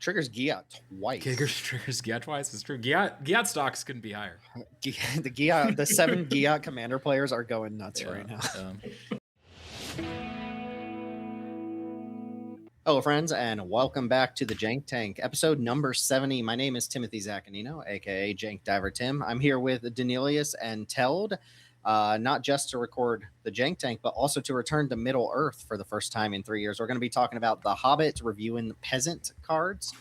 triggers Giat twice. Triggers Giat twice. It's true. Giat stocks couldn't be higher. The 7 Giat commander players are going nuts right now. Hello, friends, and welcome back to the Jank Tank, episode number 70. My name is Timothy Zaccanino, aka Jank Diver Tim. I'm here with Danelius and Teld, not just to record the Jank Tank, but also to return to Middle Earth for the first time in 3 years. We're going to be talking about the Hobbit, reviewing the Peasant cards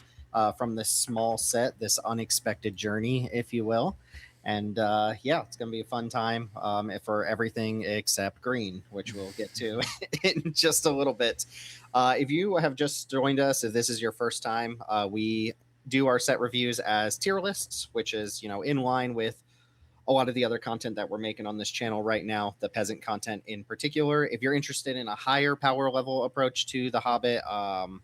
from this small set, this unexpected journey, if you will. And yeah, it's going to be a fun time for everything except green, which we'll get to in just a little bit. If you have just joined us, if this is your first time, we do our set reviews as tier lists, which is, in line with a lot of the other content that we're making on this channel right now, the Peasant content in particular. If you're interested in a higher power level approach to the Hobbit,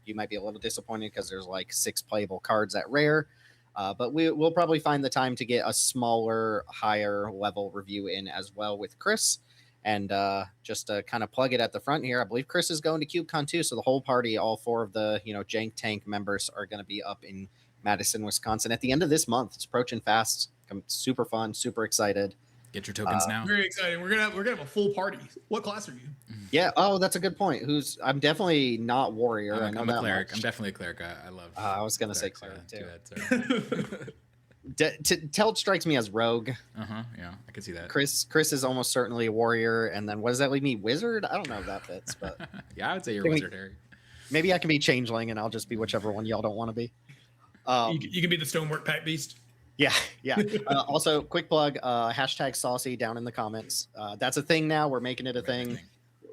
you might be a little disappointed because there's like 6 playable cards at rare. But we'll probably find the time to get a smaller, higher level review in as well with Chris. And just to kind of plug it at the front here, I believe Chris is going to CubeCon too. So the whole party, all 4 of the Jank Tank members are going to be up in Madison, Wisconsin at the end of this month. It's approaching fast. I'm super fun, super excited. Get your tokens now. Very exciting. We're gonna have a full party. What class are you? Yeah. Oh, that's a good point. I'm definitely not warrior. I'm a cleric. I'm definitely a cleric. I love. I was gonna say cleric too. Too Teld strikes me as rogue. Yeah, I can see that. Chris is almost certainly a warrior, and then what does that leave me? Wizard? I don't know if that fits, but yeah, I would say you're wizard, Harry. Maybe I can be changeling, and I'll just be whichever one y'all don't want to be. You can be the stonework pack beast. Yeah. Also, quick plug: hashtag saucy down in the comments. That's a thing now. We're making it a thing.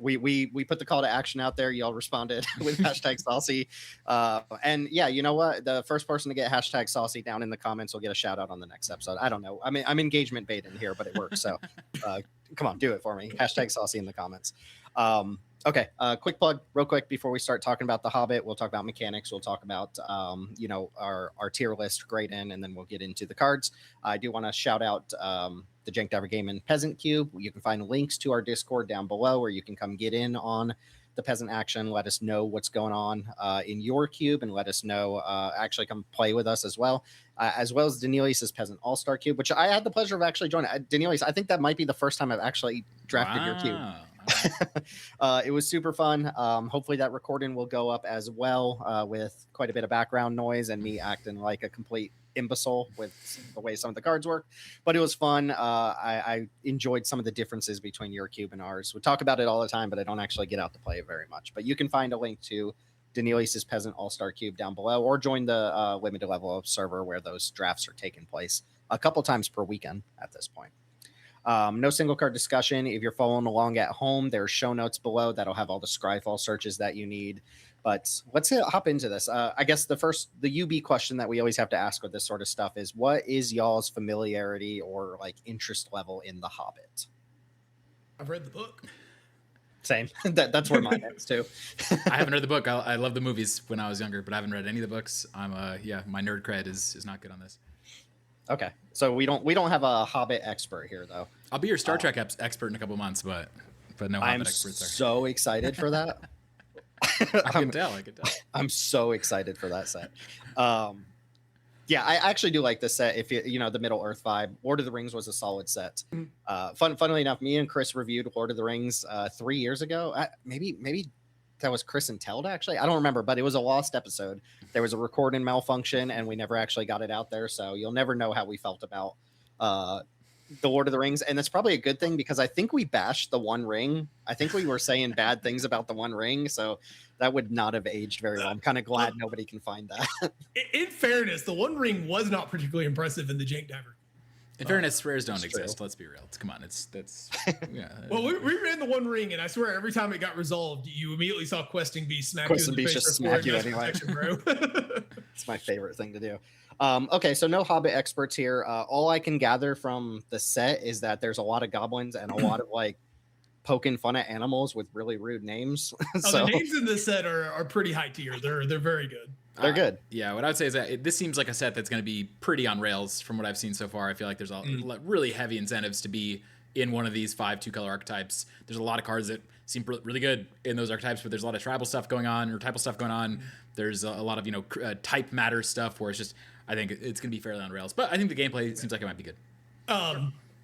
We put the call to action out there. Y'all responded with hashtag saucy. And yeah, you know what? The first person to get hashtag saucy down in the comments will get a shout out on the next episode. I don't know. I mean, I'm engagement baiting here, but it works. So come on, do it for me. Hashtag saucy in the comments. Okay, quick plug real quick before we start talking about the Hobbit. We'll talk about mechanics. We'll talk about, our tier list, grade in, and then we'll get into the cards. I do want to shout out the Jank Diver Game and Peasant Cube. You can find links to our Discord down below where you can come get in on the Peasant action. Let us know what's going on in your cube, and let us know, actually come play with us as well as Danelius' Peasant All-Star Cube, which I had the pleasure of actually joining. Danelius, I think that might be the first time I've actually drafted your cube. It was super fun. Hopefully that recording will go up as well with quite a bit of background noise and me acting like a complete imbecile with the way some of the cards work, but it was fun. I enjoyed some of the differences between your cube and ours. We talk about it all the time, but I don't actually get out to play it very much. But you can find a link to Danelius' Peasant All-Star Cube down below, or join the limited level server where those drafts are taking place a couple times per weekend at this point. No single card discussion. If you're following along at home, there's show notes below that'll have all the Scryfall searches that you need. But let's hop into this. I guess the UB question that we always have to ask with this sort of stuff is, what is y'all's familiarity or like interest level in The Hobbit? I've read the book. Same. That's where mine is too. I haven't read the book. I love the movies when I was younger, but I haven't read any of the books. My nerd cred is not good on this. Okay, so we don't have a Hobbit expert here though. I'll be your Star Trek expert in a couple months, but no Hobbit experts there. I'm so excited for that. I can tell. I'm so excited for that set. Yeah, I actually do like this set. If the Middle Earth vibe, Lord of the Rings was a solid set. Funnily enough, me and Chris reviewed Lord of the Rings 3 years ago. Maybe that was Chris and Teld, actually. I don't remember, but it was a lost episode. There was a recording malfunction, and we never actually got it out there. So you'll never know how we felt about the Lord of the Rings. And that's probably a good thing, because I think we bashed the One Ring. I think we were saying bad things about the One Ring. So that would not have aged very well. I'm kind of glad nobody can find that. In fairness, the One Ring was not particularly impressive in the Jank Diver. In fairness, rares don't exist. Let's be real. Come on, that's yeah. Well, we ran the One Ring, and I swear every time it got resolved, you immediately saw Questing Beast smack you in the face. Just smack you anyway. It's my favorite thing to do. Okay, so no Hobbit experts here. All I can gather from the set is that there's a lot of goblins and a lot of like poking fun at animals with really rude names. The names in this set are pretty high tier. They're very good. They're good. Yeah, what I would say is that this seems like a set that's going to be pretty on rails from what I've seen so far. I feel like there's really heavy incentives to be in one of these 5 2-color archetypes. There's a lot of cards that seem really good in those archetypes, but there's a lot of tribal stuff going on, or typal stuff going on. There's a lot of, type matter stuff where it's just, I think it's going to be fairly on rails. But I think the gameplay seems like it might be good.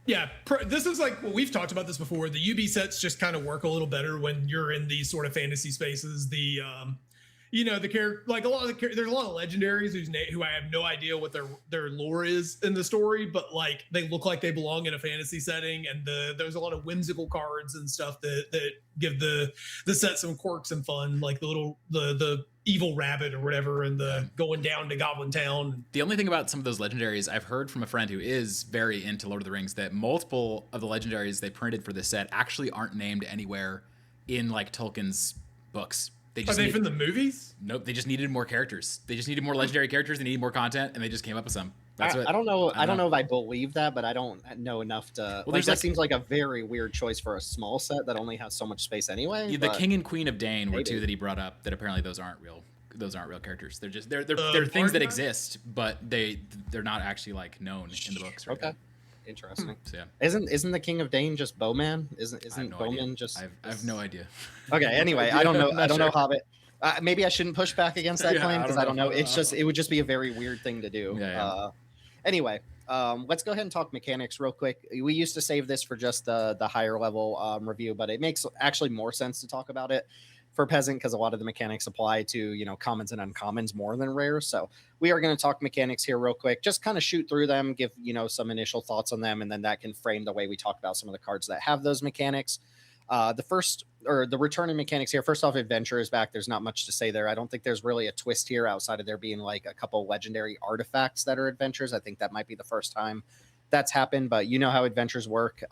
Yeah, this is like, well, we've talked about this before. The UB sets just kind of work a little better when you're in these sort of fantasy spaces. The the character, like there's a lot of legendaries who I have no idea what their lore is in the story, but like they look like they belong in a fantasy setting, and there's a lot of whimsical cards and stuff that give the set some quirks and fun, like the evil rabbit or whatever, and the going down to Goblin Town. The only thing about some of those legendaries, I've heard from a friend who is very into Lord of the Rings, that multiple of the legendaries they printed for this set actually aren't named anywhere in like Tolkien's books. Are they from the movies? Nope. They just needed more characters. They just needed more legendary characters. They needed more content, and they just came up with some. I don't know. I don't know if I believe that, but I don't know enough to. Well, that seems like a very weird choice for a small set that only has so much space anyway. The King and Queen of Dane were two that he brought up. That apparently those aren't real characters. They're just they're things that exist, but they're not actually like known in the books. Right? Okay. Interesting. So, yeah. Isn't the King of Dane just Bowman? Isn't Bowman idea. just? I have no idea. Okay. Anyway, I don't know. I don't know Hobbit. Maybe I shouldn't push back against that claim because I don't know. It would just be a very weird thing to do. Yeah. Anyway, let's go ahead and talk mechanics real quick. We used to save this for just the higher level review, but it makes actually more sense to talk about it for Peasant because a lot of the mechanics apply to commons and uncommons more than rares. So we are going to talk mechanics here real quick. Just kind of shoot through them, give some initial thoughts on them, and then that can frame the way we talk about some of the cards that have those mechanics. The return in mechanics here. First off, adventure is back. There's not much to say there. I don't think there's really a twist here outside of there being like a couple legendary artifacts that are adventures. I think that might be the first time that's happened, but you know how adventures work.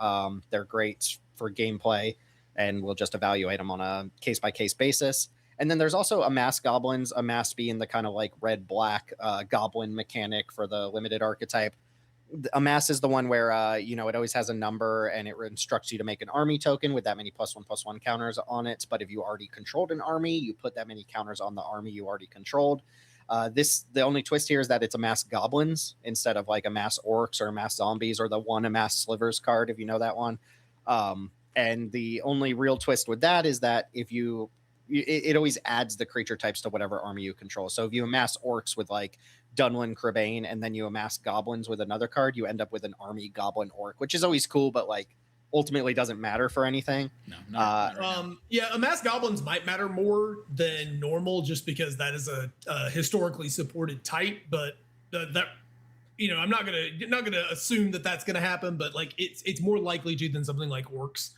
They're great for gameplay, and we'll just evaluate them on a case-by-case basis. And then there's also amass goblins, amass being the kind of like red-black goblin mechanic for the limited archetype. Amass is the one where it always has a number and it instructs you to make an army token with that many +1/+1 counters on it. But if you already controlled an army, you put that many counters on the army you already controlled. The only twist here is that it's amass goblins instead of like amass orcs or amass zombies or the one amass slivers card, if you know that one. And the only real twist with that is that it always adds the creature types to whatever army you control. So if you amass orcs with like Dunlin Crabane and then you amass goblins with another card, you end up with an army goblin orc, which is always cool, but like ultimately doesn't matter for anything. No, not amass goblins might matter more than normal just because that is a historically supported type, but I'm not gonna assume that that's gonna happen, but like it's more likely to than something like orcs.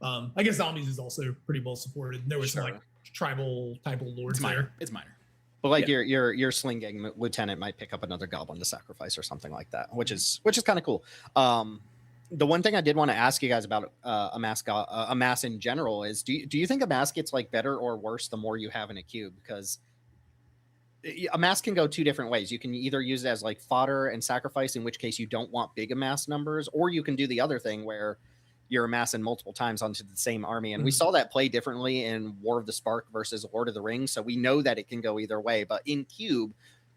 I guess zombies is also pretty well supported. There was some like tribal type of lords there. It's minor. But like your sling gang lieutenant might pick up another goblin to sacrifice or something like that, which is kind of cool. The one thing I did want to ask you guys about amass in general is do you think amass gets like better or worse the more you have in a cube? Because amass can go two different ways. You can either use it as like fodder and sacrifice, in which case you don't want big amass numbers, or you can do the other thing where you're amassing multiple times onto the same army. And we saw that play differently in War of the Spark versus Lord of the Rings. So we know that it can go either way. But in Cube,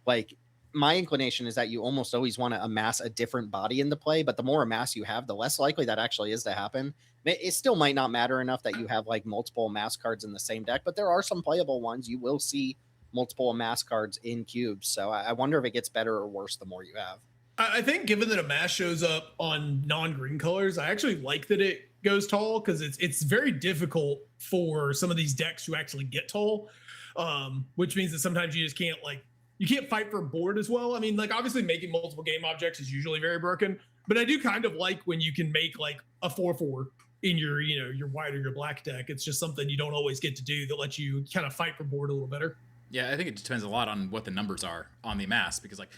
like my inclination is that you almost always want to amass a different body in the play. But the more amass you have, the less likely that actually is to happen. It still might not matter enough that you have like multiple amass cards in the same deck, but there are some playable ones. You will see multiple amass cards in cubes. So I wonder if it gets better or worse the more you have. I think given that amass shows up on non-green colors, I actually like that it goes tall because it's very difficult for some of these decks to actually get tall, which means that sometimes you just can't you can't fight for board as well. I mean, like obviously making multiple game objects is usually very broken, but I do kind of like when you can make like a 4/4 in your your white or your black deck. It's just something you don't always get to do that lets you kind of fight for board a little better. Yeah, I think it depends a lot on what the numbers are on the amass, because like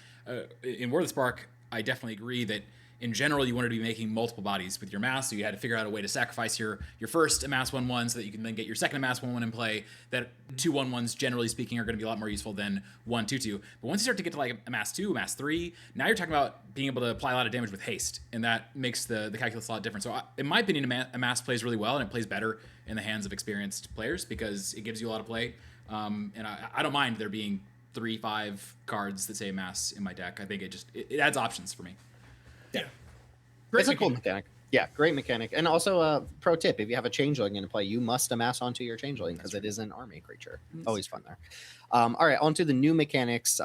in War of the Spark, I definitely agree that in general you wanted to be making multiple bodies with your amass, so you had to figure out a way to sacrifice your first amass 1/1 so that you can then get your second amass 1/1 in play. That 2/1/1s, generally speaking, are going to be a lot more useful than 1/2/2. But once you start to get to like amass 2, amass 3, now you're talking about being able to apply a lot of damage with haste, and that makes the calculus a lot different. So in my opinion, amass plays really well, and it plays better in the hands of experienced players because it gives you a lot of play. And I don't mind there being 3-5 cards that say amass in my deck. I think it adds options for me. Yeah, It's a cool mechanic. Yeah, great mechanic. And also, pro tip: if you have a changeling in play, you must amass onto your changeling because it is an army creature. Always fun there. All right, on to the new mechanics.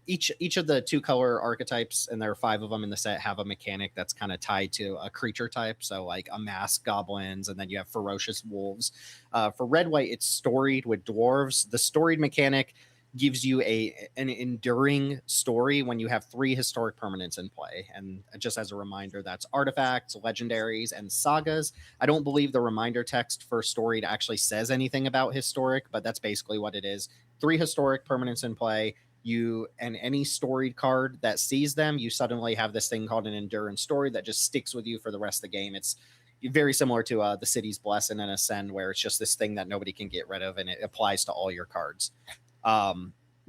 Each of the 2-color archetypes, and there are 5 of them in the set, have a mechanic that's kind of tied to a creature type. So like a mass goblins, and then you have ferocious wolves. For red white, it's storied with dwarves. The storied mechanic gives you an enduring story when you have 3 historic permanents in play. And just as a reminder, that's artifacts, legendaries, and sagas. I don't believe the reminder text for storied actually says anything about historic, but that's basically what it is. 3 historic permanents in play. You and any storied card that sees them, you suddenly have this thing called an endurance story that just sticks with you for the rest of the game. It's very similar to the City's Blessing and Ascend, where it's just this thing that nobody can get rid of, and it applies to all your cards.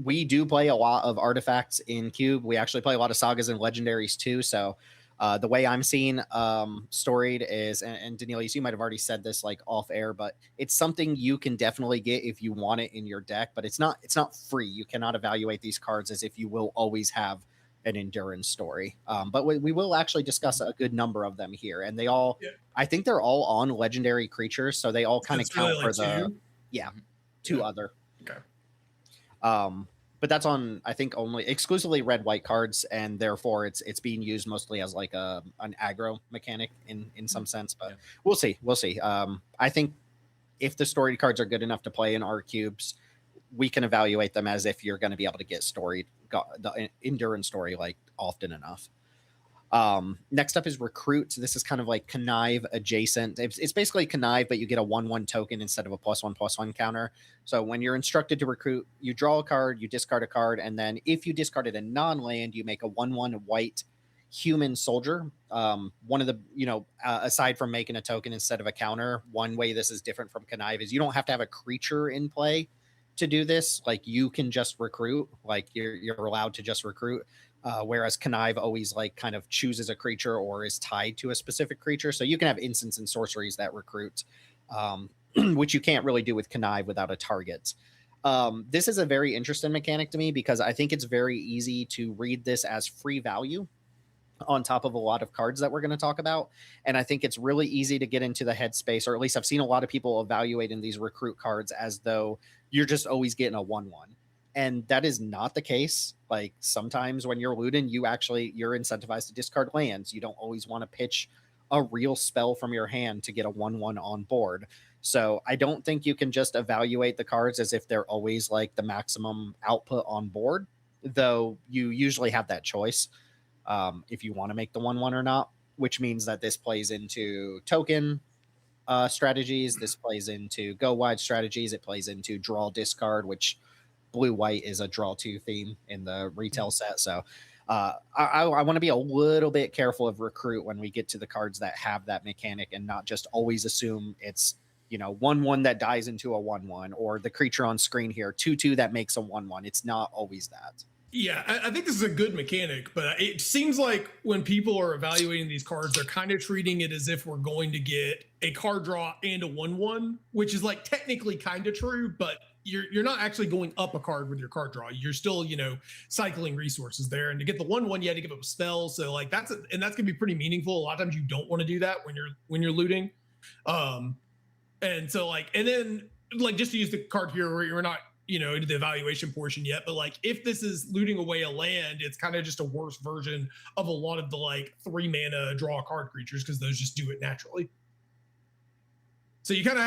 We do play a lot of artifacts in Cube. We actually play a lot of sagas and legendaries too. So the way I'm seeing storied is, and Danielius, you might have already said this like off air, but it's something you can definitely get if you want it in your deck, but it's not free. You cannot evaluate these cards as if you will always have an endurance story. But we will actually discuss a good number of them here, and they all, Yeah. I think they're all on legendary creatures, so they all kind of It's count really for like the 2? yeah, 2 Yeah. other. Okay. But that's on, I think, only exclusively red white cards, and therefore it's being used mostly as like an aggro mechanic in some sense. But Yeah. we'll see. I think if the storied cards are good enough to play in our cubes, we can evaluate them as if you're going to be able to get storied the endurance story like often enough. Next up is recruit. This is kind of like connive adjacent. It's basically connive, but you get a 1/1 token instead of a +1/+1 counter. So when you're instructed to recruit, you draw a card, you discard a card, and then if you discarded a non-land, you make a 1/1 white human soldier. One of the, aside from making a token instead of a counter, one way this is different from connive is you don't have to have a creature in play to do this. Like you can just recruit, like you're allowed to just recruit. Whereas connive always like kind of chooses a creature or is tied to a specific creature. So you can have instants and sorceries that recruit, which you can't really do with connive without a target. This is a very interesting mechanic to me because I think it's very easy to read this as free value on top of a lot of cards that we're going to talk about. And I think it's really easy to get into the headspace, or at least I've seen a lot of people evaluating these recruit cards as though you're just always getting a 1/1. And that is not the case. Like sometimes when you're looting, you're incentivized to discard lands. You don't always want to pitch a real spell from your hand to get a 1/1 on board. So I don't think you can just evaluate the cards as if they're always like the maximum output on board, though you usually have that choice if you want to make the 1/1 or not, which means that this plays into token strategies. This plays into go wide strategies. It plays into draw discard, which blue white is a draw 2 theme in the retail set. So I want to be a little bit careful of recruit when we get to the cards that have that mechanic and not just always assume it's 1/1 that dies into a 1/1 or the creature on screen here 2/2 that makes a 1/1. It's not always that. Yeah, I think this is a good mechanic, but it seems like when people are evaluating these cards, they're kind of treating it as if we're going to get a card draw and a 1/1, which is like technically kind of true, but you're not actually going up a card with your card draw. You're still, cycling resources there. And to get the 1/1, you had to give up a spell. So like that's gonna be pretty meaningful. A lot of times you don't want to do that when you're looting. And so and then just to use the card here where you're not into the evaluation portion yet, but like if this is looting away a land, it's kind of just a worse version of a lot of the 3 mana draw a card creatures because those just do it naturally. So you kind of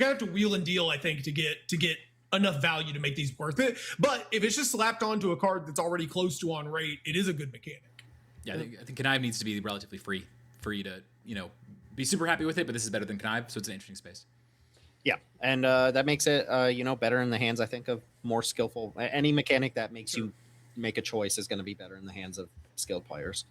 have to wheel and deal, I think, to get enough value to make these worth it. But if it's just slapped onto a card that's already close to on rate, it is a good mechanic. Yeah, I think connive needs to be relatively free for you to be super happy with it. But this is better than connive, so it's an interesting space. Yeah, and that makes it better in the hands, I think, of more skillful. Any mechanic that makes you make a choice is going to be better in the hands of skilled players.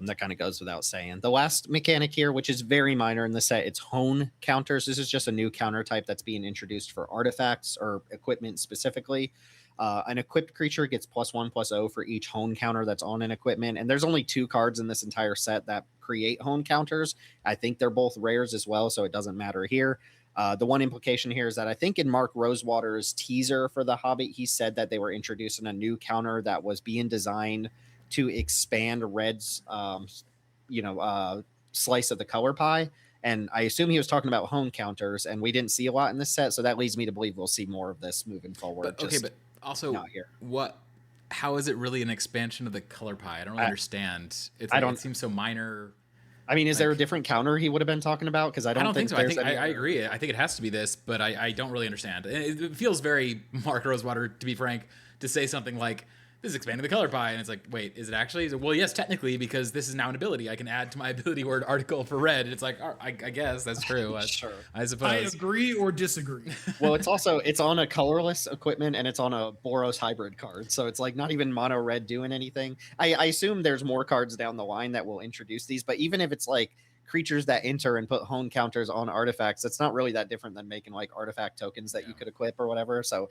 That kind of goes without saying. The last mechanic here, which is very minor in the set, it's hone counters. This is just a new counter type that's being introduced for artifacts or equipment specifically. An equipped creature gets +1/+0 for each hone counter that's on an equipment. And there's only 2 cards in this entire set that create hone counters. I think they're both rares as well, so it doesn't matter here. The one implication here is that I think in Mark Rosewater's teaser for The Hobbit, he said that they were introducing a new counter that was being designed to expand Red's, slice of the color pie. And I assume he was talking about hone counters, and we didn't see a lot in this set, so that leads me to believe we'll see more of this moving forward. But, okay, but also, not here. How is it really an expansion of the color pie? I don't really understand. It seems so minor. I mean, is there a different counter he would have been talking about? Because I don't think so. I agree. I think it has to be this, but I don't really understand. It feels very Mark Rosewater, to be frank, to say something like, this is expanding the color pie. And it's like, wait, is it actually? Well, yes, technically, because this is now an ability. I can add to my ability word article for red. And it's like, I guess that's true. Sure. I suppose. I agree or disagree. Well, it's on a colorless equipment, and it's on a Boros hybrid card. So it's like not even mono red doing anything. I assume there's more cards down the line that will introduce these. But even if it's like creatures that enter and put hone counters on artifacts, it's not really that different than making like artifact tokens that you could equip or whatever. So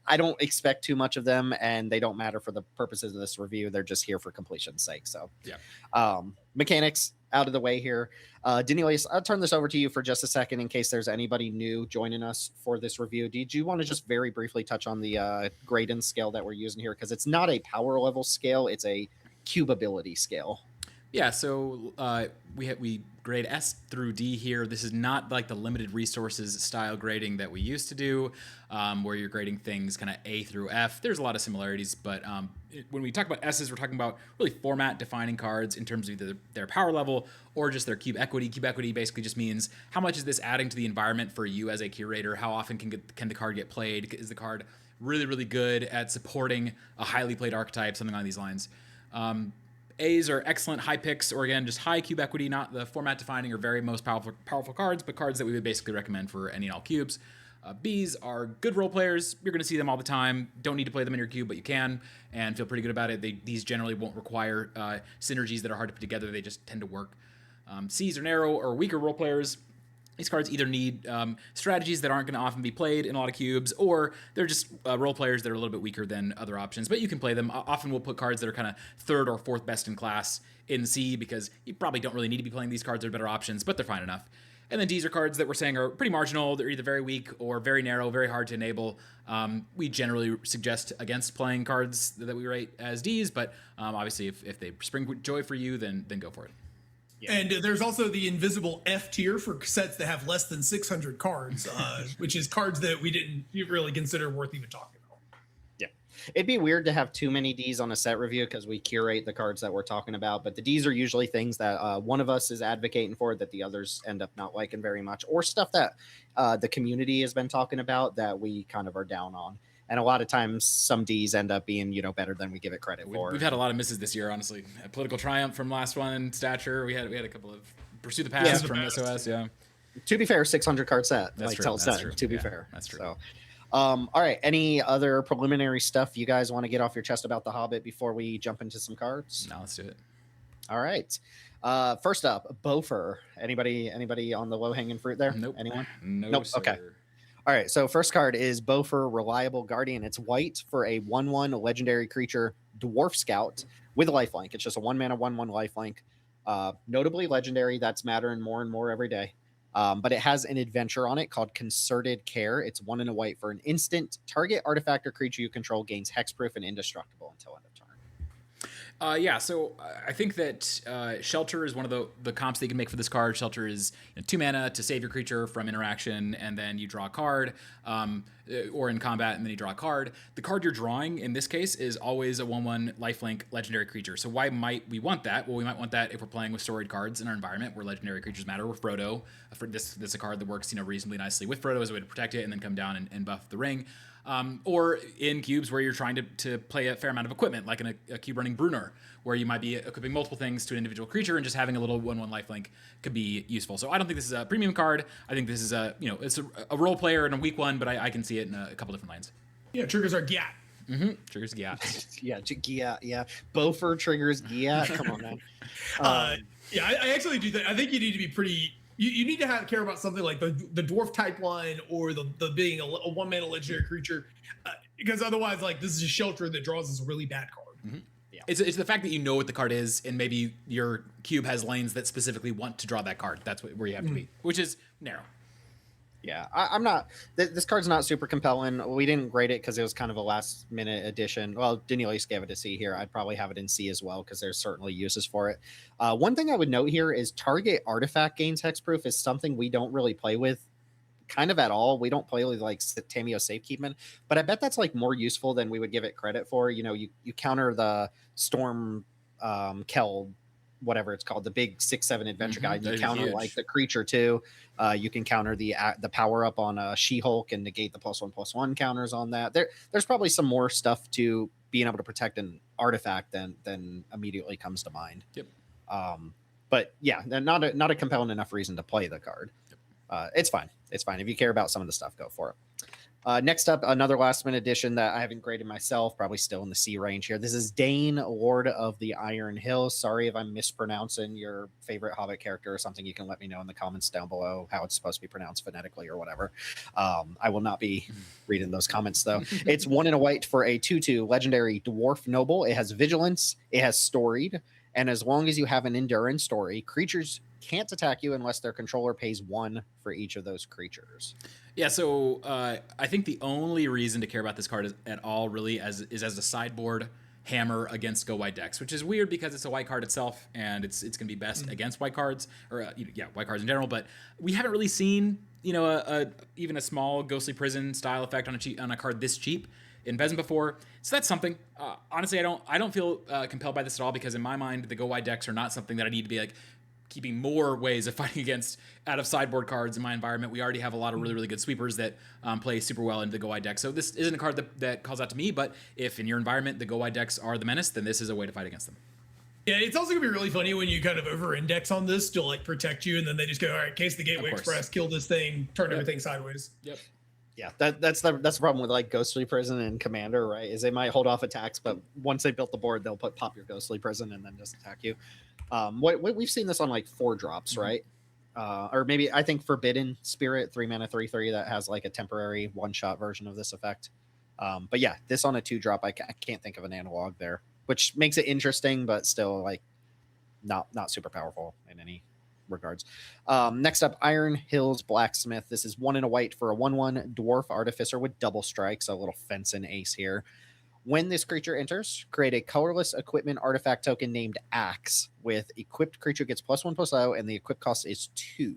I don't expect too much of them, and they don't matter for the purposes of this review. They're just here for completion's sake. So mechanics out of the way here. Denelius, I'll turn this over to you for just a second in case there's anybody new joining us for this review. Did you want to just very briefly touch on the Graydon scale that we're using here? Because it's not a power level scale, it's a cube ability scale. Yeah, so we grade S through D here. This is not like the limited resources style grading that we used to do, where you're grading things kind of A through F. There's a lot of similarities, but when we talk about S's, we're talking about really format defining cards in terms of either their power level or just their cube equity. Cube equity basically just means how much is this adding to the environment for you as a curator? How often can the card get played? Is the card really, really good at supporting a highly played archetype, something along these lines? A's are excellent high picks, or again, just high cube equity, not the format defining or very most powerful cards, but cards that we would basically recommend for any and all cubes. B's are good role players. You're going to see them all the time. Don't need to play them in your cube, but you can, and feel pretty good about it. These generally won't require synergies that are hard to put together. They just tend to work. C's are narrow or weaker role players. These cards either need strategies that aren't going to often be played in a lot of cubes, or they're just role players that are a little bit weaker than other options, but you can play them. Often we'll put cards that are kind of third or fourth best in class in C, because you probably don't really need to be playing these cards. They're better options, but they're fine enough. And then D's are cards that we're saying are pretty marginal. They're either very weak or very narrow, very hard to enable. We generally suggest against playing cards that we rate as D's, but obviously if they spring joy for you, then go for it. Yeah. And there's also the invisible F tier for sets that have less than 600 cards, which is cards that we didn't really consider worth even talking about. Yeah. It'd be weird to have too many Ds on a set review because we curate the cards that we're talking about. But the Ds are usually things that one of us is advocating for that the others end up not liking very much, or stuff that the community has been talking about that we kind of are down on. And a lot of times some Ds end up being, better than we give it credit for. We've had a lot of misses this year, honestly. A Political Triumph from last one, Stature. We had a couple of Pursue the Past from SOS, yeah. To be fair, 600 card set. That's like true. Teld That's said, true. to be Yeah, fair. That's true. So, all right. Any other preliminary stuff you guys want to get off your chest about the Hobbit before we jump into some cards? No, let's do it. All right. First up, Bofur. Anybody on the low-hanging fruit there? Nope. Anyone? Nope. Sir. Okay. All right, so first card is Bofur, Reliable Guardian. It's white for a 1/1 legendary creature, Dwarf Scout, with a lifelink. It's just a 1-mana 1/1 lifelink. Notably legendary. That's mattering more and more every day. But it has an adventure on it called Concerted Care. It's 1 and a white for an instant. Target artifact or creature you control gains hexproof and indestructible until end of turn. So I think that Shelter is one of the comps that you can make for this card. Shelter is 2 mana to save your creature from interaction, and then you draw a card, or in combat, and then you draw a card. The card you're drawing, in this case, is always a 1/1 lifelink legendary creature. So why might we want that? Well, we might want that if we're playing with storied cards in our environment where legendary creatures matter, with Frodo. This is a card that works reasonably nicely with Frodo as a way to protect it and then come down and buff the ring. Or in cubes where you're trying to play a fair amount of equipment, like in a cube running Brunner, where you might be equipping multiple things to an individual creature, and just having a little 1/1 lifelink could be useful. So I don't think this is a premium card. I think this is it's a role player in a weak one, but I can see it in a couple different lanes. Yeah, triggers are Gyat. Mm-hmm. Triggers Gyat. Yeah. Bofur triggers Gyat. Come on, man. I actually do think. I think you need to be pretty. You need to care about something like the dwarf type line, or the being a 1-mana legendary creature, because otherwise, like, this is a Shelter that draws this really bad card. Mm-hmm. Yeah. It's the fact that you know what the card is, and maybe your cube has lanes that specifically want to draw that card. That's where you have to be, which is narrow. Yeah, I'm not. This card's not super compelling. We didn't grade it because it was kind of a last minute addition. Well, Danielis gave it a C here. I'd probably have it in C as well because there's certainly uses for it. One thing I would note here is target artifact gains hexproof is something we don't really play with kind of at all. We don't play with like Tameo Safekeeping, but I bet that's like more useful than we would give it credit for. You know, you counter the Storm Kel, whatever it's called, the big 6/7 adventure guide. You counter huge. Like the creature too. You can counter the power up on She-Hulk and negate the +1/+1 counters on that. There's probably some more stuff to being able to protect an artifact than immediately comes to mind. Yep. But yeah, not a compelling enough reason to play the card. Yep. It's fine. It's fine. If you care about some of the stuff, go for it. Next up, another last minute addition that I haven't graded myself, probably still in the C range here. This is Dane, Lord of the Iron Hills. Sorry if I'm mispronouncing your favorite Hobbit character or something. You can let me know in the comments down below how it's supposed to be pronounced phonetically or whatever. I will not be reading those comments though. It's 1 and a white for a 2/2 legendary dwarf noble. It has vigilance. It has storied. And as long as you have an endurance story, creatures can't attack you unless their controller pays 1 for each of those creatures. Yeah, so I think the only reason to care about this card at all really is as a sideboard hammer against go white decks, which is weird because it's a white card itself and it's going to be best against white cards or white cards in general. But we haven't really seen even a small Ghostly Prison style effect on a card this cheap in Peasant before, so that's something. Honestly, I don't feel compelled by this at all because in my mind the go wide decks are not something that I need to be like keeping more ways of fighting against out of sideboard cards in my environment. We already have a lot of really, really good sweepers that play super well into the go wide deck. So this isn't a card that calls out to me, but if in your environment the go wide decks are the menace, then this is a way to fight against them. Yeah, it's also gonna be really funny when you kind of over-index on this to like protect you, and then they just go, all right, case the Gateway Express, kill this thing, turn everything sideways. Yep. Yeah, that's the problem with like Ghostly Prison and Commander, right? Is they might hold off attacks, but once they built the board, they'll pop your Ghostly Prison and then just attack you. What we've seen this on like 4 drops, right? Or maybe I think Forbidden Spirit, 3 mana, 3/3 that has like a temporary 1-shot version of this effect. But yeah, this on a 2 drop, I can't think of an analog there, which makes it interesting, but still like not super powerful in any regards. Next up, Iron Hills Blacksmith. This is 1 and a white for a 1/1 dwarf artificer with double strikes, a little fence and ace here. When this creature enters, create a colorless equipment artifact token named Axe with equipped creature gets +1/+0, and the equip cost is 2.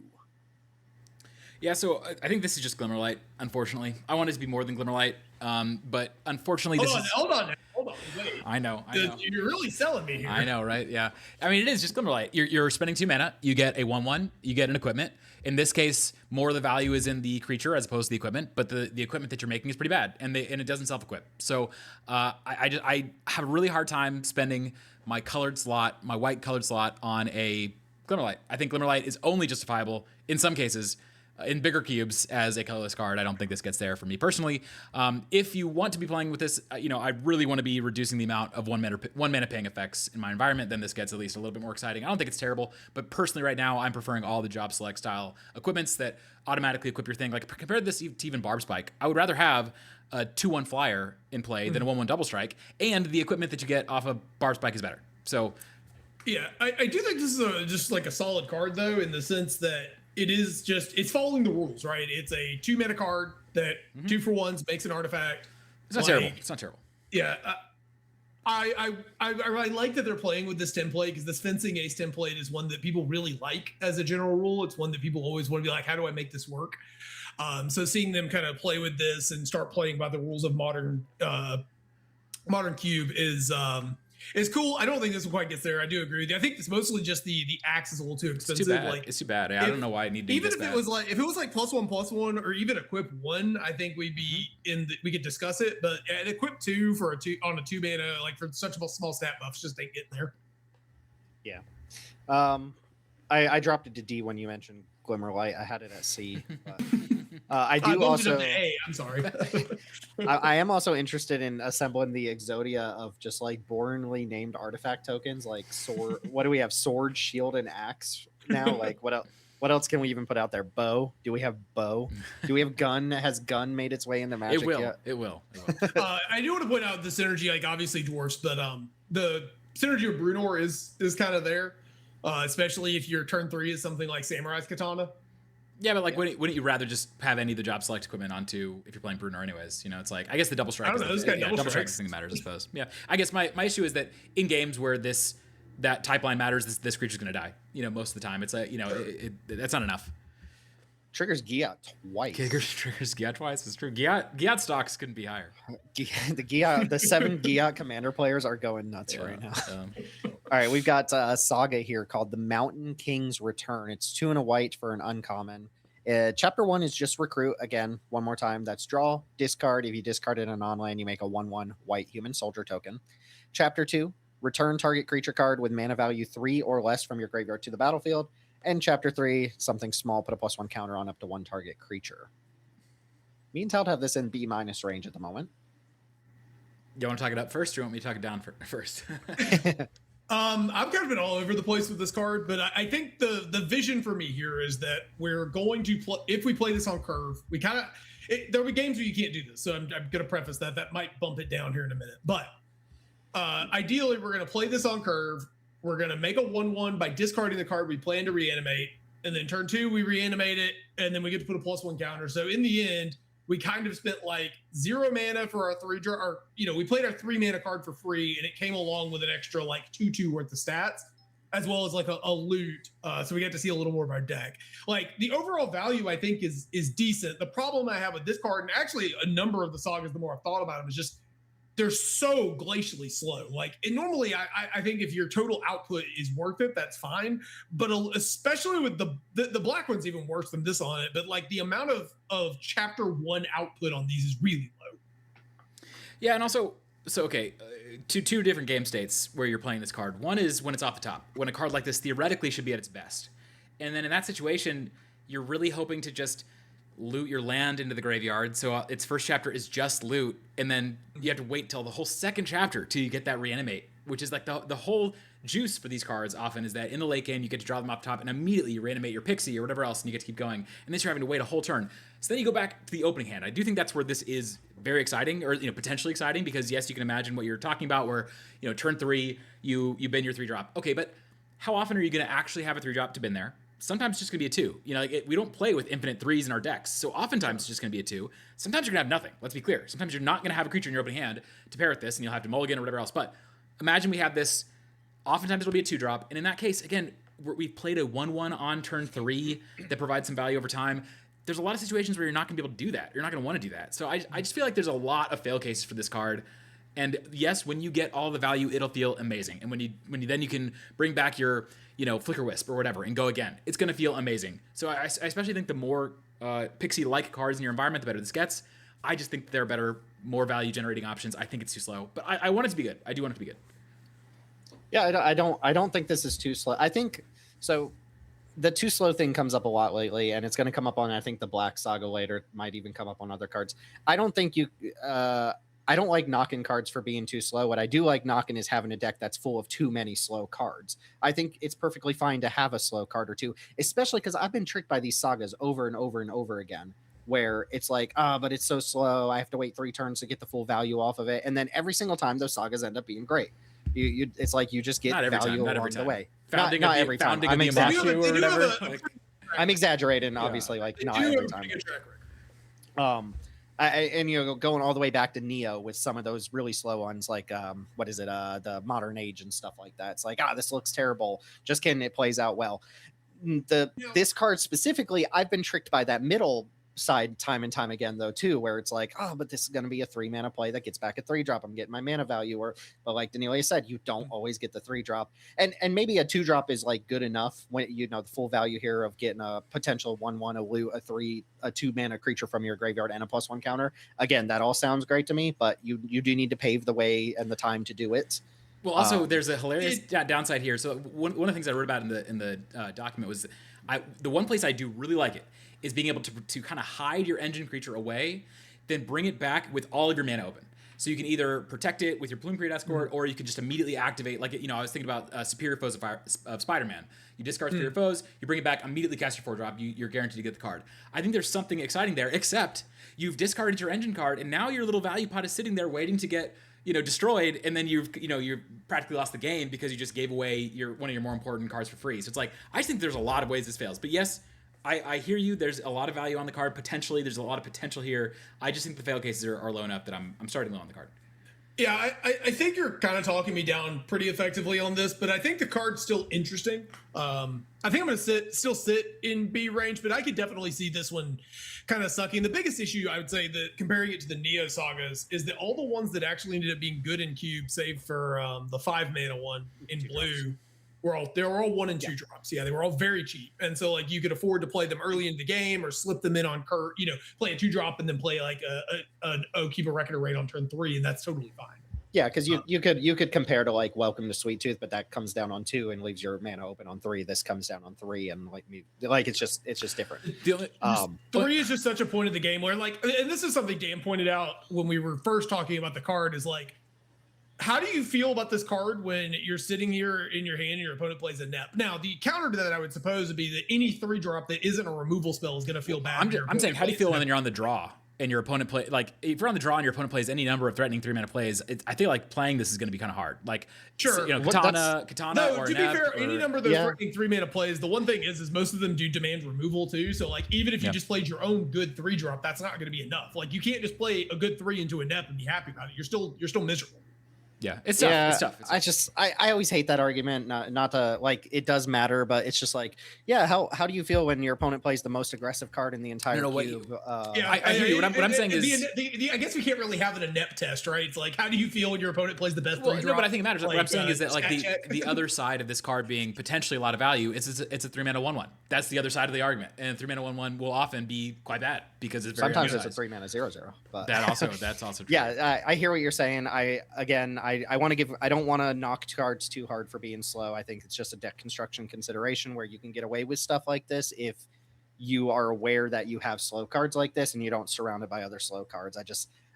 Yeah, so I think this is just Glimmerlight, unfortunately. I want it to be more than Glimmerlight, but unfortunately Hold on, wait. I know. You're really selling me here. I know, right? Yeah. I mean, it is just Glimmerlight. You're spending 2 mana, you get a 1/1, you get an equipment. In this case, more of the value is in the creature as opposed to the equipment, but the equipment that you're making is pretty bad, and it doesn't self-equip. So I have a really hard time spending my white colored slot on a Glimmerlight. I think Glimmerlight is only justifiable in some cases in bigger cubes as a colorless card. I don't think this gets there for me personally. If you want to be playing with this, I really want to be reducing the amount of one mana ping effects in my environment. Then this gets at least a little bit more exciting. I don't think it's terrible, but personally right now I'm preferring all the job select style equipments that automatically equip your thing. Like compare this to even Barb Spike. I would rather have a 2/1 flyer in play than a 1/1 double strike, and the equipment that you get off of Barb Spike is better. So yeah, I do think this is just like a solid card though, in the sense that it's following the rules, right? It's a 2 mana card that 2 for 1s makes an artifact. It's not terrible. It's not terrible. Yeah. I like that they're playing with this template because this fencing ace template is one that people really like as a general rule. It's one that people always want to be like, how do I make this work? So seeing them kind of play with this and start playing by the rules of modern cube is cool. I don't think this one quite gets there. I do agree with you. I think it's mostly just the axe is a little too expensive. It's too bad. I don't know why it needed to be even this if bad. if it was like +1/+1 or even equip 1, I think we'd be we could discuss it. But at equip 2 on a 2 mana, like for such a small stat buffs, just ain't getting there. Yeah. I dropped it to D when you mentioned Glimmerlight. I had it at C. But, I do also. A, I'm sorry. I am also interested in assembling the Exodia of just like boringly named artifact tokens, like sword. What do we have? Sword, shield, and axe now. Like what else? What else can we even put out there? Bow? Do we have bow? Do we have gun? Has gun made its way into Magic yet? It will. I do want to point out the synergy, like obviously dwarfs, but the synergy of Brunor is kind of there, especially if your turn 3 is something like Samurai's Katana. Yeah, but like, wouldn't you rather just have any of the job select equipment onto if you're playing Bruenor anyways? You know, it's like, I guess the double strike. I don't know, this guy double double strike strikes. is the thing that matters, I suppose. Yeah, I guess my issue is that in games where that type line matters, this creature's gonna die. You know, most of the time, it's that's not enough. Triggers Giat twice. Triggers Giat twice. It's true. Giat stocks couldn't be higher. The 7 Giat commander players are going nuts right now. All right, we've got a saga here called the Mountain King's Return. It's 2 and a white for an uncommon. Chapter 1 is just recruit. Again, one more time. That's draw, discard. If you discard it on land, you make a 1/1 white human soldier token. Chapter 2, return target creature card with mana value 3 or less from your graveyard to the battlefield. And chapter 3, something small, put a +1 counter on up to 1 target creature. Me and Teld have this in B- range at the moment. You want to talk it up first, or you want me to talk it down first? I've kind of been all over the place with this card, but I think the vision for me here is that we're going to play, if we play this on curve, we kind of, there'll be games where you can't do this. So I'm going to preface that might bump it down here in a minute, but ideally we're going to play this on curve. We're going to make a 1/1 by discarding the card we plan to reanimate. And then turn 2, we reanimate it. And then we get to put a +1 counter. So in the end, we kind of spent like 0 mana for our 3 draw. Or, we played our 3 mana card for free. And it came along with an extra like 2/2 worth of stats, as well as like a loot. So we get to see a little more of our deck. Like the overall value, I think, is decent. The problem I have with this card, and actually a number of the sagas, the more I've thought about them, is just they're so glacially slow. Like, and normally I think if your total output is worth it, that's fine. But especially with the black one's even worse than this on it. But like the amount of chapter 1 output on these is really low. Yeah, and also, okay, two different game states where you're playing this card. One is when it's off the top, when a card like this theoretically should be at its best. And then in that situation, you're really hoping to just loot your land into the graveyard, so its first chapter is just loot, and then you have to wait till the whole second chapter till you get that reanimate, which is like the whole juice for these cards often is that in the late game you get to draw them off top and immediately you reanimate your pixie or whatever else and you get to keep going, and then you're having to wait a whole turn. So then you go back to the opening hand. I do think that's where this is very exciting, or potentially exciting, because yes, you can imagine what you're talking about where turn 3 you bin your 3 drop. Okay, but how often are you going to actually have a 3 drop to bin there? Sometimes it's just going to be a 2. We don't play with infinite 3s in our decks. So oftentimes it's just going to be a 2. Sometimes you're going to have nothing. Let's be clear. Sometimes you're not going to have a creature in your opening hand to pair with this, and you'll have to mulligan or whatever else. But imagine we have this. Oftentimes it'll be a 2 drop. And in that case, again, we've played a 1/1 on turn 3 that provides some value over time. There's a lot of situations where you're not going to be able to do that. You're not going to want to do that. So I just feel like there's a lot of fail cases for this card. And yes, when you get all the value, it'll feel amazing. And when you can bring back your Flicker Wisp or whatever and go again, it's going to feel amazing. So I especially think the more Pixie-like cards in your environment, the better this gets. I just think there are better, more value-generating options. I think it's too slow, but I want it to be good. I do want it to be good. Yeah, I don't think this is too slow. I think so. The too slow thing comes up a lot lately, and it's going to come up on, I think, the Black Saga later. It might even come up on other cards. I don't think I don't like knocking cards for being too slow. What I do like knocking is having a deck that's full of too many slow cards. I think it's perfectly fine to have a slow card or two, especially because I've been tricked by these sagas over and over and over again, where it's like, but it's so slow. I have to wait 3 turns to get the full value off of it. And then every single time those sagas end up being great. It's like you just get value along the way. Not every time. I'm exaggerating, obviously, like not every time. And going all the way back to Neo with some of those really slow ones, like the Modern Age and stuff like that. It's like, this looks terrible. Just kidding, it plays out well. This card specifically, I've been tricked by that middle side time and time again, though, too, where it's like, but this is going to be a 3 mana play that gets back a 3 drop. I'm getting my mana value, but like Daniela said, you don't always get the 3 drop, and maybe a 2 drop is like good enough when the full value here of getting a potential 1/1, a loot, a 2 mana creature from your graveyard and a +1 counter. Again, that all sounds great to me, but you do need to pave the way and the time to do it. Well, also there's a hilarious downside here. So one of the things I wrote about in the document was the one place I do really like it is being able to kind of hide your engine creature away, then bring it back with all of your mana open. So you can either protect it with your Plume Create Escort, or you can just immediately activate, like, I was thinking about Superior Foes of Spider-Man. You discard Superior Foes, you bring it back, immediately cast your 4 drop, you're guaranteed to get the card. I think there's something exciting there, except you've discarded your engine card, and now your little value pot is sitting there waiting to get destroyed, and then you've practically lost the game because you just gave away one of your more important cards for free. So it's like, I just think there's a lot of ways this fails. But yes, I hear you. There's a lot of value on the card. Potentially, there's a lot of potential here. I just think the fail cases are low enough that I'm starting low on the card. Yeah, I think you're kind of talking me down pretty effectively on this, but I think the card's still interesting. I think I'm going to still sit in B range, but I could definitely see this one kind of sucking. The biggest issue, I would say, that comparing it to the Neo sagas, is that all the ones that actually ended up being good in Cube, save for the 5 mana one in blue, they were all 1 and 2 drops. Yeah, they were all very cheap, and so like you could afford to play them early in the game or slip them in on play a 2 drop and then play like keep a record of rate on turn 3, and that's totally fine. Yeah, because you could compare to like Welcome to Sweet Tooth, but that comes down on 2 and leaves your mana open on 3. This comes down on 3 and it's just different. 3 is just such a point of the game where like, and this is something Dan pointed out when we were first talking about the card, is like, how do you feel about this card when you're sitting here in your hand and your opponent plays a NEP? Now, the counter to that, I would suppose, would be that any 3 drop that isn't a removal spell is going to feel bad. I'm saying, how do you feel when you're on the draw and your opponent if you're on the draw and your opponent plays any number of threatening 3 mana plays? I feel like playing this is going to be kind of hard. Like, sure, Katana. No, or to be fair, any number of those threatening 3 mana plays. The one thing is most of them do demand removal too. So like, even if you just played your own good 3 drop, that's not going to be enough. Like, you can't just play a good 3 into a NEP and be happy about it. You're still miserable. Yeah, it's tough. Yeah, it's tough. I always hate that argument. Not to like, it does matter, but it's just like, yeah, how do you feel when your opponent plays the most aggressive card in the entire cube? I hear you. What I'm saying is, I guess we can't really have it a NEP test, right? It's like, how do you feel when your opponent plays the best 3 drop? No, but I think it matters. What I'm saying is that like the other side of this card being potentially a lot of value, it's a 3 mana 1/1. That's the other side of the argument, and 3 mana 1/1 will often be quite bad because it's very sometimes it's a 3 mana 0/0. But that's also true. Yeah, I hear what you're saying. I want to give. I don't want to knock cards too hard for being slow. I think it's just a deck construction consideration where you can get away with stuff like this if you are aware that you have slow cards like this and you don't surround it by other slow cards.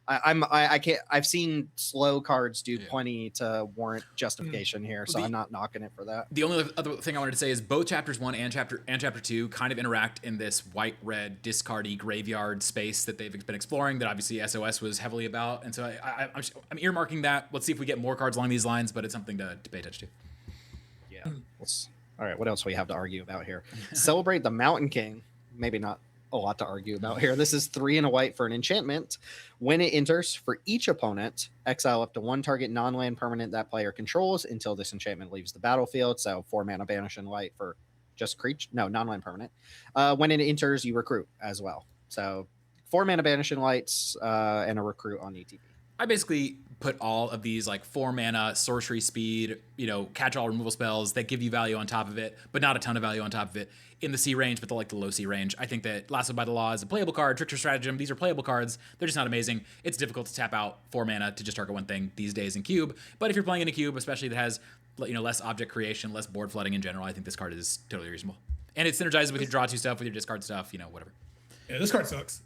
I can't. I've seen slow cards do plenty to warrant justification here, so I'm not knocking it for that. The only other thing I wanted to say is both chapters 1 and chapter 2 kind of interact in this white-red discardy graveyard space that they've been exploring. That obviously SOS was heavily about, and so I'm earmarking that. Let's see if we get more cards along these lines, but it's something to pay attention to. Yeah. All right. What else do we have to argue about here? Celebrate the Mountain King. Maybe not a lot to argue about here. This is 3 and a white for an enchantment. When it enters, for each opponent, exile up to 1 target non-land permanent that player controls until this enchantment leaves the battlefield. So 4 mana banish and white for just creature. No, non-land permanent. When it enters, you recruit as well. So 4 mana banish and lights and a recruit on ETB. I basically put all of these like 4 mana sorcery speed, catch-all removal spells that give you value on top of it, but not a ton of value on top of it in the C range, but the low C range. I think that Lasso by the Law is a playable card. Trickster Stratagem, these are playable cards. They're just not amazing. It's difficult to tap out 4 mana to just target one thing these days in Cube. But if you're playing in a Cube, especially that has less object creation, less board flooding in general, I think this card is totally reasonable. And it synergizes with your draw 2 stuff, with your discard stuff, whatever. Yeah, this card sucks.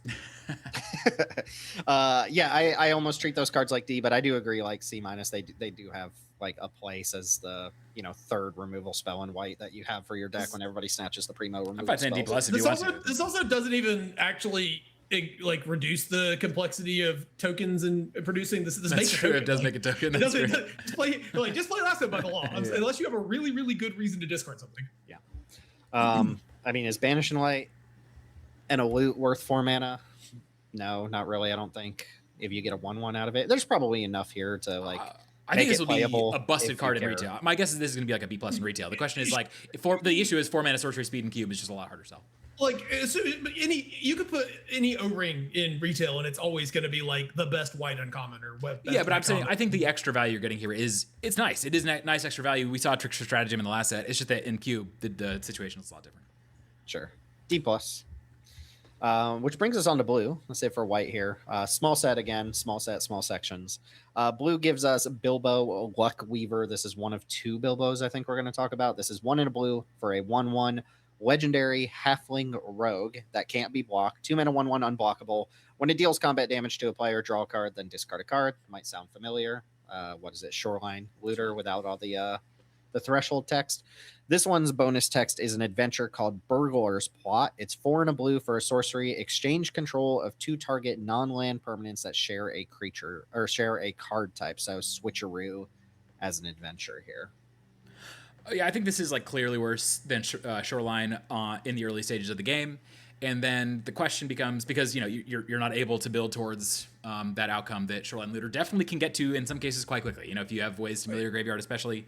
I almost treat those cards like D, but I do agree, like C minus, they do have like a place as the 3rd removal spell in white that you have for your deck when everybody snatches the primo removal spell. D plus if you want to. This also doesn't even actually reduce the complexity of tokens and producing this. That's true. It does make a token. It doesn't just play Lasso by the Law unless you have a really, really good reason to discard something. Yeah. I mean, is Banish and Light and a loot worth 4 mana? No, not really. I don't think. If you get a 1/1 out of it, there's probably enough here to I think this will be a busted card in retail. My guess is this is going to be like a B+ in retail. The question is the issue is 4 mana sorcery speed in Cube is just a lot harder to sell. You could put any O-ring in retail and it's always going to be like the best white uncommon or best. Yeah, but I'm saying I think the extra value you're getting here it's nice. It is nice extra value. We saw Trickster Stratagem in the last set. It's just that in Cube the situation is a lot different. Sure, D+. Which brings us on to blue. Let's say for white here. Small set again, small set, small sections. Blue gives us Bilbo, Luck Weaver. This is one of 2 Bilbos I think we're going to talk about. This is 1 in a blue for a 1/1 legendary halfling rogue that can't be blocked. 2 mana 1/1 unblockable. When it deals combat damage to a player, draw a card, then discard a card. Might sound familiar. What is it? Shoreline Looter without all the threshold text. This one's bonus text is an adventure called Burglar's Plot. It's 4 in a blue for a sorcery. Exchange control of 2 target non-land permanents that share a creature or share a card type. So switcheroo as an adventure here. Yeah, I think this is like clearly worse than Shoreline in the early stages of the game. And then the question becomes, because you're not able to build towards that outcome that Shoreline Looter definitely can get to in some cases quite quickly. If you have ways to mill your graveyard, especially.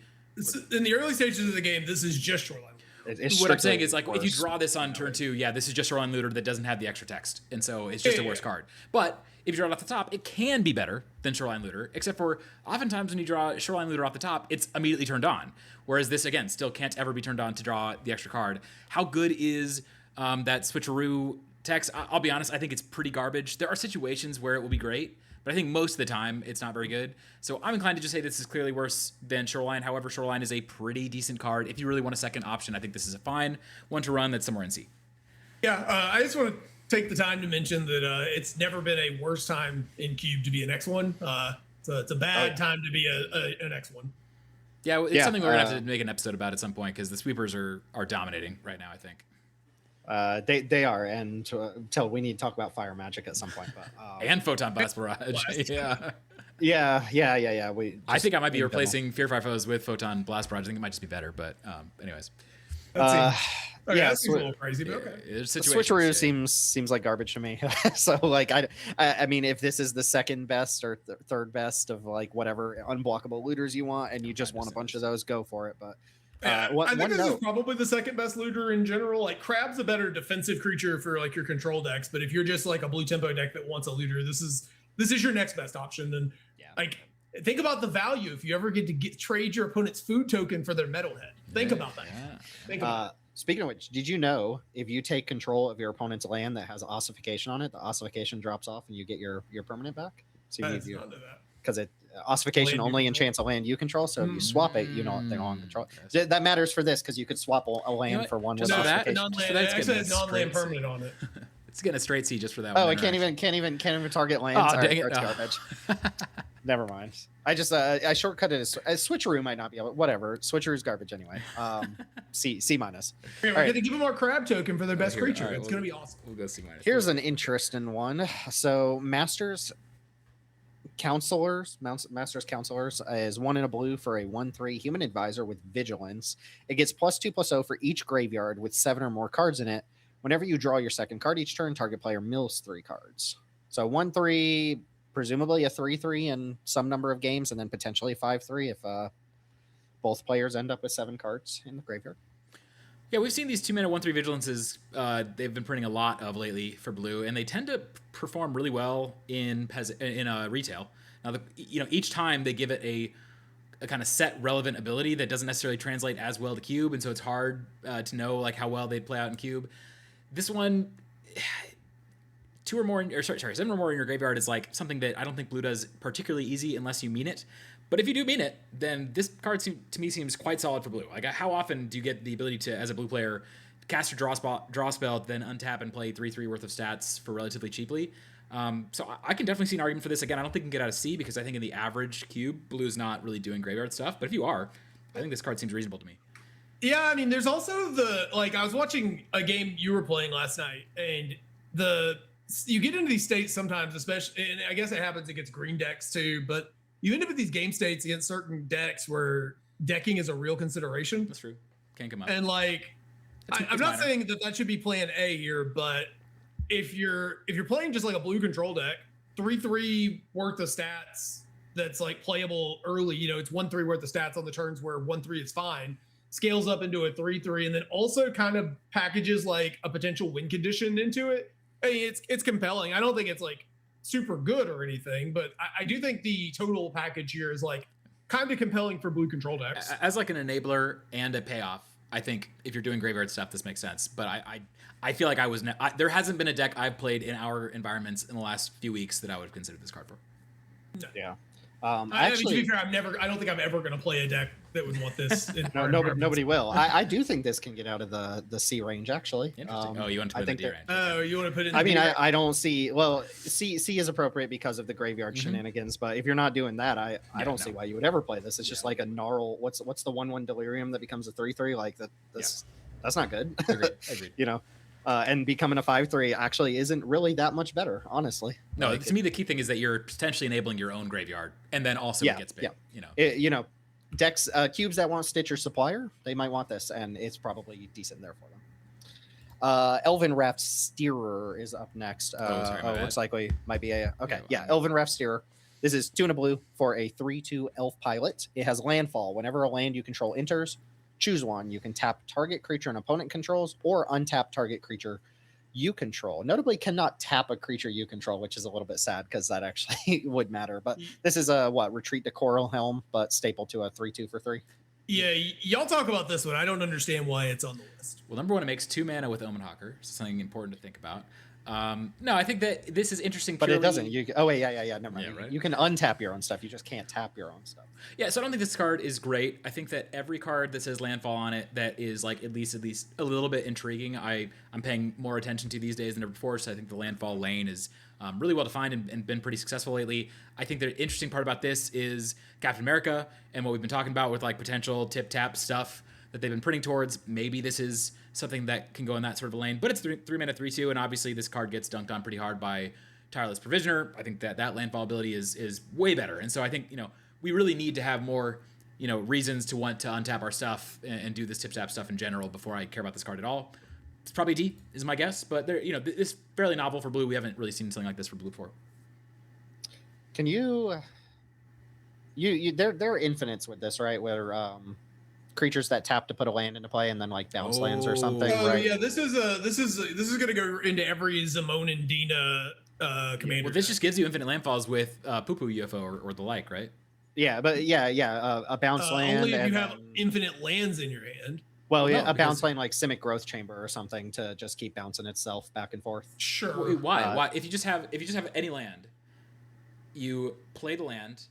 In the early stages of the game, this is just Shoreline. What I'm saying is, like, if you draw this on turn 2, this is just Shoreline Looter that doesn't have the extra text, and so it's just a worse card. But if you draw it off the top, it can be better than Shoreline Looter, except for oftentimes when you draw Shoreline Looter off the top, it's immediately turned on. Whereas this, again, still can't ever be turned on to draw the extra card. How good is that switcheroo text? I'll be honest, I think it's pretty garbage. There are situations where it will be great, but I think most of the time it's not very good. So I'm inclined to just say this is clearly worse than Shoreline. However, Shoreline is a pretty decent card. If you really want a second option, I think this is a fine one to run that's somewhere in C. Yeah, I just want to take the time to mention that it's never been a worse time in Cube to be an X1. So it's a bad time to be an X1. Yeah, it's something we're going to have to make an episode about at some point, because the sweepers are dominating right now, I think. They are, and Teld, we need to talk about fire magic at some point. But and Photon Blast Barrage. Yeah. I think I might be replacing Fear Fire Foes with Photon Blast Barrage. I think it might just be better, but anyways. That seems a little crazy, but okay. Switcheroo seems like garbage to me. So like I mean, if this is the second best or third best of like whatever unblockable looters you want, and you just want a bunch of those, go for it. But I think this is probably the second best looter in general. Like Crab's a better defensive creature for like your control decks, but if you're just like a blue tempo deck that wants a looter, this is your next best option. And like think about the value if you ever get to trade your opponent's food token for their metalhead. Think about that. Think about Speaking of which, did you know if you take control of your opponent's land that has ossification on it, the ossification drops off and you get your permanent back? So you need because ossification only enchants a land you control. So if you swap it, they don't control. That matters for this because you could swap a land for one with ossification. Actually, has non-land permanent on it. It's getting a straight C just for that. Oh, I can't even target lands. Oh, dang it. It's garbage. Never mind. I just I shortcutted a switcheroo might not be able. Whatever. Switcheroo's garbage anyway. C minus. We're gonna give them our crab token for their best creature. Right, it's gonna be awesome. We'll go C minus. Here's an interesting one. So Masters Counselors is 1 in a blue for a 1/3 human advisor with vigilance. It gets +2/+0 for each graveyard with 7 or more cards in it. Whenever you draw your second card each turn, target player mills 3 cards. So 1/3, presumably a 3/3 in some number of games, and then potentially 5/3 if both players end up with 7 cards in the graveyard. Yeah, we've seen these 2-mana 1/3 vigilances. They've been printing a lot of lately for blue, and they tend to perform really well in retail. Now, each time they give it a kind of set relevant ability that doesn't necessarily translate as well to Cube, and so it's hard to know like how well they play out in Cube. This one, 7 or more in your graveyard is like something that I don't think blue does particularly easy unless you mean it. But if you do mean it, then this card to me seems quite solid for blue. Like, how often do you get the ability to, as a blue player, cast your draw spell, then untap and play 3/3 worth of stats for relatively cheaply? So I can definitely see an argument for this. Again, I don't think you can get out of C because I think in the average Cube, blue is not really doing graveyard stuff. But if you are, I think this card seems reasonable to me. Yeah, I mean, there's also I was watching a game you were playing last night, and you get into these states sometimes, especially, and I guess it happens against green decks too, but you end up with these game states against certain decks where decking is a real consideration. That's true. Can't come up. And I'm not saying that should be plan A here, but if you're playing just like a blue control deck, 3/3 worth of stats that's like playable early, it's 1/3 worth of stats on the turns where 1/3 is fine, scales up into a 3/3, and then also kind of packages like a potential win condition into it. I mean, it's compelling. I don't think it's like super good or anything, but I do think the total package here is like kind of compelling for blue control decks. As like an enabler and a payoff, I think if you're doing graveyard stuff, this makes sense. But I feel like there hasn't been a deck I've played in our environments in the last few weeks that I would have considered this card for. No. Yeah. Actually, to be fair, I don't think I'm ever going to play a deck that would want this. Nobody will. I do think this can get out of the C range, actually. Interesting. You want to put it in the D range. Oh, you want to put it in the D range? I don't see... Well, C is appropriate because of the graveyard shenanigans, but if you're not doing that, I don't see why you would ever play this. It's just like a gnarl... What's the 1/1 delirium that becomes a 3/3? Like, that's not good. Agreed. And becoming a 5/3 actually isn't really that much better, honestly. No, to me, the key thing is that you're potentially enabling your own graveyard, and then also it gets big. decks, cubes that want Stitch or Supplier, they might want this, and it's probably decent there for them. Elven Raft Steerer is up next. Looks like we might be a okay. Yeah, Elven Raft Steerer. This is 2 and a blue for a 3/2 elf pilot. It has landfall. Whenever a land you control enters, choose one. You can tap target creature an opponent controls, or untap target creature you control. Notably, cannot tap a creature you control, which is a little bit sad because that actually would matter. But this is a retreat to Coral Helm, but staple to a 3/2 for 3. Yeah, y'all talk about this one. I don't understand why it's on the list. Well, number one, it makes 2 mana with Omen Hawker, so something important to think about. No, I think that this is interesting. But it doesn't. Oh wait, yeah. Never mind. Yeah, right? You can untap your own stuff. You just can't tap your own stuff. Yeah, so I don't think this card is great. I think that every card that says landfall on it that is like at least a little bit intriguing, I'm paying more attention to these days than ever before. So I think the landfall lane is really well defined and been pretty successful lately. I think the interesting part about this is Captain America and what we've been talking about with like potential tip tap stuff that they've been printing towards. Maybe this is something that can go in that sort of a lane, but it's 3 mana 3/2, and obviously this card gets dunked on pretty hard by Tireless Provisioner. I think that landfall ability is way better, and so I think we really need to have more reasons to want to untap our stuff and do this tip tap stuff in general before I care about this card at all. It's probably D is my guess, but there this fairly novel for blue. We haven't really seen something like this for blue before. Can you there are infinites with this, right? Where creatures that tap to put a land into play and then like bounce lands or something. Oh right? yeah, this is going to go into every Zamon and Dina commander. Well, this just gives you infinite landfalls with Poo Poo UFO or the like, right? Yeah, but a bounce land. Only if you have infinite lands in your hand. Well, yeah, a bounce land like Simic Growth Chamber or something to just keep bouncing itself back and forth. Sure. Wait, why? Why? If you just have any land, you play the land.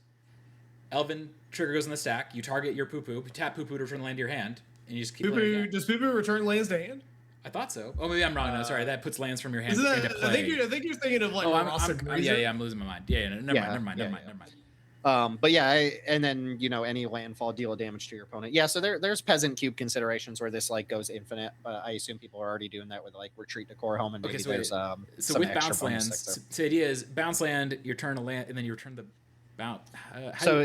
Elven trigger goes in the stack. You target your Poo Poo, tap Poo Poo to return the land to your hand, and you just keep playing it. Does Poo Poo return lands to hand? I thought so. Oh, maybe I'm wrong. No, sorry. That puts lands from your hand Isn't into that, play. I think you're thinking of like I'm losing my mind. Never mind. But and then any landfall deal damage to your opponent. Yeah, so there's Peasant Cube considerations where this like goes infinite, but I assume people are already doing that with like retreat to Core Home and maybe there's so some with extra bounce lands. So the idea is bounce land, you turn a land, and then you return the bounce.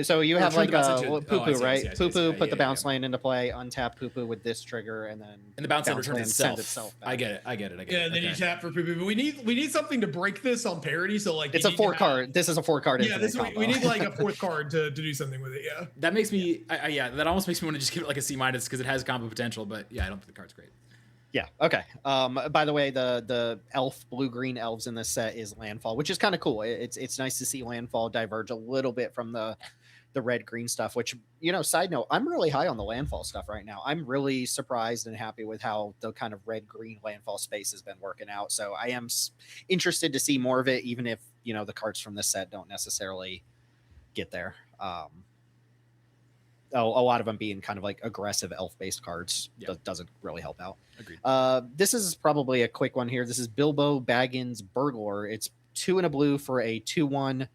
So you have like Poo Poo, right? Poo Poo put the bounce land into play, untap Poo Poo with this trigger, and then the bounce land returns itself. I get it. Yeah, and then you tap for Poo Poo. But we need something to break this on parity. So like it's a 4-card. This is a 4-card. Yeah, we need like a 4th card to do something with it. Yeah, that makes me. That almost makes me want to just give it like a C- because it has combo potential. But yeah, I don't think the card's great. Yeah. Okay. By the way, the elf blue-green elves in this set is landfall, which is kind of cool. It's nice to see landfall diverge a little bit from the red-green stuff. Which side note, I'm really high on the landfall stuff right now. I'm really surprised and happy with how the kind of red-green landfall space has been working out. So I am interested to see more of it, even if the cards from this set don't necessarily get there. A lot of them being kind of like aggressive elf-based cards doesn't really help out. Agreed. This is probably a quick one here. This is Bilbo Baggins Burglar. It's 2 and a blue for a 2/1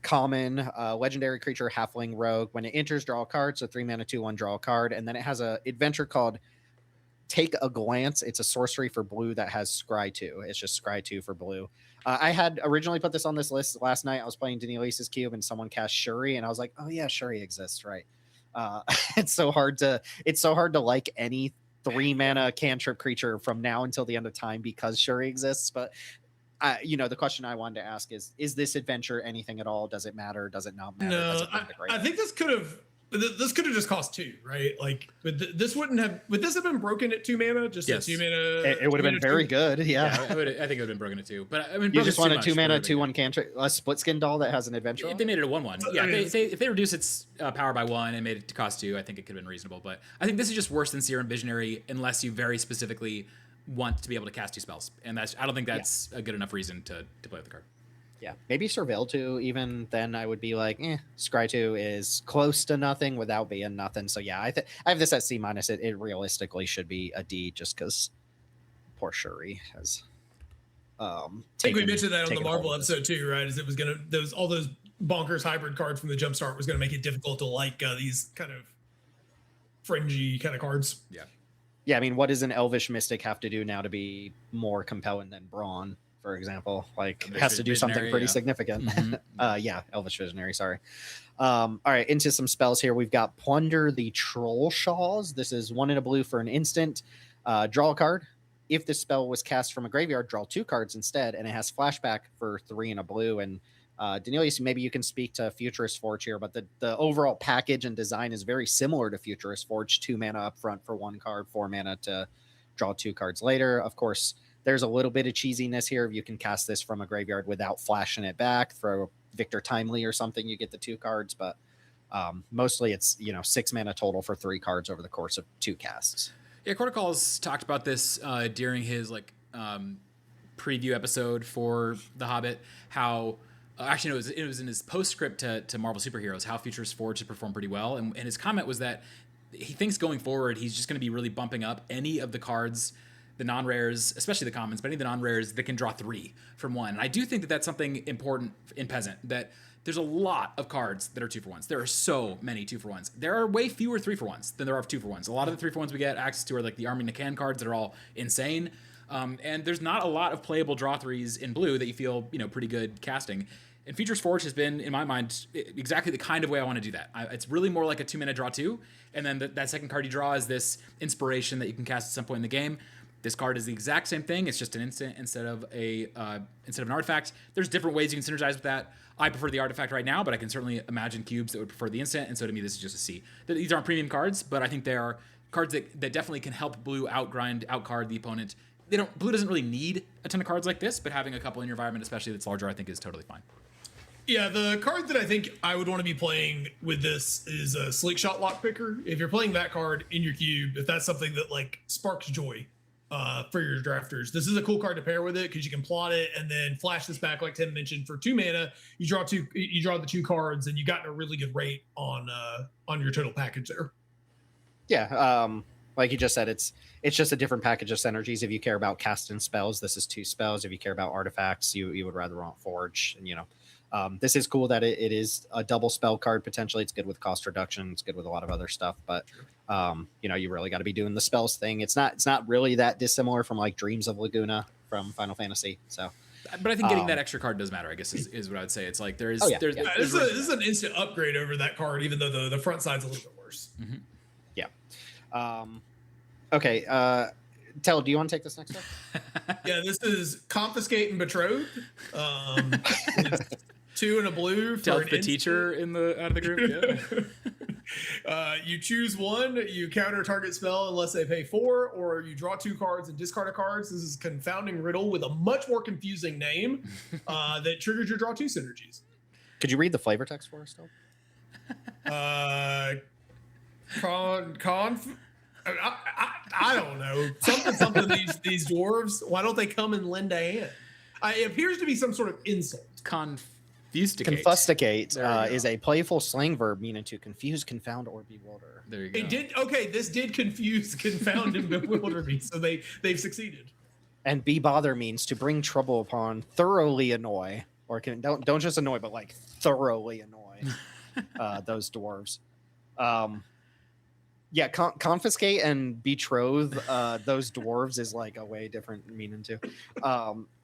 common legendary creature halfling rogue. When it enters, draw a card. So 3 mana 2/1, draw a card, and then it has a adventure called Take a Glance. It's a sorcery for blue that has Scry 2. It's just Scry 2 for blue. I had originally put this on this list last night. I was playing Danielisa's Cube and someone cast Shuri, and I was like, oh yeah, Shuri exists, right? It's so hard to like any 3 mana cantrip creature from now until the end of time because Shuri exists. But the question I wanted to ask is this adventure anything at all? Does it matter? Does it not matter? No, I think this could have just cost 2, right? Like, would this have been broken at 2 mana? Just yes. 2 mana. It would have been very good. Yeah, I think it would have been broken at 2. But I mean, you just want a 2 mana 2/1 cantrip, a split skin doll that has an adventure. If they made it a 1/1, yeah. If they reduce its power by 1 and made it to cost 2, I think it could have been reasonable. But I think this is just worse than Serum Visionary unless you very specifically want to be able to cast 2 spells, and I don't think that's a good enough reason to play with the card. Yeah, maybe Surveil 2, even then I would be like, Scry 2 is close to nothing without being nothing. So yeah, I have this at C-. It realistically should be a D just because poor Shuri has I think we mentioned that on the Marvel episode too, right? Is it was gonna all those bonkers hybrid cards from the Jumpstart was gonna make it difficult to like these kind of fringy kind of cards. Yeah. Yeah, I mean, what does an Elvish Mystic have to do now to be more compelling than Brawn? for example. Like Elvish has to do something Visionary, pretty yeah. significant. Mhm. Yeah, Elvish Visionary, sorry. All right, into some spells here. We've got Plunder the Troll Shaws. This is 1 in a blue for an instant. Draw a card. If this spell was cast from a graveyard, draw 2 cards instead, and it has flashback for 3 in a blue. And Danielius, maybe you can speak to Futurist Forge here, but the overall package and design is very similar to Futurist Forge. 2 mana up front for 1 card, 4 mana to draw 2 cards later. Of course, there's a little bit of cheesiness here. If you can cast this from a graveyard without flashing it back, throw Victor Timely or something, you get the 2 cards. But mostly it's 6 mana total for 3 cards over the course of 2 casts. Yeah, Cortical's talked about this during his preview episode for The Hobbit. How actually, no, it was in his postscript to Marvel Superheroes. How Futurist Forge had performed pretty well, and his comment was that he thinks going forward he's just going to be really bumping up any of the cards, the non-rares, especially the commons, but any of the non-rares that can draw 3 from 1. And I do think that that's something important in Peasant, that there's a lot of cards that are 2-for-1s. There are so many 2-for-1s. There are way fewer 3-for-1s than there are 2-for-1s. A lot of the 3-for-1s we get access to are like the Army Nakan cards that are all insane. And there's not a lot of playable draw 3s in blue that you feel, pretty good casting. And Futurist Forge has been, in my mind, exactly the kind of way I want to do that. It's really more like a 2-mana draw 2, and then that second card you draw is this inspiration that you can cast at some point in the game. This card is the exact same thing. It's just an instant instead of an artifact. There's different ways you can synergize with that. I prefer the artifact right now, but I can certainly imagine cubes that would prefer the instant. And so to me, this is just a C. These aren't premium cards, but I think they are cards that definitely can help blue outcard the opponent. Blue doesn't really need a ton of cards like this, but having a couple in your environment, especially that's larger, I think is totally fine. Yeah, the card that I think I would want to be playing with this is a Slickshot Lockpicker. If you're playing that card in your cube, if that's something that sparks joy for your drafters, this is a cool card to pair with it because you can plot it and then flash this back, like Tim mentioned, for 2 mana. You draw the 2 cards, and you got a really good rate on your total package there. Yeah, like you just said, it's just a different package of synergies. If you care about casting spells, this is 2 spells. If you care about artifacts, you would rather want Forge. And this is cool that it is a double spell card potentially. It's good with cost reduction. It's good with a lot of other stuff. But you really got to be doing the spells thing. It's not really that dissimilar from like Dreams of Laguna from Final Fantasy. So, but I think getting that extra card does matter. I guess is what I would say. It's like there's this is an instant upgrade over that card, even though the front side's a little bit worse. Mm-hmm. Yeah. Okay. Teld, do you want to take this next one? Yeah, this is Confiscate and Betrothed. It's 2 and a blue for Teld's the teacher out of the group. Yeah. You choose 1, you counter target spell unless they pay 4, or you draw 2 cards and discard a card. This is Confounding Riddle with a much more confusing name that triggers your draw 2 synergies. Could you read the flavor text for us, Teld? I don't know. Something these dwarves. Why don't they come and lend a hand? It appears to be some sort of insult. Confusticate is a playful slang verb meaning to confuse, confound, or bewilder. There you go. This did confuse, confound, and bewilder me, so they've succeeded. And be bother means to bring trouble upon, thoroughly annoy, or don't just annoy, but like thoroughly annoy those dwarves. Yeah, confiscate and betroth those dwarves is like a way different meaning too.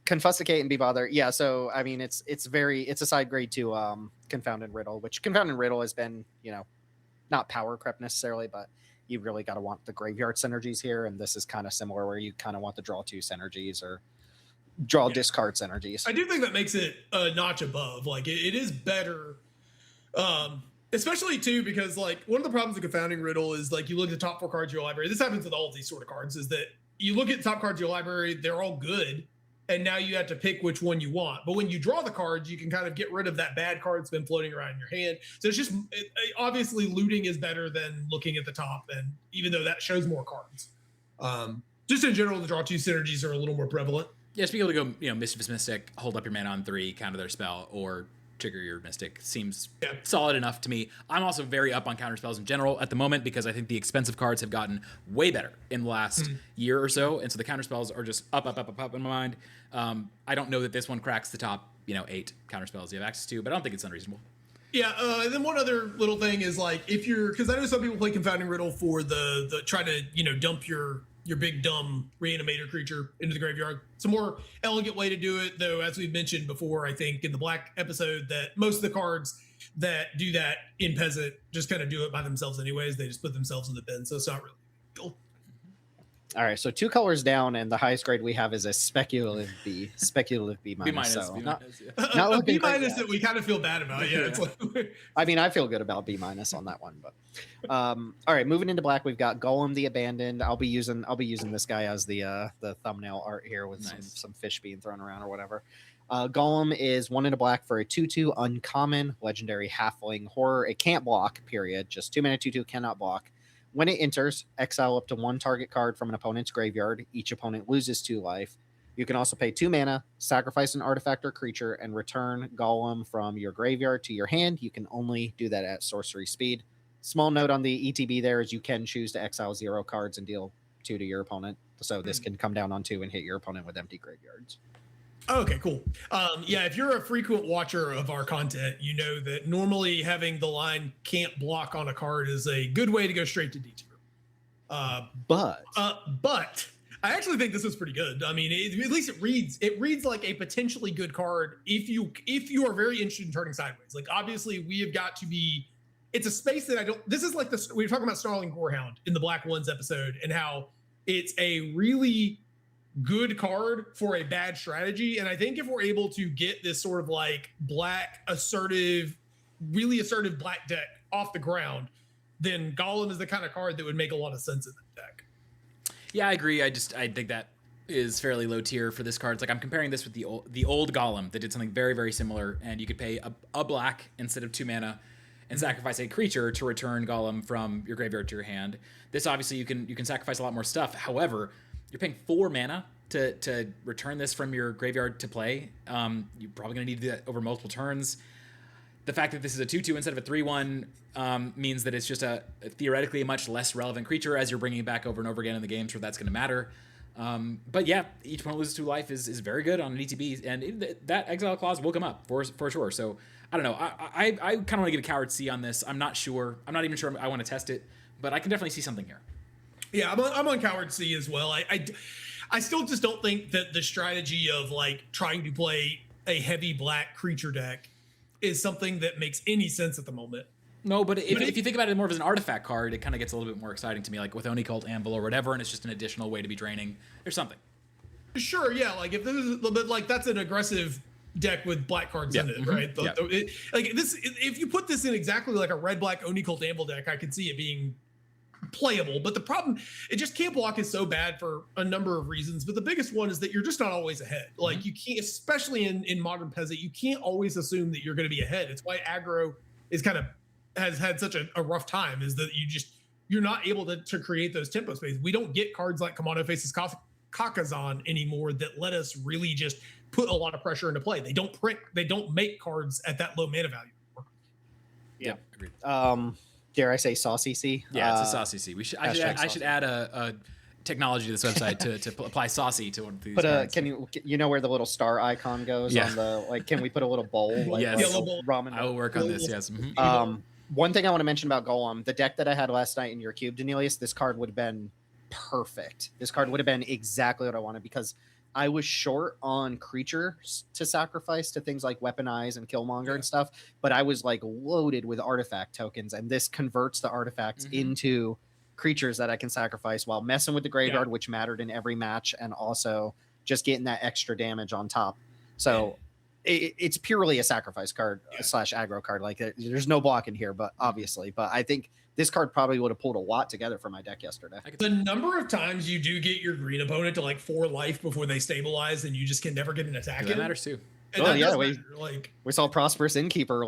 Confusticate and be bother. Yeah, so I mean it's a side grade to Confound and Riddle, which Confound and Riddle has been, not power creep necessarily, but you really got to want the graveyard synergies here, and this is kind of similar where you kind of want the draw 2 synergies or discard synergies. I do think that makes it a notch above. Like it is better. Especially too, because one of the problems with Confounding Riddle is you look at the top 4 cards of your library. This happens with all of these sort of cards, is that you look at the top cards of your library, they're all good, and now you have to pick which one you want. But when you draw the cards, you can kind of get rid of that bad card that's been floating around in your hand. So it's just obviously looting is better than looking at the top, and even though that shows more cards, just in general, the draw 2 synergies are a little more prevalent. Yeah, just being able to go, Mischievous Mystic, hold up your mana on 3, counter their spell, or trigger your Mystic seems solid enough to me. I'm also very up on counter spells in general at the moment because I think the expensive cards have gotten way better in the last year or so, and so the counter spells are just up in my mind. I don't know that this one cracks the top 8 counter spells you have access to, but I don't think it's unreasonable. Yeah, and then one other little thing is if you're, because I know some people play Confounding Riddle for the try to dump your your big dumb reanimator creature into the graveyard. It's a more elegant way to do it, though, as we've mentioned before, I think in the black episode, that most of the cards that do that in Peasant just kind of do it by themselves anyways. They just put themselves in the bin, so it's not really cool. All right, so 2 colors down, and the highest grade we have is a speculative B. Speculative B minus. B minus. So B not, minus, yeah. not A looking B great minus yet. that we kind of feel bad about. Yeah, it's like, I mean, I feel good about B minus on that one, but all right, moving into black, we've got Golem the Abandoned. I'll be using this guy as the thumbnail art here with some fish being thrown around or whatever. Golem is 1 in a black for a 2/2 uncommon legendary halfling horror. It can't block. Period. Just 2 mana 2/2 cannot block. When it enters, exile up to 1 target card from an opponent's graveyard. Each opponent loses 2 life. You can also pay 2 mana, sacrifice an artifact or creature, and return Golem from your graveyard to your hand. You can only do that at sorcery speed. Small note on the ETB there is you can choose to exile 0 cards and deal 2 to your opponent. So this can come down on 2 and hit your opponent with empty graveyards. okay, cool. Yeah, if you're a frequent watcher of our content, you know that normally having the line can't block on a card is a good way to go straight to D2. But I actually think this is pretty good. I mean, at least it reads like a potentially good card if you are very interested in turning sideways. Like, obviously we have got to be, it's a space that this is like we were talking about Snarling Gorehound in the Black Ones episode and how it's a really good card for a bad strategy. And I think if we're able to get this sort of like black really assertive black deck off the ground, then Golem is the kind of card that would make a lot of sense in that deck. Yeah, I agree. I think that is fairly low tier for this card. It's like I'm comparing this with the old Golem that did something very, very similar, and you could pay a black instead of 2 mana and sacrifice a creature to return Golem from your graveyard to your hand. This obviously you can sacrifice a lot more stuff. However, you're paying 4 mana to return this from your graveyard to play. You're probably going to need to do that over multiple turns. The fact that this is a 2/2 instead of a 3/1 means that it's just a theoretically a much less relevant creature as you're bringing it back over and over again in the games where that's going to matter. But yeah, each opponent loses 2 life is very good on an ETB, and that exile clause will come up for sure. So I don't know. I kind of want to give a coward C on this. I'm not sure. I'm not even sure I want to test it, but I can definitely see something here. Yeah, I'm on coward C as well. I still just don't think that the strategy of like trying to play a heavy black creature deck is something that makes any sense at the moment. No, but if you think about it more as an artifact card, it kind of gets a little bit more exciting to me, like with Oni Cult Anvil or whatever, and it's just an additional way to be draining. There's something. Sure, yeah, like if this is a little bit like that's an aggressive deck with black cards in it, right? If you put this in exactly like a red-black Oni Cult Anvil deck, I could see it being playable. But the problem, it just can't block is so bad for a number of reasons. But the biggest one is that you're just not always ahead. Like you can't, especially in Modern Peasant, you can't always assume that you're going to be ahead. It's why aggro is kind of has had such a rough time, is that you're not able to create those tempo spaces. We don't get cards like Kamado Faces Kakazan anymore that let us really just put a lot of pressure into play. They don't make cards at that low mana value. Yeah, agreed. Dare I say saucy C? Yeah, it's a saucy C. I should add a technology to this website to apply saucy to one of these. But can you know where the little star icon goes on the can we put a little bowl? Yes. Ramen. I will work on this. Yes. One thing I want to mention about Golem, the deck that I had last night in your cube, Denelius, this card would have been perfect. This card would have been exactly what I wanted because I was short on creatures to sacrifice to things like Weaponize and Killmonger and stuff, but I was like loaded with artifact tokens, and this converts the artifacts into creatures that I can sacrifice while messing with the graveyard, which mattered in every match, and also just getting that extra damage on top. So it's purely a sacrifice card / aggro card. Like there's no block in here, but obviously, but I think this card probably would have pulled a lot together for my deck yesterday. The number of times you do get your green opponent to like 4 life before they stabilize and you just can never get an attack in. That matters too. We saw Prosperous Innkeeper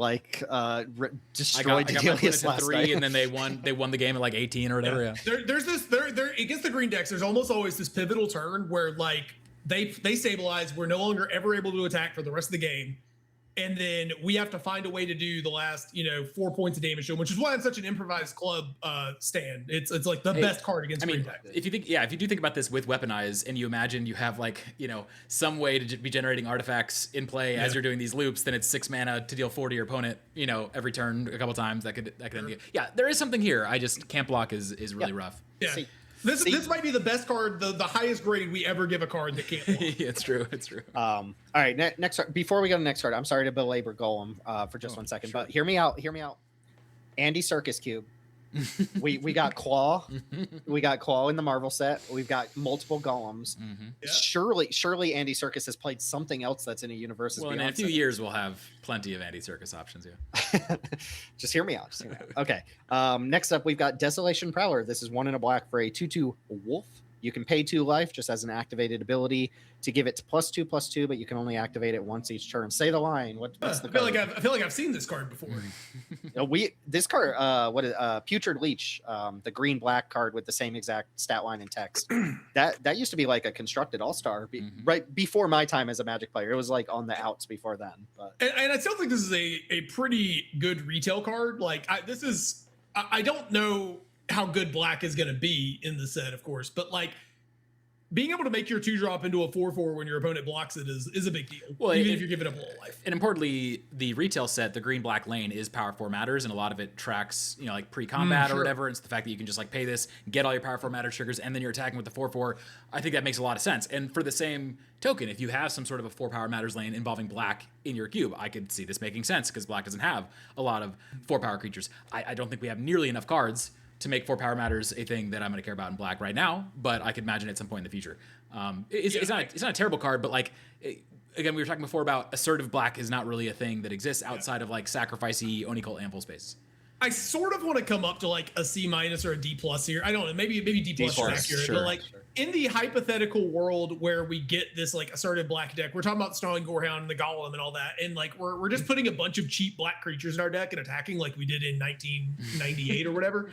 destroy Denelius last 3 night. and then they won the game at like 18 or whatever. Yeah. There's this against the green decks, there's almost always this pivotal turn where like they stabilize, we're no longer ever able to attack for the rest of the game. And then we have to find a way to do the last, 4 points of damage to them, which is why I'm such an improvised club stand. It's like the best card against green deck. If you do think about this with Weaponize and you imagine you have like, some way to be generating artifacts in play as you're doing these loops, then it's 6 mana to deal 4 to your opponent, every turn a couple times that could end the game. Yeah, there is something here. I just can't block is really rough. Yeah. See, This might be the best card, the highest grade we ever give a card that can't block. Yeah, it's true. All right, next before we go to the next card, I'm sorry to belabor Golem for just 1 second, but hear me out. Andy Circus Cube. we got Claw. We got Claw in the Marvel set. We've got multiple Golems. Yeah. Surely Andy Circus has played something else that's in a universe. Well, in a few years we'll have plenty of Andy Circus options. Yeah. Just hear me out. Okay. Next up, we've got Desolation Prowler. This is 1 in a black for a 2/2 wolf. You can pay 2 life just as an activated ability to give it +2/+2, but you can only activate it once each turn. Say the line. What's the card? I feel like I've seen this card before. This card, Putrid Leech, the green black card with the same exact stat line and text. That used to be like a constructed all-star right before my time as a Magic player. It was like on the outs before then. But and I still think this is a pretty good retail card. Like I don't know how good black is going to be in the set, of course, but like being able to make your 2-drop into a 4/4 when your opponent blocks it is a big deal. Well, even if you're giving up a little life. And importantly, the retail set, the green black lane, is power 4 matters, and a lot of it tracks, like pre-combat or whatever. It's the fact that you can just like pay this, get all your power 4 matter triggers, and then you're attacking with the 4/4. I think that makes a lot of sense. And for the same token, if you have some sort of a 4 power matters lane involving black in your cube, I could see this making sense because black doesn't have a lot of 4 power creatures. I don't think we have nearly enough cards to make 4 power matters a thing that I'm going to care about in black right now, but I could imagine at some point in the future. It's not a terrible card, but like again, we were talking before about assertive black is not really a thing that exists outside of like sacrificey Oni-Cult Anvil space. I sort of want to come up to like a C- or a D+ here. I don't know, maybe D+ is accurate, but like in the hypothetical world where we get this like assertive black deck, we're talking about Snarling Gorehound and the Golem and all that, and like we're just putting a bunch of cheap black creatures in our deck and attacking like we did in 1998 or whatever.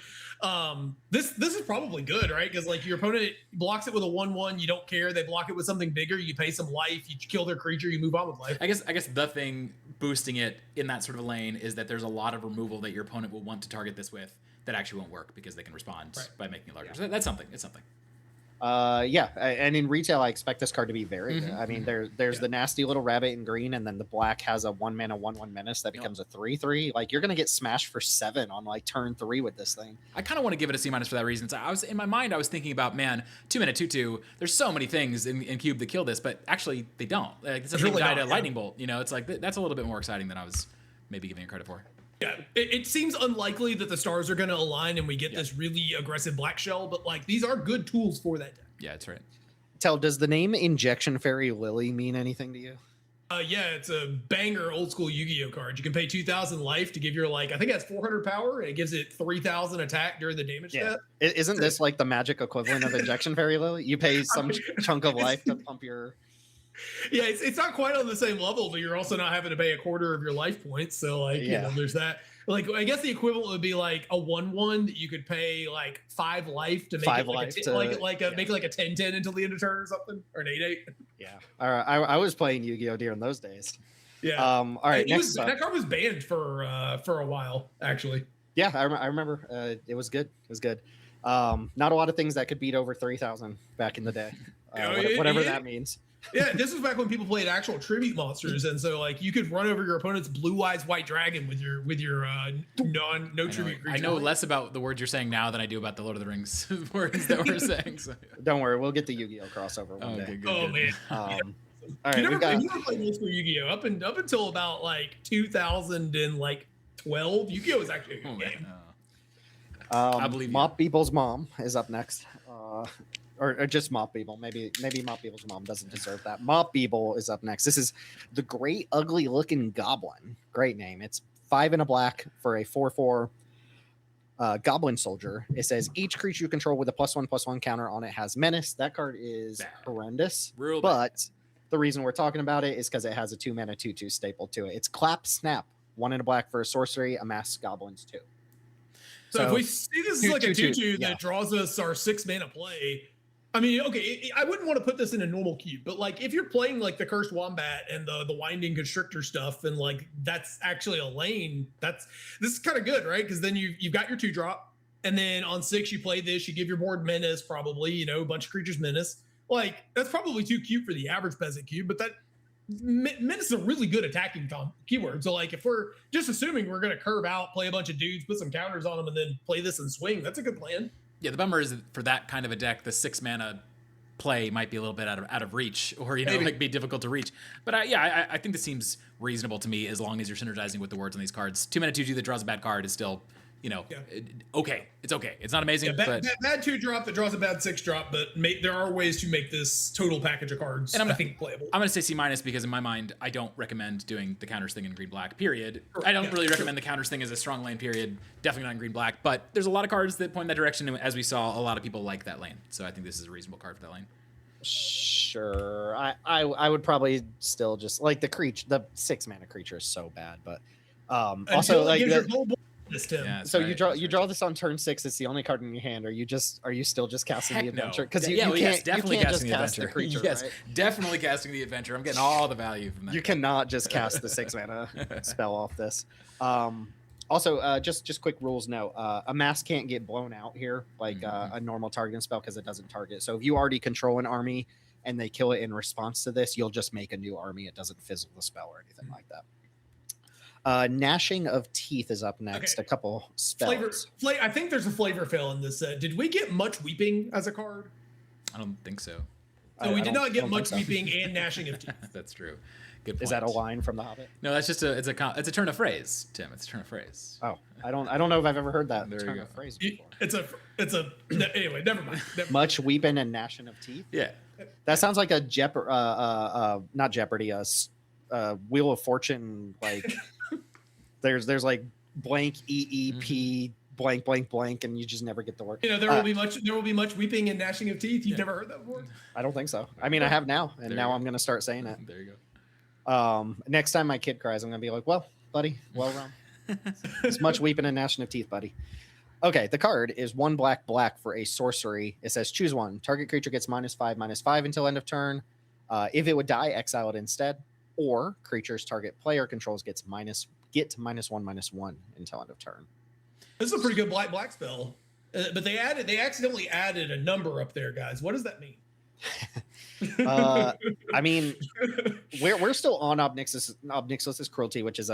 This is probably good, right? Because like your opponent blocks it with a 1/1, you don't care. They block it with something bigger, you pay some life, you kill their creature, you move on with life. I guess the thing boosting it in that sort of a lane is that there's a lot of removal that your opponent will want to target this with that actually won't work because they can respond by making it larger. So that's something. It's something. And in retail, I expect this card to be very good. I mean, there's the nasty little rabbit in green, and then the black has a 1-mana 1/1 menace that becomes a 3/3. Like you're gonna get smashed for 7 on like turn 3 with this thing. I kind of want to give it a C- for that reason. So I was in my mind, I was thinking about 2-mana 2/2. There's so many things in Cube that kill this, but actually they don't. Like it's really died a lightning bolt. It's like that's a little bit more exciting than I was maybe giving it credit for. Yeah, it seems unlikely that the stars are going to align and we get this really aggressive black shell, but like these are good tools for that deck. Yeah, that's right. Teld, does the name Injection Fairy Lily mean anything to you? Yeah, it's a banger old school Yu-Gi-Oh card. You can pay 2,000 life to give your I think it has 400 power and it gives it 3,000 attack during the damage step. Isn't this like the magic equivalent of Injection Fairy Lily? You pay some chunk of life to pump your... Yeah, it's not quite on the same level, but you're also not having to pay a quarter of your life points. So like, there's that. Like, I guess the equivalent would be like a 1/1 that you could pay like 5 life to make it like a 10/10 until the end of turn or something, or an 8/8. Yeah. All right. I was playing Yu-Gi-Oh during those days. Yeah. All right. That card was banned for a while, actually. Yeah, I remember. It was good. It was good. Not a lot of things that could beat over 3,000 back in the day. Whatever that means. Yeah, this was back when people played actual tribute monsters, and so like you could run over your opponent's Blue Eyes White Dragon with your no tribute creature. I know less about the words you're saying now than I do about the Lord of the Rings words that we're saying. So. Don't worry, we'll get the Yu-Gi-Oh crossover one day. Good. Man. All right, you never played old school Yu-Gi-Oh up until about like 2012. Yu-Gi-Oh was actually a good game. I believe Mop Beeble's mom is up next. Or just Mop Beeble. Maybe Mop Beeble's mom doesn't deserve that. Mop Beeble is up next. This is the great, ugly looking goblin. Great name. It's 5 in a black for a 4/4 goblin soldier. It says each creature you control with a +1/+1 counter on it has menace. That card is horrendous. But the reason we're talking about it is because it has a 2-mana 2/2 staple to it. It's Clap Snap. 1 in a black for a sorcery. Amass goblins 2. So if we see this is like a 2/2 that draws us our 6-mana play. I mean, okay, I wouldn't want to put this in a normal cube, but like if you're playing like the Cursed Wombat and the Winding Constrictor stuff, and like that's actually a lane, this is kind of good, right? Because then you've got your 2-drop, and then on 6 you play this, you give your board menace, probably, a bunch of creatures menace. Like that's probably too cute for the average peasant cube, but that menace is a really good attacking keyword. So like if we're just assuming we're gonna curve out, play a bunch of dudes, put some counters on them, and then play this and swing, that's a good plan. Yeah, the bummer is that for that kind of a deck, the 6 mana play might be a little bit out of reach, or like be difficult to reach. But I think this seems reasonable to me as long as you're synergizing with the words on these cards. 2 mana 2/2 that draws a bad card is still, okay. It's okay. It's not amazing, but bad 2-drop that draws a bad 6-drop. But there are ways to make this total package of cards, and I think, playable. I'm going to say C- because in my mind, I don't recommend doing the counters thing in green-black, period. I don't really recommend the counters thing as a strong lane, period. Definitely not in green-black. But there's a lot of cards that point in that direction, and as we saw, a lot of people like that lane. So I think this is a reasonable card for that lane. Sure. I would probably still just like the 6 mana creature is so bad, but also like so you draw this on turn 6. It's the only card in your hand. Are you still just casting the adventure? Because you can't definitely just cast the creature. Yes, right? definitely casting the adventure. I'm getting all the value from that. You cannot just cast the 6 mana spell off this. Also, just quick rules. No, a mass can't get blown out here like a normal targeting spell because it doesn't target. So if you already control an army and they kill it in response to this, you'll just make a new army. It doesn't fizzle the spell or anything like that. Gnashing of Teeth is up next. Okay. A couple spells. I think there's a flavor fail in this set. Did we get much Weeping as a card? I don't think so. So we did not get much Weeping and Gnashing of Teeth. That's true. Good point. Is that a line from The Hobbit? No, that's just it's a turn of phrase, Tim. It's a turn of phrase. Oh, I don't know if I've ever heard that there turn you go. of phrase before. Anyway, never mind. Much Weeping and Gnashing of Teeth. Yeah, that sounds like a not Jeopardy, Wheel of Fortune. Like there's like blank EEP blank blank blank, and you just never get the work. There will be much Weeping and Gnashing of Teeth. You've never heard that before? I don't think so. I mean, I have now, and now I'm gonna start saying it. There you go. Next time my kid cries, I'm gonna be like, well, buddy, well run. It's much Weeping and Gnashing of Teeth, buddy. Okay, the card is 1 black for a sorcery. It says choose one. Target creature gets -5/-5 until end of turn. If it would die, exile it instead. Or creatures target player controls get -1/-1 until end of turn. This is a pretty good black spell. But they accidentally added a number up there, guys. What does that mean? I mean, we're still on Obnixilus's Cruelty, which is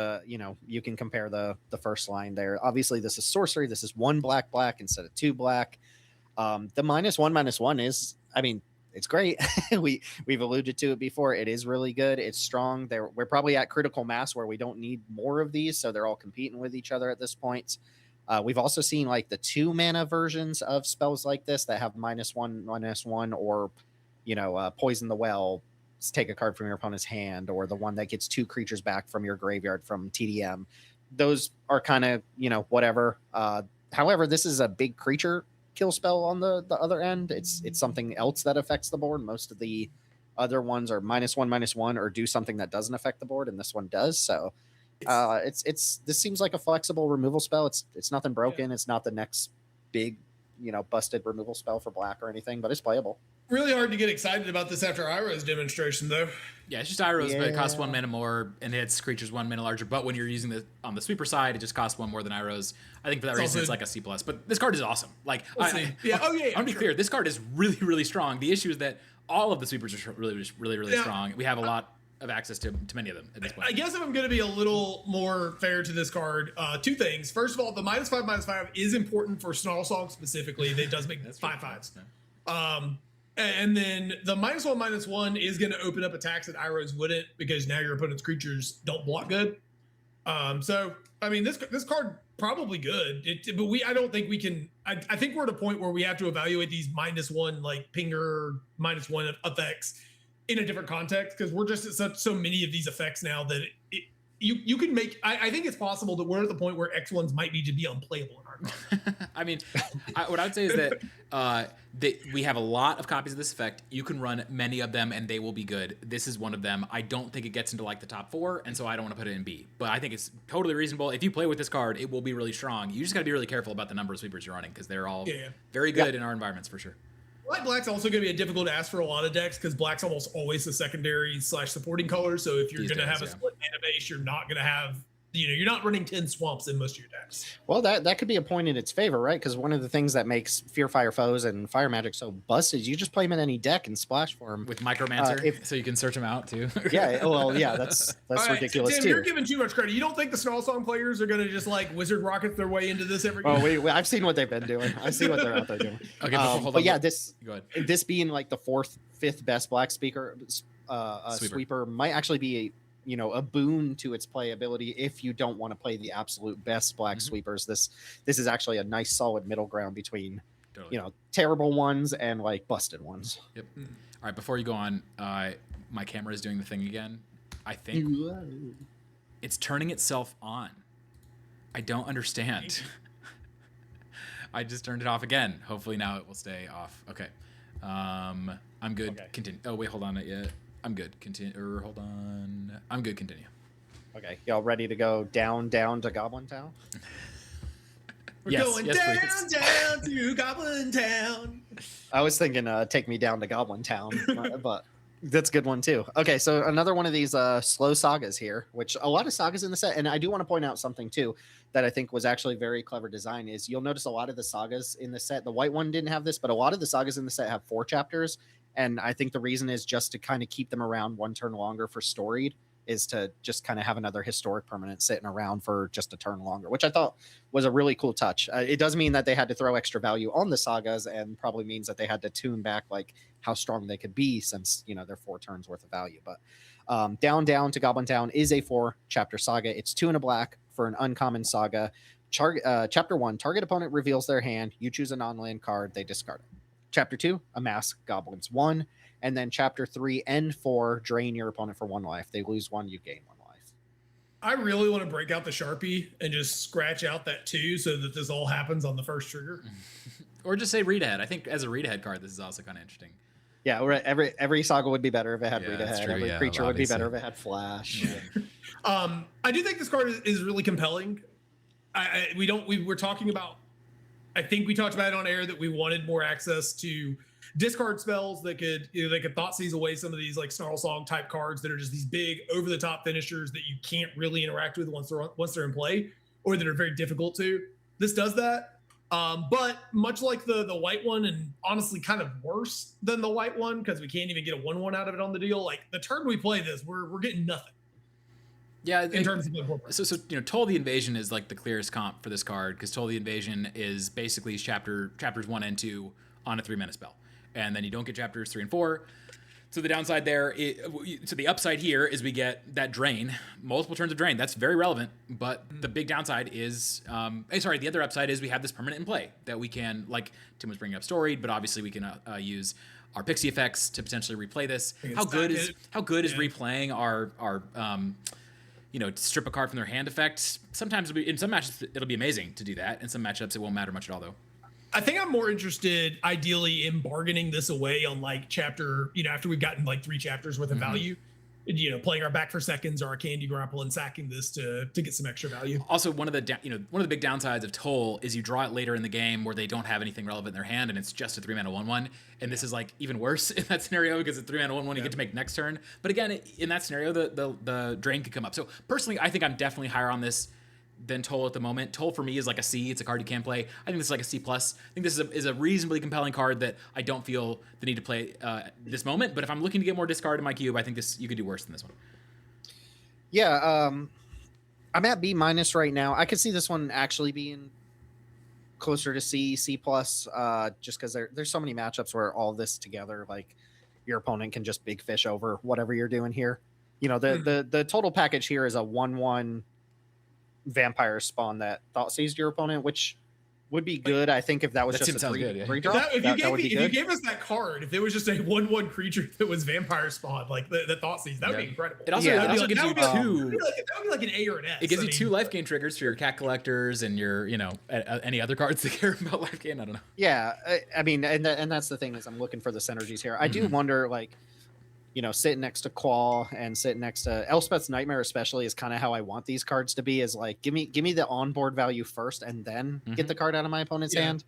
you can compare the first line there. Obviously, this is sorcery. This is 1 black instead of 2 black. The -1/-1 is, I mean, it's great. We've alluded to it before. It is really good. It's strong. We're probably at critical mass where we don't need more of these, so they're all competing with each other at this point. We've also seen like the 2 mana versions of spells like this that have -1/-1 or poison the well, take a card from your opponent's hand, or the one that gets 2 creatures back from your graveyard from TDM. Those are kind of whatever. However, this is a big creature kill spell on the other end. It's something else that affects the board. Most of the other ones are -1/-1 or do something that doesn't affect the board, and this one does. So this seems like a flexible removal spell. It's nothing broken. Yeah. It's not the next big busted removal spell for black or anything, but it's playable. Really hard to get excited about this after Iroh's demonstration, though. Yeah, it's just Iroh's, but it costs 1 mana more and hits creatures 1 mana larger. But when you're using it on the sweeper side, it just costs 1 more than Iroh's. I think for that reason, it's like a C+. But this card is awesome. Like, I'm gonna be clear. This card is really, really strong. The issue is that all of the sweepers are really strong. We have a lot of access to many of them at this point. I guess if I'm going to be a little more fair to this card, 2 things. First of all, the -5/-5 is important for Snarl Song specifically. It does make 5/5s. Yeah. And then the -1/-1 is going to open up attacks that Iroh's wouldn't, because now your opponent's creatures don't block good. So I mean, this card probably good, but I don't think we can. I think we're at a point where we have to evaluate these -1 like pinger -1 effects in a different context, because we're just at so many of these effects now that you can make. I think it's possible that we're at the point where X1s might be to be unplayable in our card. I mean, what I would say is that we have a lot of copies of this effect. You can run many of them and they will be good. This is one of them. I don't think it gets into like the top 4, and so I don't want to put it in B. But I think it's totally reasonable. If you play with this card, it will be really strong. You just got to be really careful about the number of sweepers you're running, because they're all very good in our environments for sure. Black's also going to be a difficult ask for a lot of decks, because black's almost always the secondary/supporting color. So if you're going to have a split mana base, you're not going to have you're not running 10 swamps in most of your decks. Well, that could be a point in its favor, right? Because one of the things that makes Fear Fire Foes and Fire Magic so busted is you just play them in any deck and splash for them with Micromancer, so you can search them out too. Yeah, well, yeah, that's ridiculous Tim, too. You're giving too much credit. You don't think the Snarl Song players are going to just like wizard rocket their way into this every game? Oh, I've seen what they've been doing. I see what they're out there doing. Okay, hold on. But yeah, Go ahead. this being like the 4th, 5th best black sweeper might actually be a boon to its playability if you don't want to play the absolute best black sweepers. This is actually a nice solid middle ground between terrible ones and like busted ones. Yep. All right, before you go on, my camera is doing the thing again. I think it's turning itself on. I don't understand. I just turned it off again. Hopefully now it will stay off. Okay. I'm good. Okay. Continue. Oh wait, hold on, not yet. I'm good. Continue. Or hold on. I'm good. Continue. Okay, y'all ready to go down to Goblin Town? We're going down to Goblin Town. I was thinking take me down to Goblin Town, but that's a good one too. Okay, so another one of these slow sagas here, which a lot of sagas in the set, and I do want to point out something too that I think was actually very clever design is you'll notice a lot of the sagas in the set, the white one didn't have this, but a lot of the sagas in the set have 4 chapters. And I think the reason is just to kind of keep them around 1 turn longer for storied is to just kind of have another historic permanent sitting around for just a turn longer, which I thought was a really cool touch. It does mean that they had to throw extra value on the sagas and probably means that they had to tune back like how strong they could be since, they're 4 turns worth of value. But down to Goblin Town is a 4 chapter saga. It's 2 and a black for an uncommon saga. Chapter 1, target opponent reveals their hand. You choose a non-land card. They discard it. Chapter 2, amass goblins 1, and then chapter 3 and 4, drain your opponent for 1 life. They lose 1, you gain 1 life. I really want to break out the Sharpie and just scratch out that 2 so that this all happens on the first trigger. Or just say read ahead. I think as a read ahead card, this is also kind of interesting. Yeah, every saga would be better if it had read ahead. True, every creature obviously would be better if it had flash. Yeah. I do think this card is really compelling. We were talking about. I think we talked about it on air that we wanted more access to discard spells that could thought seize away some of these like Snarl Song type cards that are just these big over the top finishers that you can't really interact with once they're in play, or that are very difficult to. This does that, but much like the white one, and honestly kind of worse than the white one because we can't even get a 1/1 out of it on the deal. Like the turn we play this, we're getting nothing. Yeah, in terms of so Toll the Invasion is like the clearest comp for this card because Toll the Invasion is basically chapters 1 and 2 on a 3-mana spell, and then you don't get chapters 3 and 4. So the downside there, so the upside here is we get that drain, multiple turns of drain. That's very relevant, but the big downside is, the other upside is we have this permanent in play that we can, like Tim was bringing up storied, but obviously we can use our pixie effects to potentially replay this. How good is replaying our strip a card from their hand effect? Sometimes in some matches it'll be amazing to do that. In some matchups it won't matter much at all though. I think I'm more interested ideally in bargaining this away on like chapter, after we've gotten like 3 chapters worth of value, playing our back for seconds or our candy grapple and sacking this to get some extra value. Also, one of the big downsides of Toll is you draw it later in the game where they don't have anything relevant in their hand and it's just a 3-mana 1/1, and this is like even worse in that scenario because it's 3-mana 1/1 you get to make next turn. But again, in that scenario the drain could come up. So personally, I think I'm definitely higher on this than Toll at the moment. Toll for me is like a C. It's a card you can play. I think this is like a C+. I think this is a reasonably compelling card that I don't feel the need to play this moment. But if I'm looking to get more discard in my cube, I think you could do worse than this one. Yeah, I'm at B- right now. I could see this one actually being closer to C+, just because there's so many matchups where all this together, like your opponent can just big fish over whatever you're doing here. The total package here is a 1/1 vampire spawn that thought seized your opponent, which would be good. I think if that was just a 3-drop, if you gave us that card, if it was just a 1/1 creature that was vampire spawn, like the thought seize, that would be incredible. It also gives you 2. That would be like an A or an S. It gives you 2 life gain triggers for your cat collectors and your any other cards that care about life gain. I don't know. Yeah, I mean, and that's the thing is I'm looking for the synergies here. I do wonder, like, sitting next to Qual and sitting next to Elspeth's Nightmare especially is kind of how I want these cards to be, is like give me the onboard value first and then get the card out of my opponent's hand.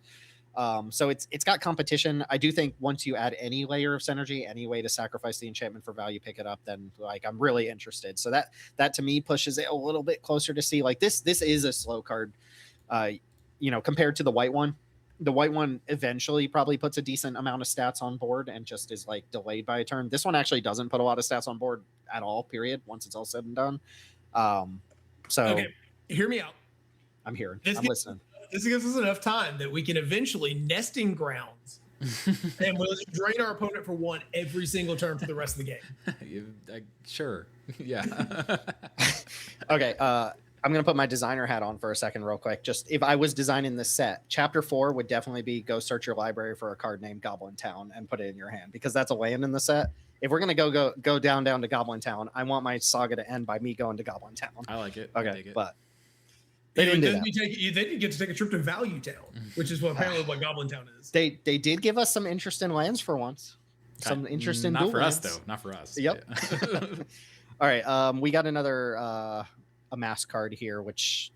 So it's got competition. I do think once you add any layer of synergy, any way to sacrifice the enchantment for value, pick it up, then like I'm really interested. So that to me pushes it a little bit closer to see like this is a slow card, compared to the white one. The white one eventually probably puts a decent amount of stats on board and just is like delayed by a turn. This one actually doesn't put a lot of stats on board at all, period, once it's all said and done. So okay, hear me out. I'm here. I'm listening. This gives us enough time that we can eventually nesting grounds and we'll just drain our opponent for 1 every single turn for the rest of the game. Sure. Yeah. Okay. I'm going to put my designer hat on for a second real quick. Just if I was designing this set, chapter 4 would definitely be go search your library for a card named Goblin Town and put it in your hand, because that's a land in the set. If we're going to go down to Goblin Town, I want my saga to end by me going to Goblin Town. I like it. Okay. But they didn't do that. They didn't get to take a trip to Value Town, which is apparently what Goblin Town is. They did give us some interesting lands for once. Some interesting Not for lands. us though. Not for us. Yep. Yeah. All right. We got another a mass card here, which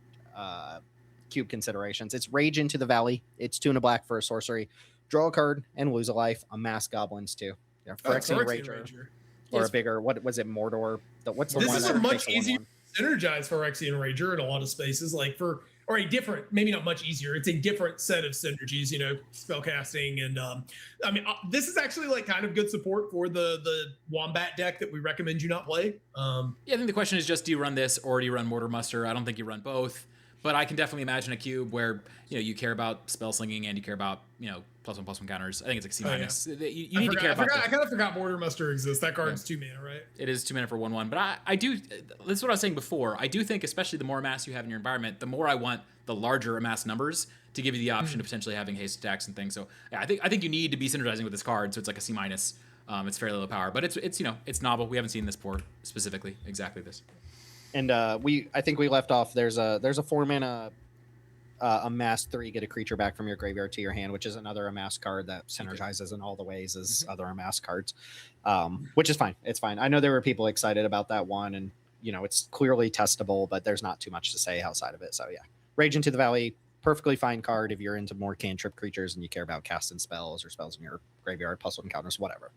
cube considerations. It's Rage into the Valley. It's 2 and a black for a sorcery. Draw a card and lose a life. Amass goblins too. Yeah, Phyrexian Rager. Or a bigger, what was it, Mordor? What's the this one? This is a much easier synergize Phyrexian Rager in a lot of spaces, or a different, maybe not much easier. It's a different set of synergies, spellcasting. And this is actually like kind of good support for the Wombat deck that we recommend you not play. Yeah, I think the question is just, do you run this or do you run Mortar Muster? I don't think you run both, but I can definitely imagine a cube where, you care about spell slinging and you care about, +1/+1 counters. I think it's like C-. Oh, yeah. You need to care about I kind of forgot Mortar Muster exists. That card's 2 mana, right? It is 2 mana for 1/1. But I do, this is what I was saying before. I do think, especially the more amass you have in your environment, the more I want the larger amass numbers to give you the option of potentially having haste attacks and things. So yeah, I think you need to be synergizing with this card. So it's like a C-. It's fairly low power, but it's novel. We haven't seen this port specifically, exactly this. And I think we left off. There's a 4 mana amass 3, get a creature back from your graveyard to your hand, which is another amass card that synergizes in all the ways as other amass cards, which is fine. It's fine. I know there were people excited about that one, and it's clearly testable, but there's not too much to say outside of it. So yeah, Rage into the Valley, perfectly fine card if you're into more cantrip creatures and you care about casting spells or spells in your graveyard, +1 encounters, whatever.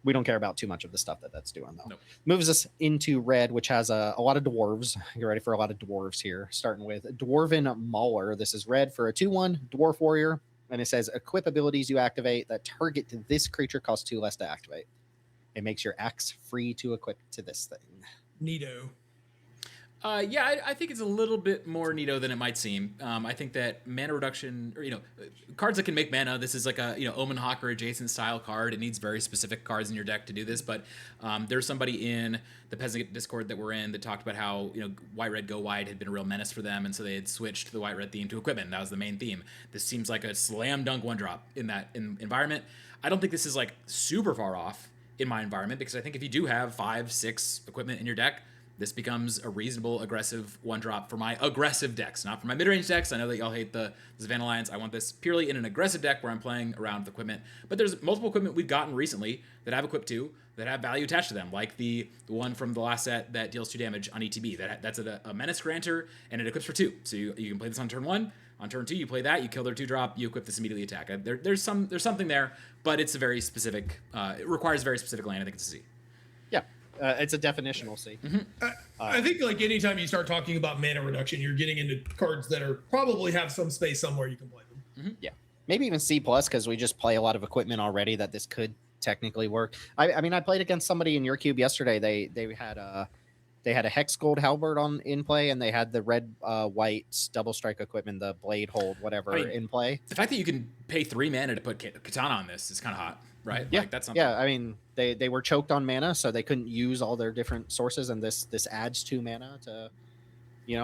We don't care about too much of the stuff that's doing, though. Nope. Moves us into red, which has a lot of dwarves. Get ready for a lot of dwarves here, starting with Dwarven Mauler. This is red for a 2/1 dwarf warrior, and it says equip abilities you activate that target this creature cost 2 less to activate. It makes your axe free to equip to this thing. Neato. Yeah, I think it's a little bit more neato than it might seem. I think that mana reduction, or cards that can make mana. This is like a Omen Hawker adjacent style card. It needs very specific cards in your deck to do this. But there's somebody in the Peasant Discord that we're in that talked about how White Red Go Wide had been a real menace for them, and so they had switched the White Red theme to equipment. That was the main theme. This seems like a slam dunk 1-drop in that environment. I don't think this is like super far off in my environment, because I think if you do have 5-6 equipment in your deck, this becomes a reasonable, aggressive 1-drop for my aggressive decks, not for my mid-range decks. I know that y'all hate the Savannah Alliance. I want this purely in an aggressive deck where I'm playing around with equipment. But there's multiple equipment we've gotten recently that have equip 2, that have value attached to them, like the one from the last set that deals 2 damage on ETB. That's a Menace Granter, and it equips for 2. So you can play this on turn 1. On turn 2, you play that, you kill their 2-drop, you equip this immediately attack. There's something there, but it's a very specific, it requires very specific land. I think it's a C. Yeah. It's a definitional C. I think like anytime you start talking about mana reduction, you're getting into cards that are probably have some space somewhere you can play them. Yeah, maybe even C+, because we just play a lot of equipment already that this could technically work. I mean, I played against somebody in your cube yesterday. They had a Hex Gold Halberd in play, and they had the red white double strike equipment, the Blade Hold, whatever, in play. The fact that you can pay 3 mana to put Katana on this is kind of hot. Right? Yeah, like, that's something. Yeah. I mean, they were choked on mana, so they couldn't use all their different sources, and this adds 2 mana to,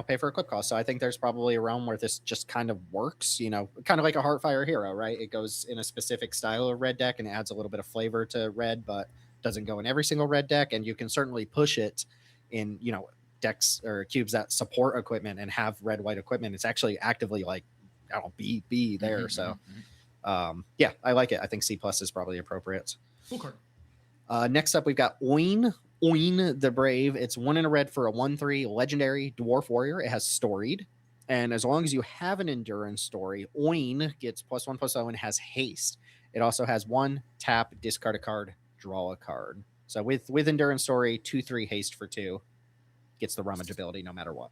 pay for equip cost. So I think there's probably a realm where this just kind of works. Kind of like a Heartfire Hero, right? It goes in a specific style of red deck and it adds a little bit of flavor to red, but doesn't go in every single red deck. And you can certainly push it in, decks or cubes that support equipment and have red white equipment. It's actually actively like, I don't know, be there. So. Yeah, I like it. I think C+ is probably appropriate. Cool card. Next up, we've got Oin the Brave. It's 1 in a red for a 1/3 legendary dwarf warrior. It has Storied. And as long as you have an endurance story, Oin gets +1/+0 and has haste. It also has 1 tap, discard a card, draw a card. So with endurance story, 2/3 haste for 2 gets the rummage ability no matter what.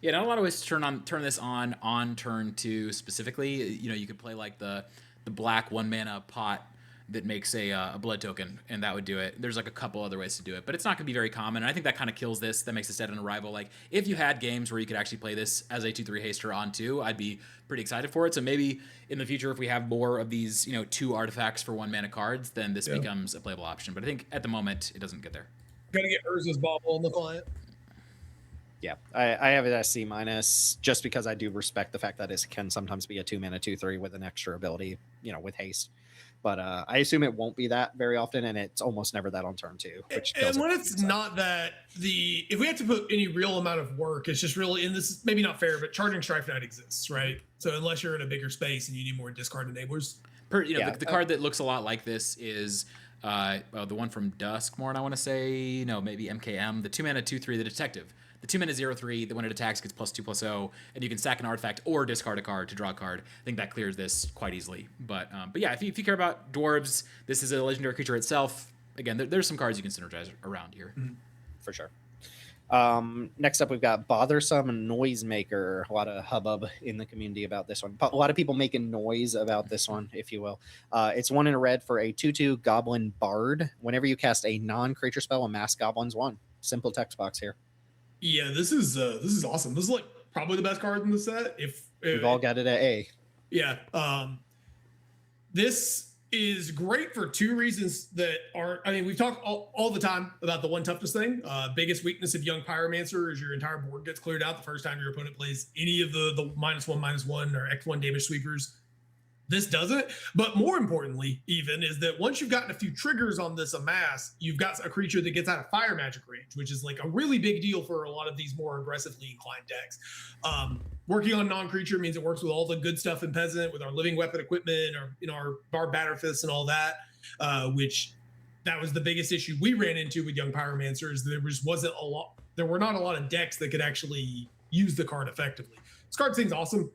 Yeah, not a lot of ways to turn this on turn 2 specifically. You know, you could play like the black 1 mana pot that makes a blood token, and that would do it. There's like a couple other ways to do it, but it's not going to be very common. And I think that kind of kills this. That makes this dead on arrival. Like if you had games where you could actually play this as a 2/3 haster on 2, I'd be pretty excited for it. So maybe in the future, if we have more of these, 2 artifacts for 1 mana cards, then this becomes a playable option. But I think at the moment it doesn't get there. Gonna get Urza's Bauble on the client. Yeah, I have it as C- just because I do respect the fact that it can sometimes be a 2 mana 2/3 with an extra ability, with haste. But I assume it won't be that very often, and it's almost never that on turn 2. And when it's not that, if we have to put any real amount of work, it's just really, and this is maybe not fair, but Charging Strife Knight exists, right? So unless you're in a bigger space and you need more discard enablers. The card that looks a lot like this is the one from Duskmourn, I want to say. No, maybe MKM. The 2 mana 2/3, the Detective. The 2 mana 0/3, that when it attacks gets +2/+0, and you can sack an artifact or discard a card to draw a card. I think that clears this quite easily. But yeah, if you care about dwarves, this is a legendary creature itself. Again, there's some cards you can synergize around here. For sure. Next up, we've got Bothersome Noisemaker. A lot of hubbub in the community about this one. A lot of people making noise about this one, if you will. It's 1 in a red for a 2/2 Goblin Bard. Whenever you cast a non-creature spell, a mass goblins 1. Simple text box here. Yeah, this is awesome. This is like probably the best card in the set. If we've all got it at A. Yeah. This is great for 2 reasons that aren't. I mean, we've talked all the time about the 1 toughness thing. Biggest weakness of Young Pyromancer is your entire board gets cleared out the first time your opponent plays any of the -1/-1 or X1 damage sweepers. This doesn't, but more importantly, even, is that once you've gotten a few triggers on this amass, you've got a creature that gets out of fire magic range, which is like a really big deal for a lot of these more aggressively inclined decks. Working on non-creature means it works with all the good stuff in Peasant, with our living weapon equipment, or our Bard Batterfists and all that, which that was the biggest issue we ran into with Young Pyromancers. There were not a lot of decks that could actually use the card effectively. This card seems awesome.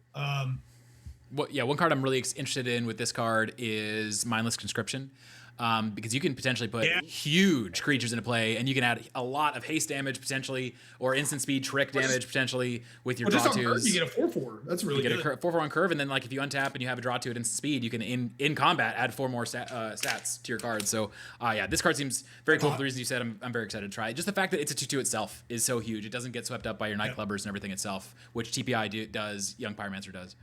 One card I'm really interested in with this card is Mindless Conscription, because you can potentially put huge creatures into play, and you can add a lot of haste damage potentially, or instant speed trick damage potentially with your draw twos. You get a 4/4. That's really good. You get a 4/4 on curve, and then like if you untap and you have a draw 2 at instant speed, you can in combat add 4 more stats to your card. So this card seems very cool for the reasons you said. I'm very excited to try it. Just the fact that it's a 2/2 itself is so huge. It doesn't get swept up by your Nightclubbers and everything itself, which TPI does, Young Pyromancer does.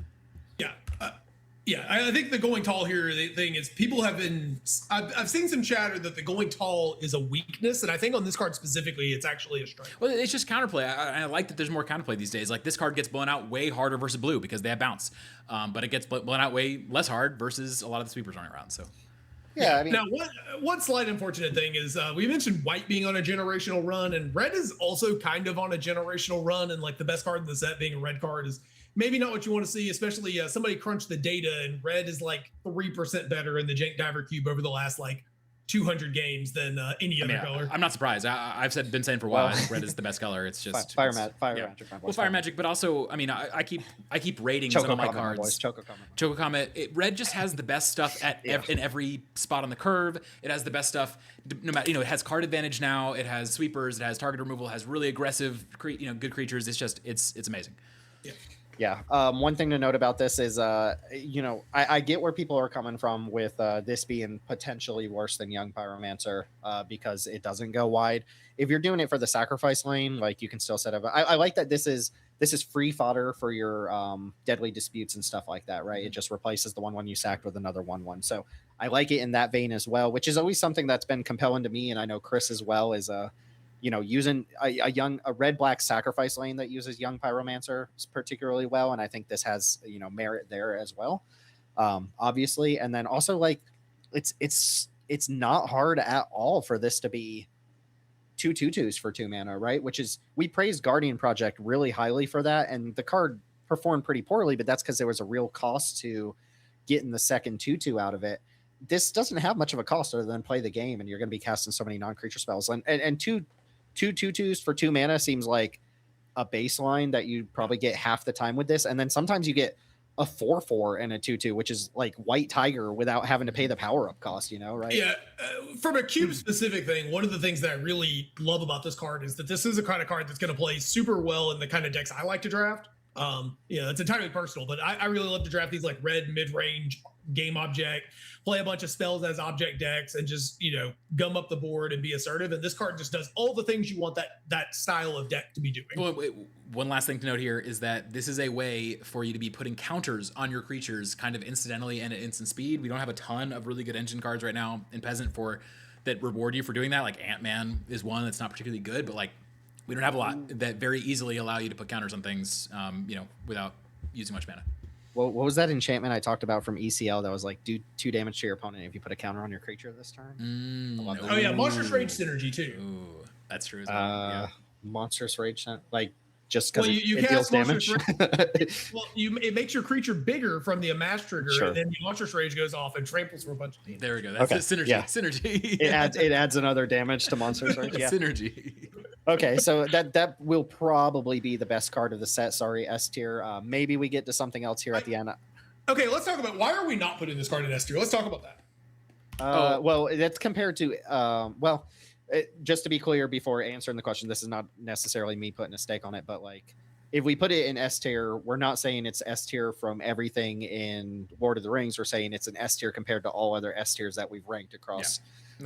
Yeah. I think the going tall here, the thing is, people have been. I've seen some chatter that the going tall is a weakness, and I think on this card specifically, it's actually a strength. Well, it's just counterplay. I like that there's more counterplay these days. Like this card gets blown out way harder versus blue because they have bounce, but it gets blown out way less hard versus a lot of the sweepers running around. So. Yeah, I mean, now one slight unfortunate thing is we mentioned white being on a generational run, and red is also kind of on a generational run, and like the best card in the set being a red card is maybe not what you want to see, especially somebody crunched the data, and red is like 3% better in the Jank Diver Cube over the last like 200 games than any other color. I'm not surprised. I've been saying for a while, I think red is the best color. It's just fire magic. Well, fire magic, but also, I mean, I keep ratings on all my cards. Choco Comet. Red just has the best stuff in every spot on the curve. It has the best stuff. No matter, it has card advantage now. It has sweepers. It has target removal. It has really aggressive, good creatures. It's just it's amazing. Yeah. Yeah. One thing to note about this is, I get where people are coming from with this being potentially worse than Young Pyromancer because it doesn't go wide. If you're doing it for the sacrifice lane, like you can still set up. I like that this is free fodder for your deadly disputes and stuff like that, right? It just replaces the 1/1 you sacked with another 1/1. So I like it in that vein as well, which is always something that's been compelling to me, and I know Chris as well, is using a red-black sacrifice lane that uses Young Pyromancer particularly well, and I think this has merit there as well, obviously. And then also, like, it's not hard at all for this to be 2 2/2s for 2 mana, right? Which is, we praised Guardian Project really highly for that, and the card performed pretty poorly, but that's because there was a real cost to getting the second 2/2 out of it. This doesn't have much of a cost other than play the game, and you're going to be casting so many non-creature spells, and two 2/2s for 2 mana seems like a baseline that you probably get half the time with this, and then sometimes you get a 4/4 and a 2/2, which is like White Tiger without having to pay the power up cost, right? Yeah, from a cube specific thing, one of the things that I really love about this card is that this is a kind of card that's going to play super well in the kind of decks I like to draft. It's entirely personal, but I really love to draft these like red mid-range game object, play a bunch of spells as object decks, and just gum up the board and be assertive. And this card just does all the things you want that style of deck to be doing. Well, one last thing to note here is that this is a way for you to be putting counters on your creatures kind of incidentally and at instant speed. We don't have a ton of really good engine cards right now in Peasant that reward you for doing that. Like Ant-Man is one that's not particularly good, but like we don't have a lot that very easily allow you to put counters on things, without using much mana. Well, what was that enchantment I talked about from ECL that was like do 2 damage to your opponent if you put a counter on your creature this turn? Oh yeah, Monstrous Rage synergy too. Ooh, that's true as well. Monstrous Rage, like just because you it deals damage. It makes your creature bigger from the amass trigger, Sure. and then the Monstrous Rage goes off and tramples for a bunch of teams. There we go. That's the synergy. Yeah. Synergy. It adds another damage to Monstrous Rage. Yeah. Synergy. Okay, so that will probably be the best card of the set. Sorry, S tier. Maybe we get to something else here at the end. Okay, let's talk about why are we not putting this card in S tier? Let's talk about that. Well, that's compared to just to be clear before answering the question, this is not necessarily me putting a stake on it, but like if we put it in S tier, we're not saying it's S tier from everything in Lord of the Rings. We're saying it's an S tier compared to all other S tiers that we've ranked across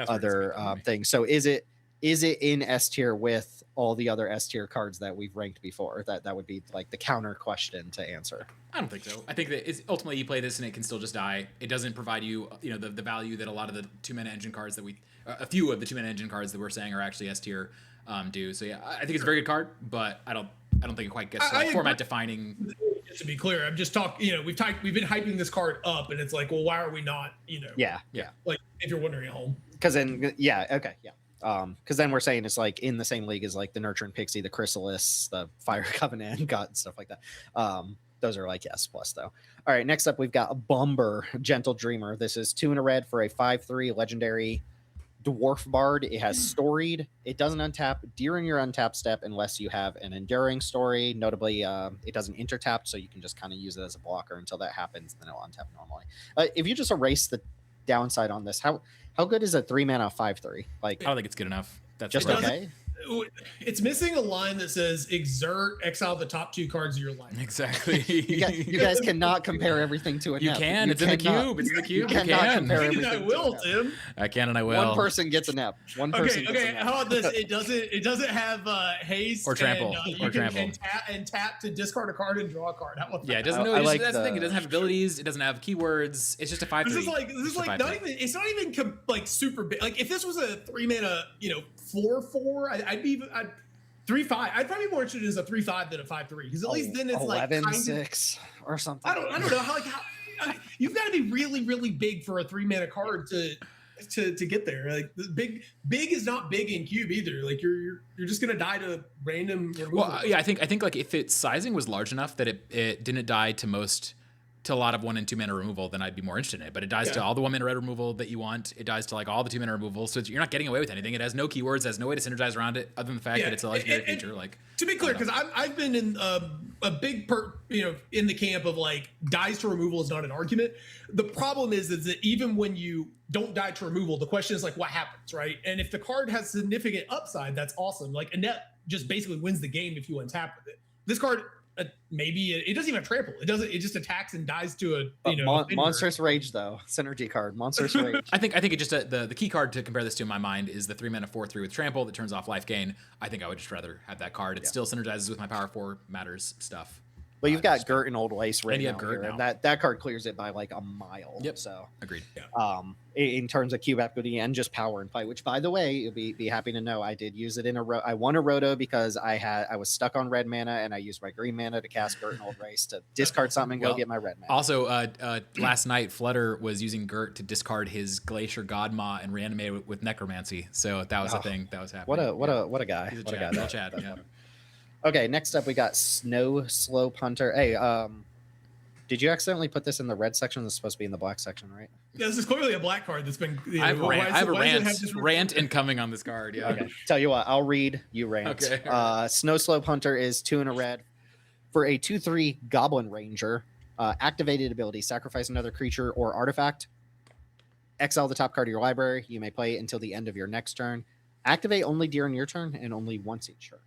other things. So is it in S tier with all the other S tier cards that we've ranked before? That would be like the counter question to answer. I don't think so. I think that ultimately you play this and it can still just die. It doesn't provide you, the value that a lot of the 2-mana engine cards a few of the 2-mana engine cards that we're saying are actually S tier do. So yeah, I think it's a very good card, but I don't think it quite gets to like format defining. Just to be clear, I'm just talking. We've been hyping this card up, and it's like, well, why are we not? Yeah. Like if you're wondering at home. Because then, because then we're saying it's like in the same league as like the Nurturing Pixie, the Chrysalis, the Fire Covenant, God, and stuff like that. Those are like S plus though. All right, next up we've got a Bumber, Gentle Dreamer. This is 2 and a red for a 5/3 legendary dwarf bard. It has storied. It doesn't untap during your untap step unless you have an enduring story. Notably, it doesn't intertap, so you can just kind of use it as a blocker until that happens. Then it'll untap normally. If you just erase the downside on this, how good is a 3-mana 5/3? Like, I don't think it's good enough. That's just okay. It's missing a line that says exert, exile the top 2 cards of your life. Exactly. you guys cannot compare everything to a You nep. can. It's in the cube. It's in the cube. You cannot can. compare everything. I will, to Tim. I can and I will. One person gets a nep. One person. Okay. How about this? It doesn't have haste or trample. And tap to discard a card and draw a card. How about that? Yeah, it doesn't know. That's the thing. It doesn't have abilities. It doesn't have keywords. It's just a 5/3. This is like not even. It's not even like super big. Like if this was a 3-mana, 4/4, I'd be 3/5. I'd probably be more interested as a 3/5 than a 5/3 because at least then it's 11/6 or something. I don't know how you've got to be really really big for a 3-mana card to get there. Like big is not big in cube either. Like you're just gonna die to random removal. Well, yeah, I think like if its sizing was large enough that it didn't die to a lot of 1 and 2 mana removal, then I'd be more interested in it. But it dies to all the 1 mana red removal that you want. It dies to like all the 2 mana removal. So you're not getting away with anything. It has no keywords. It has no way to synergize around it other than the fact that it's a legendary creature. Like to be clear, because I've been in a big in the camp of like dies to removal is not an argument. The problem is that even when you don't die to removal, the question is like what happens, right? And if the card has significant upside, that's awesome. Like Annette just basically wins the game if you untap with it. This card. Maybe it doesn't even trample. It doesn't. It just attacks and dies to Monstrous Rage though. Synergy card. Monstrous Rage. I think it just the key card to compare this to in my mind is the 3-mana 4/3 with trample that turns off life gain. I think I would just rather have that card. It still synergizes with my power 4 matters stuff. Well, you've got Gert and Old Lace right and you now, have Gert here, now. and that card clears it by like a mile. Yep. So agreed. Yeah. In terms of cube equity and just power and fight, which by the way, you'll be happy to know I did use it in I won a roto because I was stuck on red mana and I used my green mana to cast Gert and Old Race to discard something and go get my red mana. Also, last night Flutter was using Gert to discard his Glacier Godma and reanimate it with Necromancy. So that was a thing that was happening. What a guy. He's a what Chad. a guy. Chad, yeah. Okay, next up we got Snow Slope Hunter. Hey, Did you accidentally put this in the red section? This is supposed to be in the black section, right? Yeah, this is clearly a black card that's been. I have a this rant incoming on this card. Yeah. Okay. Tell you what, I'll read. You rant. Okay. Snow Slope Hunter is 2 and a red for a 2/3 Goblin Ranger. Activated ability: sacrifice another creature or artifact. Exile the top card of your library. You may play it until the end of your next turn. Activate only during your turn and only once each turn.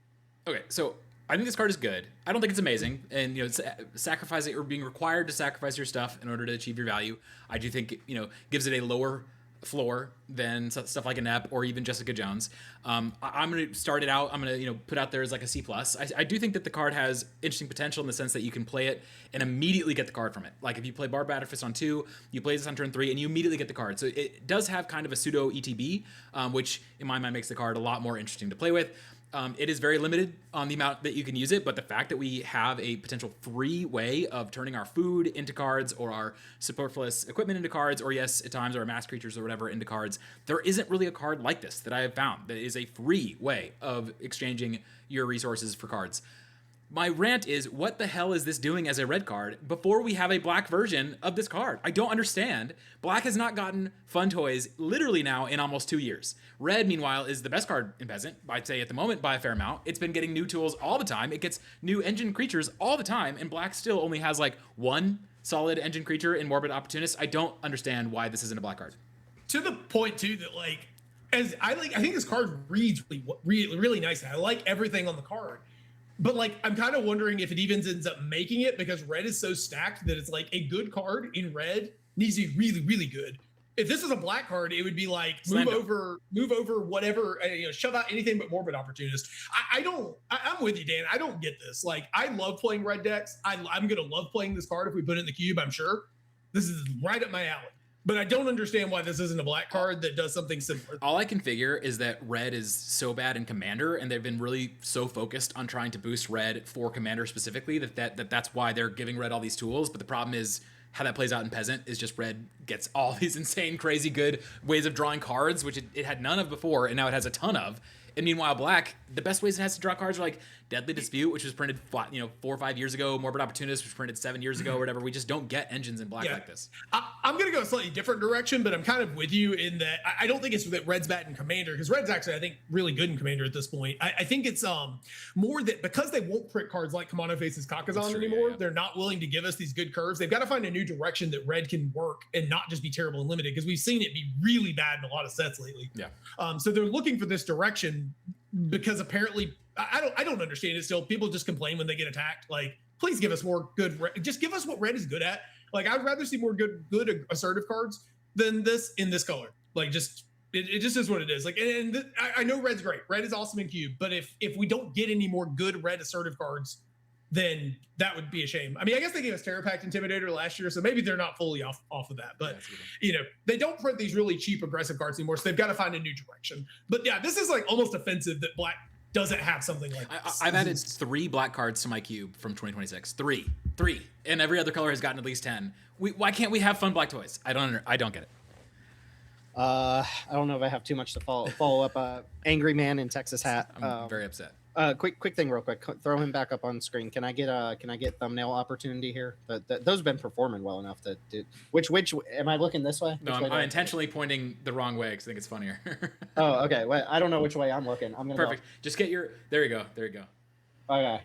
Okay, so I think this card is good. I don't think it's amazing, and it's sacrificing or being required to sacrifice your stuff in order to achieve your value. I do think gives it a lower floor than stuff like Inept or even Jessica Jones. I'm going to start it out. I'm going to put out there as like a C+. I do think that the card has interesting potential in the sense that you can play it and immediately get the card from it. Like if you play Barbed Batterfist on 2, you play this on turn 3, and you immediately get the card. So it does have kind of a pseudo ETB, which in my mind makes the card a lot more interesting to play with. It is very limited on the amount that you can use it, but the fact that we have a potential free way of turning our food into cards or our superfluous equipment into cards, or yes, at times our mass creatures or whatever into cards, there isn't really a card like this that I have found that is a free way of exchanging your resources for cards. My rant is, what the hell is this doing as a red card before we have a black version of this card? I don't understand. Black has not gotten fun toys literally now in almost 2 years. Red, meanwhile, is the best card in Peasant, I'd say at the moment, by a fair amount. It's been getting new tools all the time. It gets new engine creatures all the time, and black still only has like one solid engine creature in Morbid Opportunist. I don't understand why this isn't a black card. To the point, too, that like, I think this card reads really nice. I like everything on the card. But like, I'm kind of wondering if it even ends up making it, because red is so stacked that it's like a good card in red needs to be really, really good. If this is a black card, it would be like move over whatever, shove out anything but Morbid Opportunist. I'm with you, Dan. I don't get this. Like, I love playing red decks. I'm going to love playing this card if we put it in the cube, I'm sure. This is right up my alley. But I don't understand why this isn't a black card that does something similar. All I can figure is that red is so bad in Commander, and they've been really so focused on trying to boost red for Commander specifically that's why they're giving red all these tools. But the problem is how that plays out in Peasant is just red gets all these insane, crazy good ways of drawing cards, which it had none of before, and now it has a ton of. And meanwhile, black, the best ways it has to draw cards are like Deadly Dispute, which was printed 4 or 5 years ago, Morbid Opportunist, which was printed 7 years ago, or whatever. We just don't get engines in black like this. I'm going to go a slightly different direction, but I'm kind of with you in that I don't think it's that red's bad in Commander, because red's actually, I think, really good in Commander at this point. I think it's more that because they won't print cards like Kamano Faces Kakazan anymore, they're not willing to give us these good curves. They've got to find a new direction that red can work and not just be terrible and limited, because we've seen it be really bad in a lot of sets lately. Yeah. So they're looking for this direction, because apparently I don't understand it still. People just complain when they get attacked. Like, please give us more good. Just give us what red is good at. Like, I'd rather see more good assertive cards than this in this color. Like, just it just is what it is. Like, I know red's great. Red is awesome in cube. But if we don't get any more good red assertive cards, then that would be a shame. I mean, I guess they gave us Terra Pact Intimidator last year, so maybe they're not fully off of that. But they don't print these really cheap aggressive cards anymore, so they've got to find a new direction. But yeah, this is like almost offensive that black doesn't have something like this. I've added 3 black cards to my cube from 2026. Three, and every other color has gotten at least 10. Why can't we have fun black toys? I don't get it. I don't know if I have too much to follow up. Angry Man in Texas hat. I'm very upset. Quick thing, real quick. Throw him back up on screen. Can I get thumbnail opportunity here? Those have been performing well enough that. Which am I looking this way? No, I'm intentionally pointing the wrong way because I think it's funnier. Oh, okay. Well, I don't know which way I'm looking. I'm gonna. Perfect. Just get your. There you go. Okay.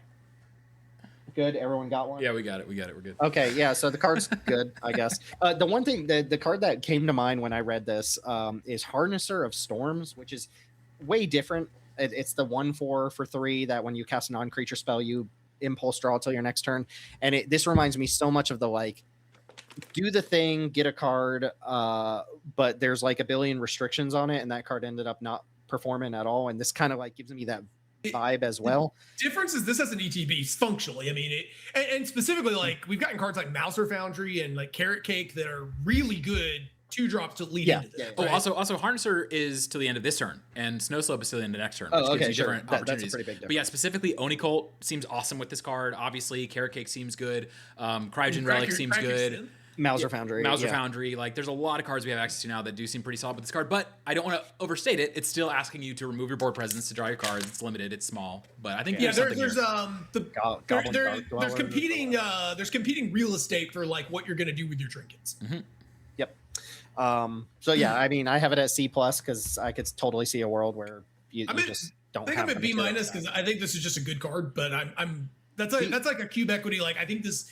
Good. Everyone got one. Yeah, we got it. We're good. Okay. Yeah. So the card's good, I guess. The one thing, the card that came to mind when I read this is Harnesser of Storms, which is way different. It's the 1/4 for 3 that when you cast a non-creature spell, you impulse draw till your next turn. And this reminds me so much of the like, do the thing, get a card, but there's like a billion restrictions on it, and that card ended up not performing at all. And this kind of like gives me that vibe as well. Difference is this has an ETB functionally. I mean, and specifically, like, we've gotten cards like Mouser Foundry and like Carrot Cake that are really good 2-drops to lead into this. Oh, right? also Harnesser is to the end of this turn, and Snowslope is to the end of next turn. Which okay, gives you different opportunities. That's a pretty big difference. But yeah, specifically Oni Cult seems awesome with this card. Obviously, Carrot Cake seems good. Cryogen Relic seems good. Mauser Foundry. Mauser Foundry. Like, there's a lot of cards we have access to now that do seem pretty solid with this card, but I don't want to overstate it. It's still asking you to remove your board presence to draw your cards. It's limited. It's small, but I think there's competing real estate for like what you're going to do with your trinkets. Mm-hmm. Yep. So yeah, I mean, I have it at C+ because I could totally see a world where you just don't. I think I'm at B- because I think this is just a good card, but that's like a cube equity. Like, I think this.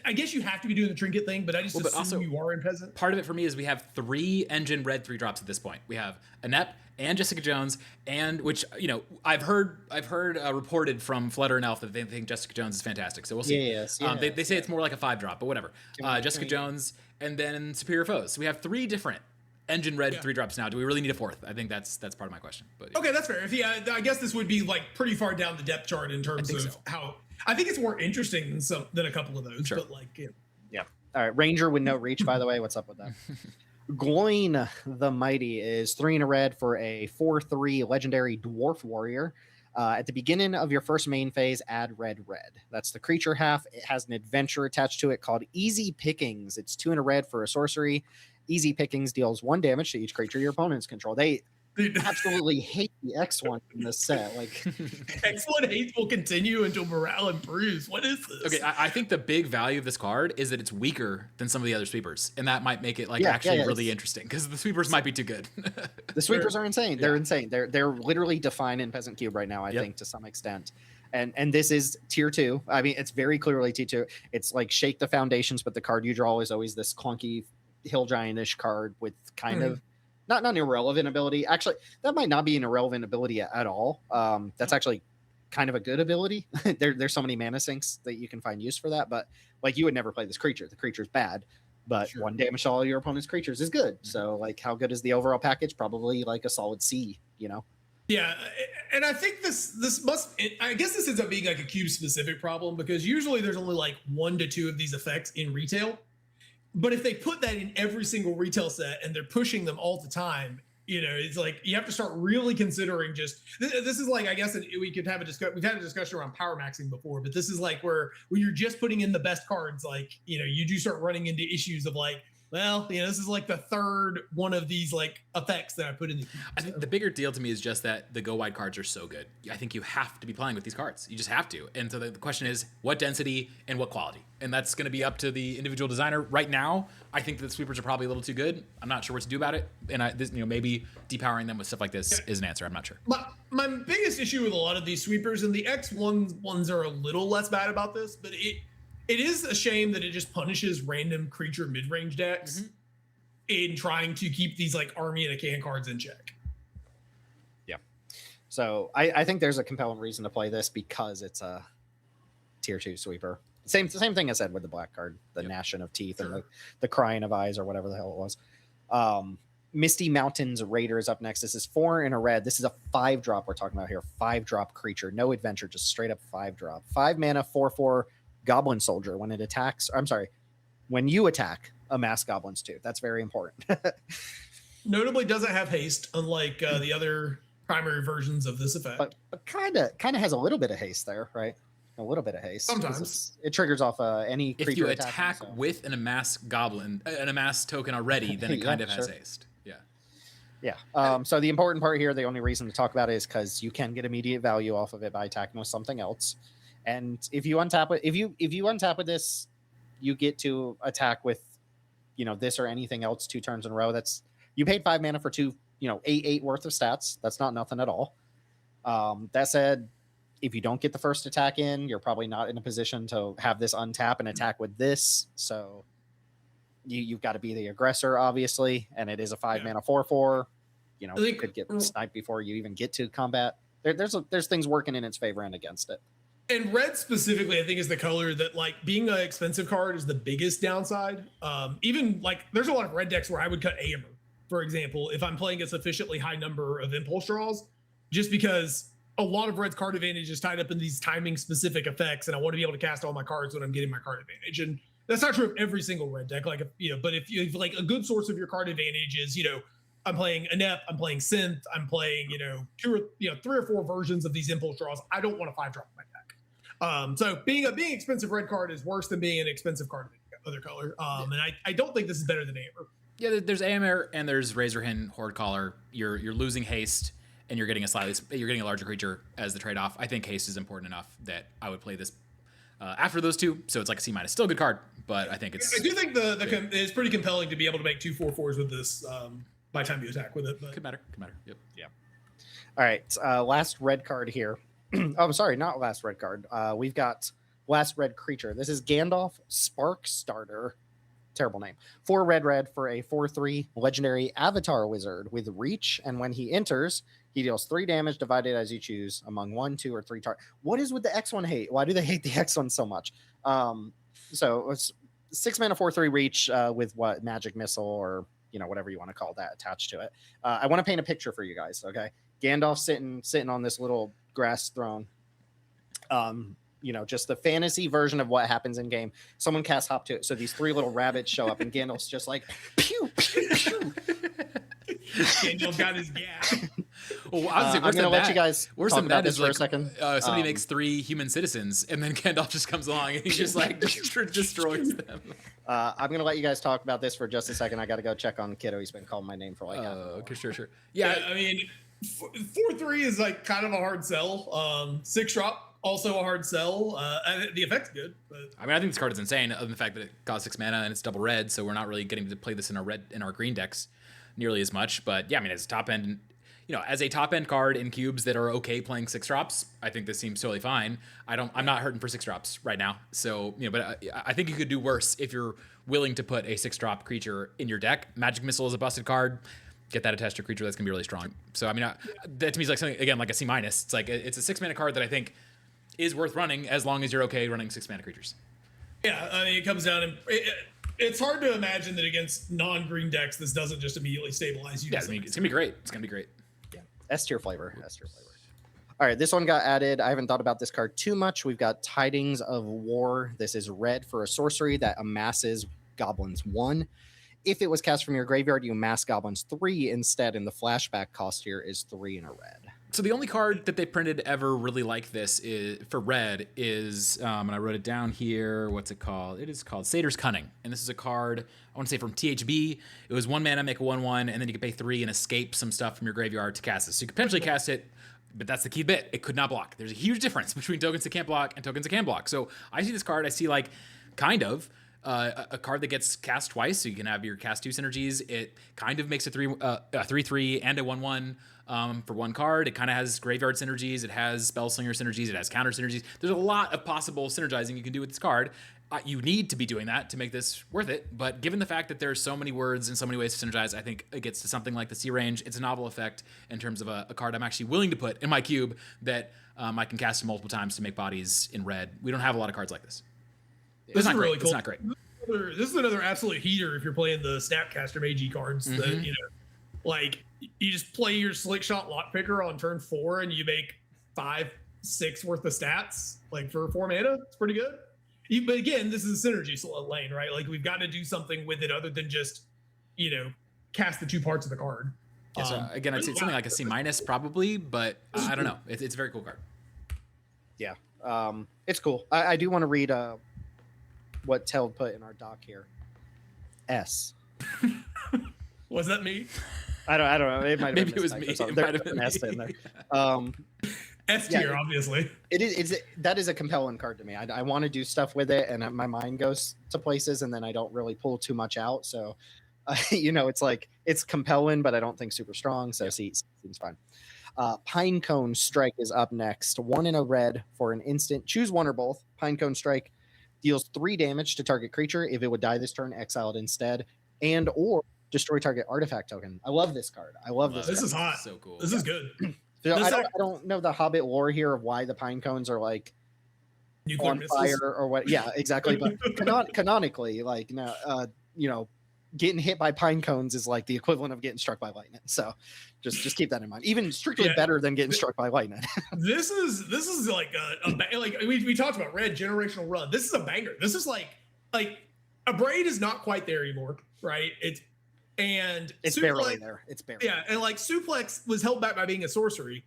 I guess you have to be doing the trinket thing, but I just assume also, you are in Peasant. Part of it for me is we have 3 engine red 3-drops at this point. We have Inept and Jessica Jones, and which, you know, I've heard reported from Flutter and Elf that they think Jessica Jones is fantastic. So we'll see. Yes, they say it's more like a 5-drop, but whatever. Jessica Jones and then Superior Foes. So we have 3 different engine red 3-drops now. Do we really need a 4th? I think that's part of my question. But yeah. Okay, that's fair. I guess this would be like pretty far down the depth chart in terms of how. I think it's more interesting than a couple of those, but like, yeah. All right, Ranger with no reach, by the way. What's up with that? Gloin the Mighty is 3 in a red for a 4/3 legendary dwarf warrior. At the beginning of your first main phase, add red. That's the creature half. It has an adventure attached to it called Easy Pickings. It's 2 in a red for a sorcery. Easy Pickings deals 1 damage to each creature your opponents control. They absolutely hate the X1 in this set. Like, X1 hate will continue until morale improves. What is this? Okay, I think the big value of this card is that it's weaker than some of the other sweepers, and that might make it really interesting because the sweepers might be too good. The sweepers are insane. They're insane. They're literally defined in Peasant Cube right now, I think, to some extent. And this is tier 2. I mean, it's very clearly tier 2. It's like shake the foundations, but the card you draw is always this clunky hill giant-ish card with kind of not an irrelevant ability. Actually, that might not be an irrelevant ability at all. That's actually kind of a good ability. There's so many mana sinks that you can find use for that. But like, you would never play this creature. The creature's bad, but 1 damage to all your opponent's creatures is good. So like, how good is the overall package? Probably like a solid C, you know? Yeah, and I think I guess this ends up being like a cube specific problem because usually there's only like 1 to 2 of these effects in retail. But if they put that in every single retail set and they're pushing them all the time, you know, it's like you have to start really considering just this is like, I guess we could have we've had a discussion around power maxing before, but this is like where when you're just putting in the best cards, like, you know, you do start running into issues of like, well, you know, this is like the 3rd one of these like effects that I put in. I think the bigger deal to me is just that the go wide cards are so good. I think you have to be playing with these cards. You just have to. And so the question is what density and what quality? And that's going to be up to the individual designer. Right now, I think that the sweepers are probably a little too good. I'm not sure what to do about it. And maybe depowering them with stuff like this is an answer. I'm not sure. My biggest issue with a lot of these sweepers, and the X1 ones are a little less bad about this, but it is a shame that it just punishes random creature mid-range decks in trying to keep these like army and a can cards in check. Yeah. So I think there's a compelling reason to play this because it's a tier 2 sweeper. Same thing I said with the black card, the gnashing of teeth and the crying of eyes or whatever the hell it was. Misty Mountains Raider is up next. This is 4 in a red. This is a 5-drop we're talking about here. 5-drop creature, no adventure, just straight up 5-drop. 5 mana, 4/4 Goblin Soldier. When you attack, amass goblins too. That's very important. Notably doesn't have haste, unlike the other primary versions of this effect. But kind of has a little bit of haste there, right? A little bit of haste. Sometimes it triggers off any creature. If you attack with an amass goblin, an amass token already, then it kind of has haste. Yeah. So the important part here, the only reason to talk about it is because you can get immediate value off of it by attacking with something else. And if you untap it, if you untap with this, you get to attack with, you know, this or anything else 2 turns in a row. That's, you paid 5 mana for 2, 8 worth of stats. That's not nothing at all. That said, if you don't get the first attack in, you're probably not in a position to have this untap and attack with this. So you've got to be the aggressor, obviously, and it is a 5 mana 4/4. You know, you could get sniped before you even get to combat. There's things working in its favor and against it. And red specifically, I think, is the color that, like, being an expensive card is the biggest downside. Even, like, there's a lot of red decks where I would cut Aemir, for example, if I'm playing a sufficiently high number of impulse draws, just because a lot of red's card advantage is tied up in these timing-specific effects, and I want to be able to cast all my cards when I'm getting my card advantage. And that's not true of every single red deck. Like, but if you like a good source of your card advantage is, I'm playing Inept, I'm playing Synth, I'm playing, 3 or 4 versions of these impulse draws. I don't want a 5-drop in my deck. So being expensive red card is worse than being an expensive card. other color. And I don't think this is better than Amber. Yeah, there's Aemir and there's Razorhin Horde Caller. You're losing haste and you're getting a larger creature as the trade-off. I think haste is important enough that I would play this after those two. So it's like a C-. Still a good card, but I think it's. I do think it's pretty compelling to be able to make 2/4/4s with this by the time you attack with it. But. Could matter. Yep. Yeah. All right. Last red card here. Oh, I'm sorry, not last red card. We've got last red creature. This is Gandalf Spark Starter. Terrible name. 4 red for a 4/3 legendary avatar wizard with reach, and when he enters, he deals 3 damage divided as you choose among 1, 2, or 3 targets. What is with the X1 hate? Why do they hate the X1 so much? So it's 6 mana 4/3 reach with what magic missile or whatever you want to call that attached to it. I want to paint a picture for you guys. Okay, Gandalf sitting on this little grass throne. Just the fantasy version of what happens in game. Someone casts hop to it, so these 3 little rabbits show up, and Gandalf's just like pew pew pew. Gandalf got his gas. Well, honestly, I'm gonna let you guys talk about this for a second. Somebody makes 3 human citizens, and then Gandalf just comes along and he just like destroys them. I'm gonna let you guys talk about this for just a second. I got to go check on Kiddo. He's been calling my name for like. Okay, sure. Yeah, I mean, 4/3 is like kind of a hard sell. 6-drop. Also a hard sell. And the effect's good. But. I mean, I think this card is insane, other than the fact that it costs 6 mana and it's double red, so we're not really getting to play this in our green decks nearly as much. But yeah, I mean, as a top end, as a top end card in cubes that are okay playing 6 drops, I think this seems totally fine. I'm not hurting for 6 drops right now. So but I think you could do worse if you're willing to put a 6-drop creature in your deck. Magic Missile is a busted card. Get that attached to a creature that's gonna be really strong. So I mean, that to me is like something again like a C-. It's like it's a 6 mana card that I think is worth running as long as you're okay running 6 mana creatures. Yeah, I mean, it comes down and it's hard to imagine that against non-green decks, this doesn't just immediately stabilize you. Yeah, it's gonna be great. It's gonna be great. Yeah, S tier flavor. All right, this one got added. I haven't thought about this card too much. We've got Tidings of War. This is red for a sorcery that amasses goblins 1. If it was cast from your graveyard, you amass goblins 3 instead, and the flashback cost here is 3 in a red. So the only card that they printed ever really like this for red is, and I wrote it down here, what's it called? It is called Satyr's Cunning. And this is a card, I want to say from THB. It was 1 mana, make a 1/1, and then you could pay 3 and escape some stuff from your graveyard to cast this. So you could potentially cast it, but that's the key bit. It could not block. There's a huge difference between tokens that can't block and tokens that can block. So I see this card, I see like kind of a card that gets cast twice, so you can have your cast 2 synergies. It kind of makes a 3/3 and a 1/1 for one card. It kind of has graveyard synergies. It has spellslinger synergies. It has counter synergies. There's a lot of possible synergizing you can do with this card. You need to be doing that to make this worth it. But given the fact that there's so many words and so many ways to synergize, I think it gets to something like the C range. It's a novel effect in terms of a card I'm actually willing to put in my cube that I can cast multiple times to make bodies in red. We don't have a lot of cards like this. This is really It's cool. not great. This is another absolute heater if you're playing the Snapcaster Magi cards. Mm-hmm. That like you just play your Slick Shot Lockpicker on turn 4 and you make 5-6 worth of stats like for 4 mana. It's pretty good. But again, this is a synergy lane, right? Like we've got to do something with it other than just cast the 2 parts of the card. Yeah, so again, I'd say it's something like a C- probably, but I don't know. It's a very cool card. Yeah, it's cool. I do want to read what Teld put in our doc here. S. Was that me? I don't know. It might have Maybe been it was me. It might have been S me. in there. S tier, obviously. That is a compelling card to me. I want to do stuff with it, and my mind goes to places, and then I don't really pull too much out. So, it's like it's compelling, but I don't think super strong. So, seems fine. Pinecone Strike is up next. 1 in a red for an instant. Choose one or both. Pinecone Strike deals 3 damage to target creature. If it would die this turn, exile it instead, and or destroy target artifact token. I love this card. I love this. This card. is hot. So cool. This is good. So I don't know the Hobbit lore here of why the pine cones are like Nuclear on missiles. fire or what. Yeah, exactly. But canonically, like getting hit by pine cones is like the equivalent of getting struck by lightning. So just keep that in mind. Even strictly better than getting struck by lightning. This is like like we talked about red generational run. This is a banger. This is like a braid is not quite there anymore, right? It's barely there. It's barely. Yeah, and like suplex was held back by being a sorcery.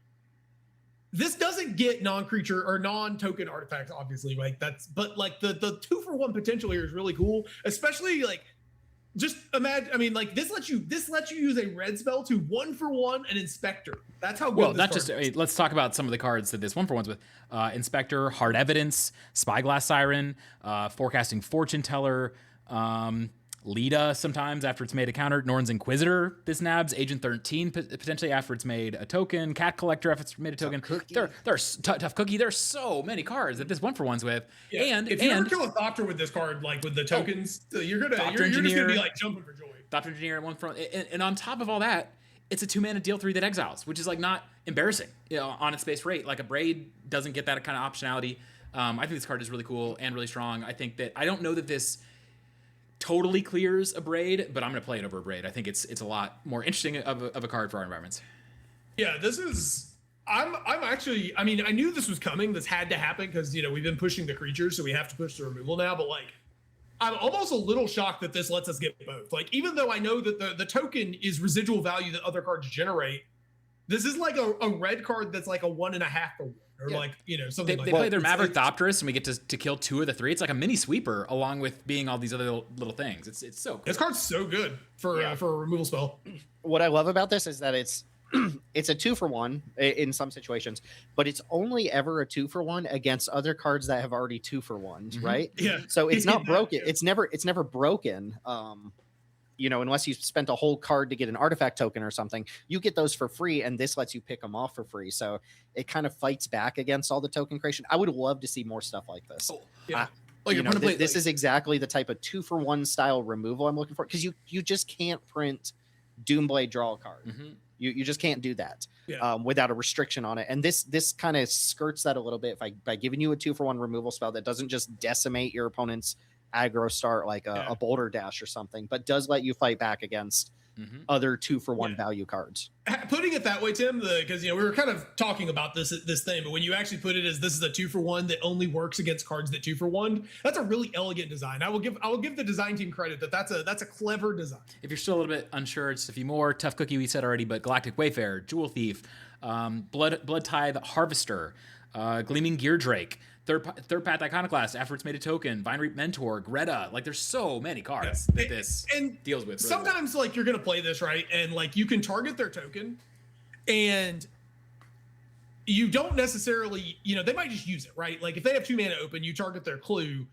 this doesn't get non-creature or non-token artifacts, obviously. Like but like the 2-for-1 potential here is really cool, especially like just imagine. I mean, like this lets you use a red spell to 1-for-1 an Inspector. That's how good. Well, not just. Let's talk about some of the cards that this 1-for-1's with. Inspector, Hard Evidence, Spyglass Siren, Forecasting Fortune Teller, Lita sometimes after it's made a counter, Norn's Inquisitor, this nabs, Agent 13 potentially after it's made a token, Cat Collector after it's made a token. There's Tough Cookie. There's so many cards that this 1-for-1's with. Yeah. And if you ever kill a Thopter with this card, like with the tokens, you're just gonna be like jumping for joy. Thopter Engineer at 1-for-1, and on top of all that, it's a 2-mana deal 3 that exiles, which is like not embarrassing, on its base rate. Like a Braid doesn't get that kind of optionality. I think this card is really cool and really strong. I think that I don't know that this totally clears a Braid, but I'm going to play it over a Braid. I think it's a lot more interesting of a card for our environments. Yeah, this is. I'm actually. I mean, I knew this was coming. This had to happen because we've been pushing the creatures, so we have to push the removal now. But like, I'm almost a little shocked that this lets us get both. Like, even though I know that the token is residual value that other cards generate, this is like a red card that's like a 1.5 for 1. Or like, something like that. They play their Maverick Thopterus and we get to kill 2 of the 3. It's like a mini sweeper along with being all these other little things. It's so cool. This card's so good for a removal spell. What I love about this is that it's a 2-for-1 in some situations, but it's only ever a 2-for-1 against other cards that have already 2-for-1s, right? Yeah. So it's not broken. It's never broken. Unless you spent a whole card to get an artifact token or something, you get those for free, and this lets you pick them off for free. So it kind of fights back against all the token creation. I would love to see more stuff like this. Oh, yeah. This is exactly the type of 2-for-1 style removal I'm looking for, because you just can't print Doomblade draw a card. Mm-hmm. You just can't do that Yeah. without a restriction on it. And this kind of skirts that a little bit by giving you a 2-for-1 removal spell that doesn't just decimate your opponent's aggro start like a Boulder Dash or something, but does let you fight back against other 2-for-1 value cards. Putting it that way, Tim, because we were kind of talking about this thing, but when you actually put it as this is a 2-for-1 that only works against cards that 2-for-1, that's a really elegant design. I will give the design team credit that's a clever design. If you're still a little bit unsure, it's a few more. Tough Cookie we said already, but Galactic Wayfarer, Jewel Thief, Blood Tithe Harvester, Gleaming Gear Drake, Third Path Iconoclast after it's made a token, Vine Reap Mentor, Greta. Like there's so many cards that this deals with. Really sometimes like you're gonna play this right, and like you can target their token, and you don't necessarily, they might just use it, right? Like if they have 2 mana open, you target their clue,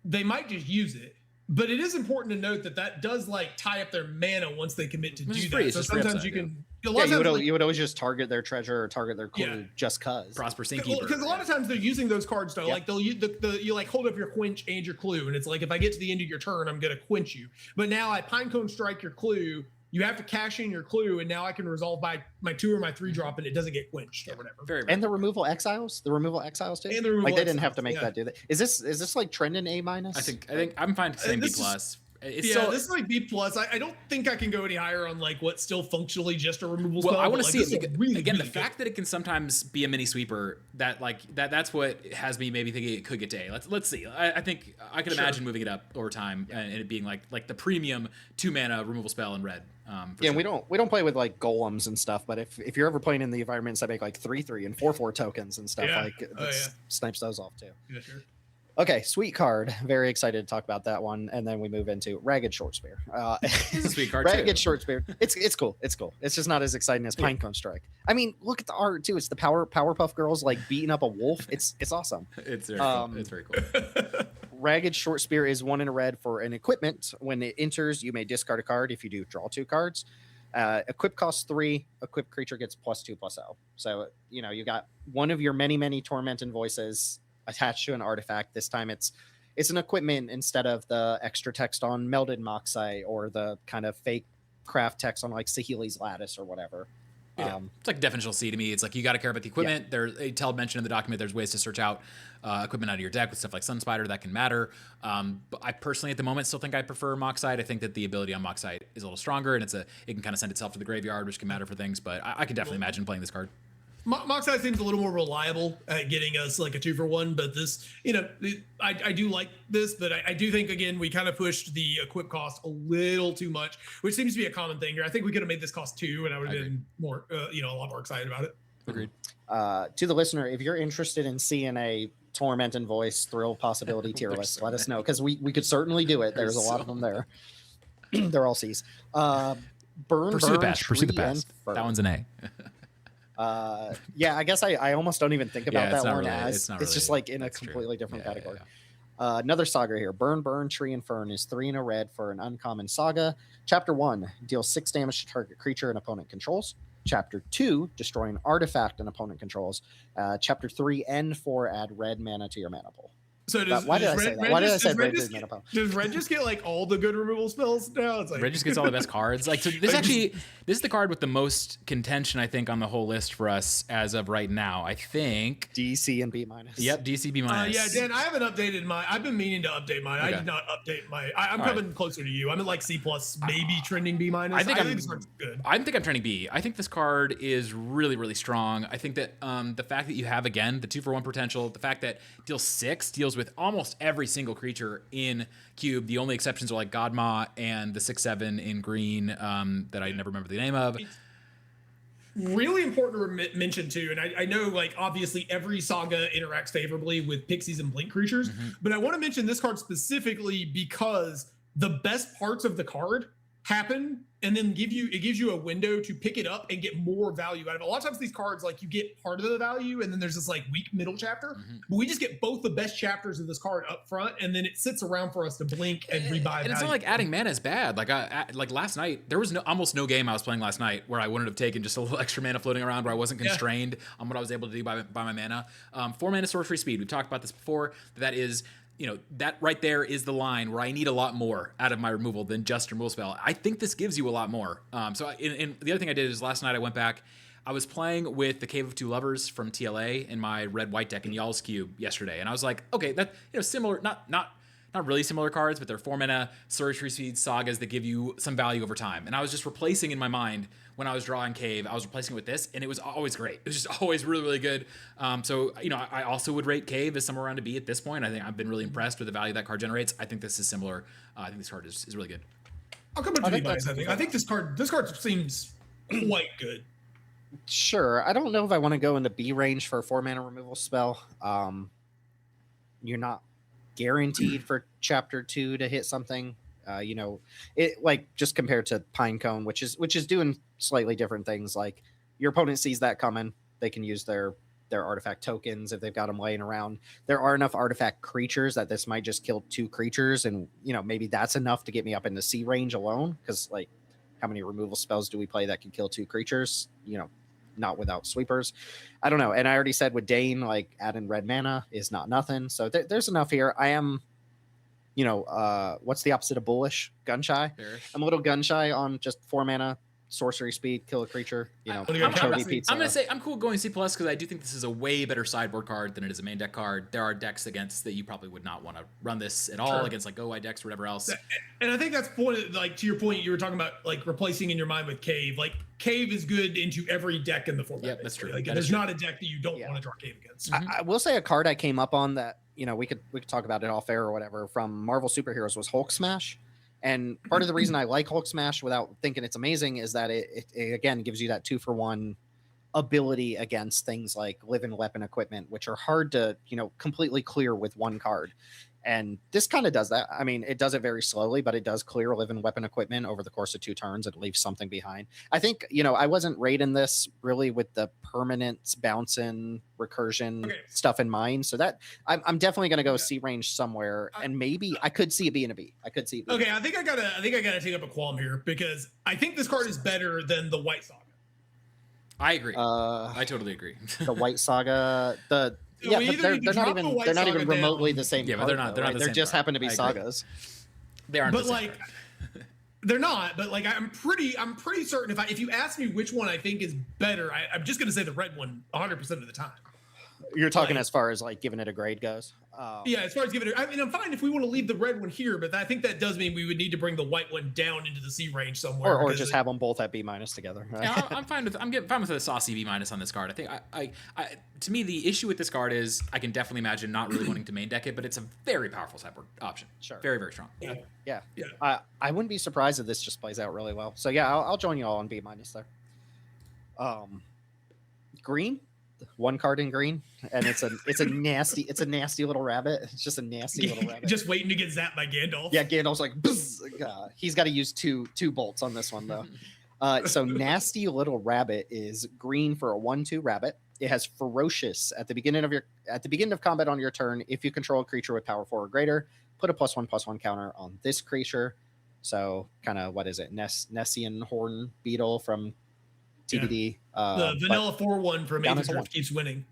they might just use it. But it is important to note that does like tie up their mana once they commit to do that. So sometimes you can. You would always just target their treasure or target their clue just cause. Prosper Sinkeeper. Because a lot of times they're using those cards though. Like they'll use you like hold up your quench and your clue, and it's like if I get to the end of your turn, I'm gonna quench you. But now I Pinecone Strike your clue. You have to cash in your clue, and now I can resolve my 2 or my 3 drop, and it doesn't get quenched or whatever. And the removal exiles too. And the removal like they didn't have to make that do that. Is this like trending A-? I think I'm fine saying B+. This is like B+. I don't think I can go any higher on like what's still functionally just a removal spell. Well, I want to see it really, again. really the fact that it can sometimes be a mini sweeper, that's what has me maybe thinking it could get to A. Let's see. I think I can imagine moving it up over time and it being like the premium 2-mana removal spell in red. Sure. We don't play with like golems and stuff, but if you're ever playing in the environments that make like 3/3 and 4/4 tokens and stuff, snipes those off too. Yeah, sure. Okay, sweet card. Very excited to talk about that one, and then we move into Ragged Short Spear. It's a sweet card Ragged too. Short Spear. It's cool. It's cool. It's just not as exciting as Pinecone Strike. I mean, look at the art too. It's the Powerpuff Girls like beating up a wolf. It's awesome. It's very cool. It's very cool. Ragged Short Spear is 1 in a red for an equipment. When it enters, you may discard a card. If you do, draw 2 cards. Equip costs 3. Equip creature gets +2/+0. So you got one of your many tormented voices attached to an artifact. This time it's an equipment instead of the extra text on Melded Moxite or the kind of fake craft text on like Saheeli's Lattice or whatever. Yeah. It's like definitional C to me. It's like you got to care about the equipment. There's a Teld mentioned in the document. There's ways to search out equipment out of your deck with stuff like Sunspider that can matter. But I personally, at the moment, still think I prefer Moxite. I think that the ability on Moxite is a little stronger, and it can kind of send itself to the graveyard, which can matter for things. But I can definitely imagine playing this card. Moxite seems a little more reliable at getting us like a 2-for-1, but this, I do like this, but I do think again we kind of pushed the equip cost a little too much, which seems to be a common thing here. I think we could have made this cost 2, and I would have been more, a lot more excited about it. Agreed. To the listener, if you're interested in seeing a Torment and Voice Thrill possibility tier list, let us know, because we could certainly do it. There's a lot of them there. They're all C's. Burn, Pursue the Burn, past. Pursue the Tree, and past. Fern. That one's an A. Yeah, I guess I almost don't even think about it's that not one really- as it's not it's just really- like in a that's true. completely different Yeah, category. yeah. Another saga here. Burn, Burn, Tree, and Fern is 3 in a red for an uncommon saga. Chapter 1 deals 6 damage to target creature an opponent controls. Chapter 2, destroy an artifact an opponent controls. Chapter 3 and 4 add red mana to your mana pool. So Why did I say that? Why did I say red just, mana pool? does Red just get like all the good removal spells now? It's like Red just gets all the best cards. Like, so this Like, actually, this is the card with the most contention, I think, on the whole list for us as of right now. I think. DC and B minus. Yep, DCB minus. yeah, Dan, I haven't updated mine. I've been meaning to update mine. I Okay. did not update my. I'm All coming closer to you. I'm at like C plus, maybe trending B minus. I think I'm- this card's good. I think I'm trending B. I think this card is really, really strong. I think that the fact that you have, again, the 2-for-1 potential, the fact that deals 6 deals with almost every single creature in Cube. The only exceptions are like Godma and the 6/7 in green that I never remember the name of. Really important to mention too, and I know like obviously every saga interacts favorably with pixies and blink creatures, but I want to mention this card specifically because the best parts of the card happen and then gives you a window to pick it up and get more value out of it. A lot of times these cards, like you get part of the value and then there's this like weak middle chapter, but we just get both the best chapters of this card up front and then it sits around for us to blink and rebuy. And it's not like adding mana is bad. Like last night, there was almost no game I was playing last night where I wouldn't have taken just a little extra mana floating around, where I wasn't constrained on what I was able to do by my mana. 4 mana sorcery speed. We've talked about this before. That is, that right there is the line where I need a lot more out of my removal than just removal spell. I think this gives you a lot more. And the other thing I did is last night I went back. I was playing with the Cave of Two Lovers from TLA in my red-white deck in Y'all's Cube yesterday, and I was like, okay, that similar, not really similar cards, but they're 4 mana sorcery speed sagas that give you some value over time. And I was just replacing in my mind when I was drawing Cave, I was replacing it with this, and it was always great. It was just always really, really good. So I also would rate Cave as somewhere around a B at this point. I think I've been really impressed with the value that card generates. I think this is similar. I think this card is really good. I'll come up to B minus. I think this card seems quite good. Sure. I don't know if I want to go in the B range for a 4 mana removal spell. You're not guaranteed for chapter 2 to hit something. It like just compared to Pinecone, which is doing slightly different things. Like your opponent sees that coming, they can use their artifact tokens if they've got them laying around. There are enough artifact creatures that this might just kill 2 creatures, and maybe that's enough to get me up in the C range alone. Because like, how many removal spells do we play that can kill 2 creatures? Not without sweepers. I don't know. And I already said with Dane, like adding red mana is not nothing. So there's enough here. I am. What's the opposite of bullish? Gun shy. Bearish. I'm a little gun shy on just 4 mana sorcery speed, kill a creature. I'm pizza. gonna say I'm cool going C+ because I do think this is a way better sideboard card than it is a main deck card. There are decks against that you probably would not want to run this at all against, like go-wide decks or whatever else. And I think that's like to your point, you were talking about like replacing in your mind with Cave. Like Cave is good into every deck in the format. Yep, that's true. Like That there's is true. not a deck that you don't want to draw Cave against. I will say a card I came up on that we could talk about it off air or whatever from Marvel Superheroes was Hulk Smash. And part of the reason I like Hulk Smash without thinking it's amazing is that it again gives you that 2-for-1 ability against things like live-in weapon equipment, which are hard to completely clear with one card. And this kind of does that. I mean, it does it very slowly, but it does clear live-in weapon equipment over the course of 2 turns. It leaves something behind. I think, I wasn't rating this really with the permanence, bouncing, recursion stuff in mind. So that I'm definitely going to go C range somewhere, and maybe I could see it being a B. I could see it being Okay, I think I gotta take up a qualm here because I think this card is better than the White Saga. I agree. I totally agree. the White Saga, So but they're not even remotely the same. Yeah, but they're not. They're not the They same just card. happen to be I agree. sagas. They aren't. But the same like, card. they're not. But like, I'm pretty certain if you ask me which one I think is better, I'm just gonna say the red one 100% of the time. You're talking as far as like giving it a grade goes. Yeah, as far as giving it, I mean, I'm fine if we want to leave the red one here, but I think that does mean we would need to bring the white one down into the C range somewhere, or just have them both at B- together. Right? Yeah, I'm fine with a saucy B- on this card. I think I to me the issue with this card is I can definitely imagine not really wanting to main deck it, but it's a very powerful sideboard option. Sure. Very, very strong. Yeah. I wouldn't be surprised if this just plays out really well. So yeah, I'll join you all on B- there. green, 1 card in green, and it's a nasty little rabbit. It's just a nasty little rabbit. Just waiting to get zapped by Gandalf. Yeah, Gandalf's like, he's got to use two bolts on this one though. So nasty little rabbit is green for a 1/2 rabbit. It has ferocious at the beginning of combat on your turn. If you control a creature with power 4 or greater, put a +1/+1 counter on this creature. So kind of what is it? Nessian horn beetle from TBD. The vanilla 4/1 from Aether keeps winning.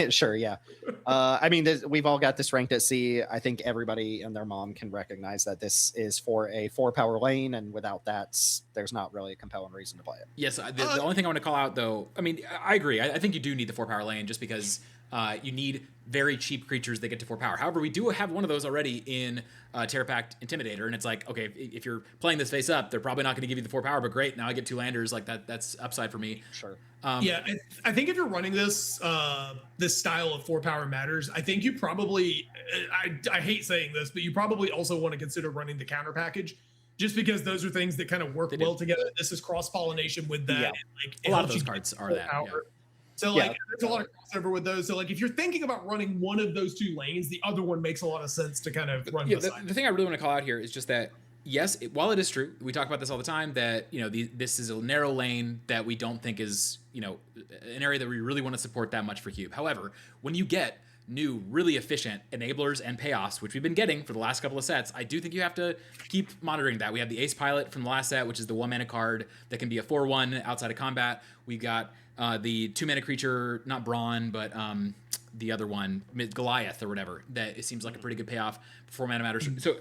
Sure, yeah. I mean, we've all got this ranked at C. I think everybody and their mom can recognize that this is for a 4-power lane, and without that, there's not really a compelling reason to play it. Yes, the only thing I want to call out, though, I mean, I agree. I think you do need the 4-power lane just because you need very cheap creatures that get to 4 power. However, we do have one of those already in Terra Pact Intimidator, and it's like, okay, if you're playing this face up, they're probably not going to give you the 4 power, but great, now I get 2 landers. Like that's upside for me. Sure. Yeah, I think if you're running this this style of 4 power matters, I think you probably, I hate saying this, but you probably also want to consider running the counter package, just because those are things that kind of work well together. This is cross pollination with that. Yeah. And, like, a lot of those cards are that. Yeah. So like, there's a lot of crossover with those. So like, if you're thinking about running one of those 2 lanes, the other one makes a lot of sense to kind of run. Yeah, the thing I really want to call out here is just that, yes, while it is true, we talk about this all the time, that, you know, this is a narrow lane that we don't think is, you know, an area that we really want to support that much for Cube. However, when you get new, really efficient enablers and payoffs, which we've been getting for the last couple of sets, I do think you have to keep monitoring that. We have the Ace Pilot from the last set, which is the 1-mana card that can be a 4/1 outside of combat. We've got the 2-mana creature, not Brawn, but the other one, Goliath or whatever, that it seems like a pretty good payoff for 4 mana matters. So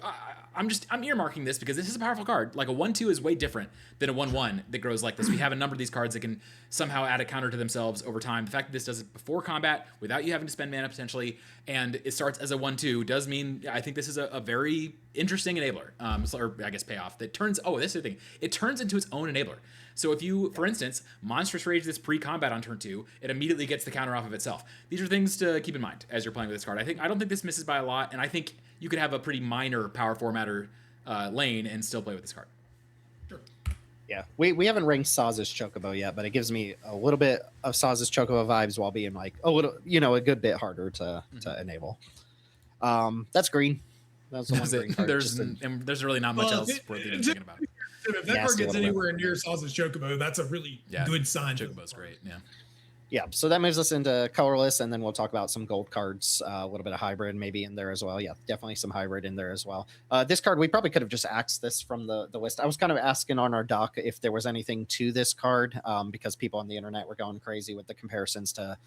I'm earmarking this because this is a powerful card. Like a 1/2 is way different than a 1/1 that grows like this. We have a number of these cards that can somehow add a counter to themselves over time. The fact that this does it before combat without you having to spend mana potentially, and it starts as a 1/2 does mean I think this is a very interesting enabler, or I guess payoff that turns. Oh, this is the thing. It turns into its own enabler. So if you, for instance, Monstrous Rage this pre-combat on turn 2, it immediately gets the counter off of itself. These are things to keep in mind as you're playing with this card. I don't think this misses by a lot, and I think you could have a pretty minor power 4 matter lane and still play with this card. Sure. Yeah, we haven't ranked Saz's Chocobo yet, but it gives me a little bit of Saz's Chocobo vibes while being like a little, you know, a good bit harder to enable. That's green. That's the one green card. There's really not much else worth even thinking about. If that card gets anywhere near Saz's Chocobo, that's a really good sign. Chocobo's great, yeah. Yeah, so that moves us into colorless, and then we'll talk about some gold cards, a little bit of hybrid maybe in there as well. Yeah, definitely some hybrid in there as well. This card, we probably could have just axed this from the list. I was kind of asking on our doc if there was anything to this card, because people on the internet were going crazy with the comparisons to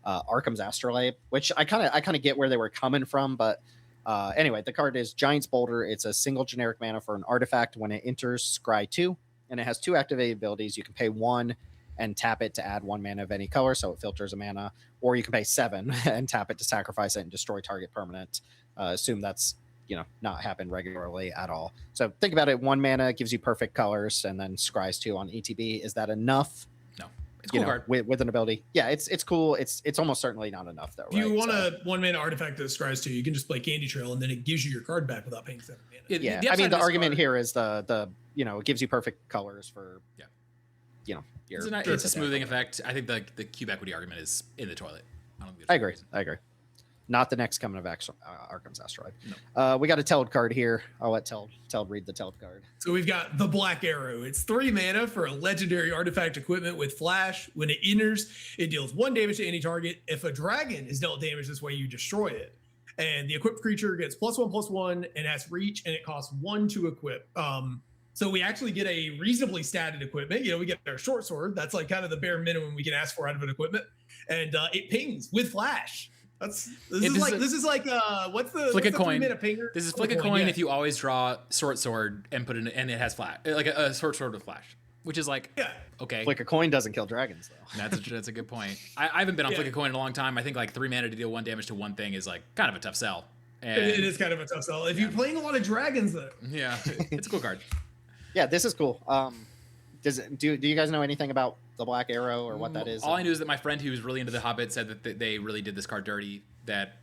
Arkham's Astrolabe, which I kind of get where they were coming from, but anyway, the card is Giant's Boulder. It's a single generic mana for an artifact. When it enters, scry 2, and it has 2 activated abilities. You can pay 1 and tap it to add 1 mana of any color, so it filters a mana, or you can pay 7 and tap it to sacrifice it and destroy target permanent. Assume that's, you know, not happen regularly at all. So think about it: 1 mana gives you perfect colors, and then scries 2 on ETB. Is that enough? No, it's a cool card with an ability. Yeah, it's cool. It's almost certainly not enough though. If you want a 1 mana artifact that scries 2, you can just play Candy Trail, and then it gives you your card back without paying 7 mana. Yeah, I mean the argument here is the you know, it gives you perfect colors for you know. It's a smoothing effect. I think the cube equity argument is in the toilet. I agree. Not the next coming of Arkham's Asteroid. No. We got a Teld card here. I'll let Teld read the Teld card. So we've got the Black Arrow. It's 3 mana for a legendary artifact equipment with flash. When it enters, it deals 1 damage to any target. If a dragon is dealt damage this way, you destroy it. And the equipped creature gets +1/+1 and has reach, and it costs 1 to equip. So we actually get a reasonably statted equipment. You know, we get our short sword. That's like kind of the bare minimum we can ask for out of an equipment. And it pings with flash. This is like what's the flick a coin? Pinger? This is flick a coin if you always draw short sword and put it in, and it has flash, like a short sword with flash, which is like okay. Flick a coin doesn't kill dragons though. That's a good point. I haven't been on flick a coin in a long time. I think like 3 mana to deal 1 damage to one thing is like kind of a tough sell. And it is kind of a tough sell if you're playing a lot of dragons though. Yeah, it's a cool card. Yeah, this is cool. Do you guys know anything about the Black Arrow or what that is? All I knew is that my friend who was really into the Hobbit said that they really did this card dirty. That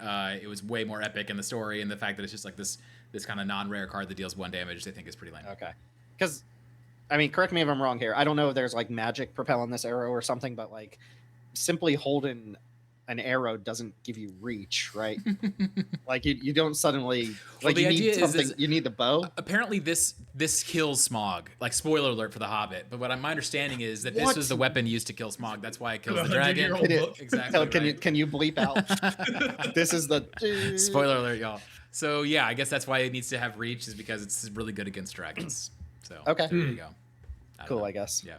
it was way more epic in the story, and the fact that it's just like this kind of non-rare card that deals 1 damage, they think is pretty lame. Okay, because I mean, correct me if I'm wrong here. I don't know if there's like magic propelling this arrow or something, but like simply holding an arrow doesn't give you reach, right? Like you don't suddenly like the you idea need something. is You need the bow. Apparently this kills Smog. Like, spoiler alert for the Hobbit. But what my understanding is that this What? was the weapon used to kill Smog. That's why it kills the 100-year-old dragon. book. Exactly. Can you bleep out? This is the Spoiler alert, y'all. So yeah, I guess that's why it needs to have reach, is because it's really good against dragons. So Okay. there you go. Cool, I guess. Yeah.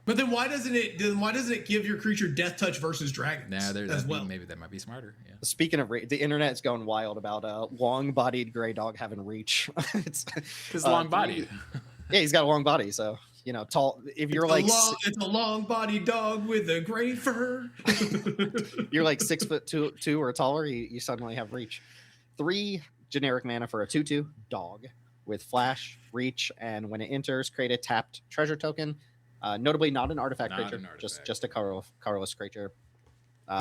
But then why doesn't it give your creature death touch versus dragons? Nah, as well. maybe that might be smarter. Yeah. Speaking of the internet's going wild about long-bodied gray dog having reach. It's Because long body. Yeah, he's got a long body, so tall. If you're It's a long-bodied dog with a gray fur. you're like 6'2" or taller, you suddenly have reach. 3 generic mana for a 2/2 dog with flash, reach, and when it enters, create a tapped treasure token. Notably, not an artifact creature, just a colorless creature.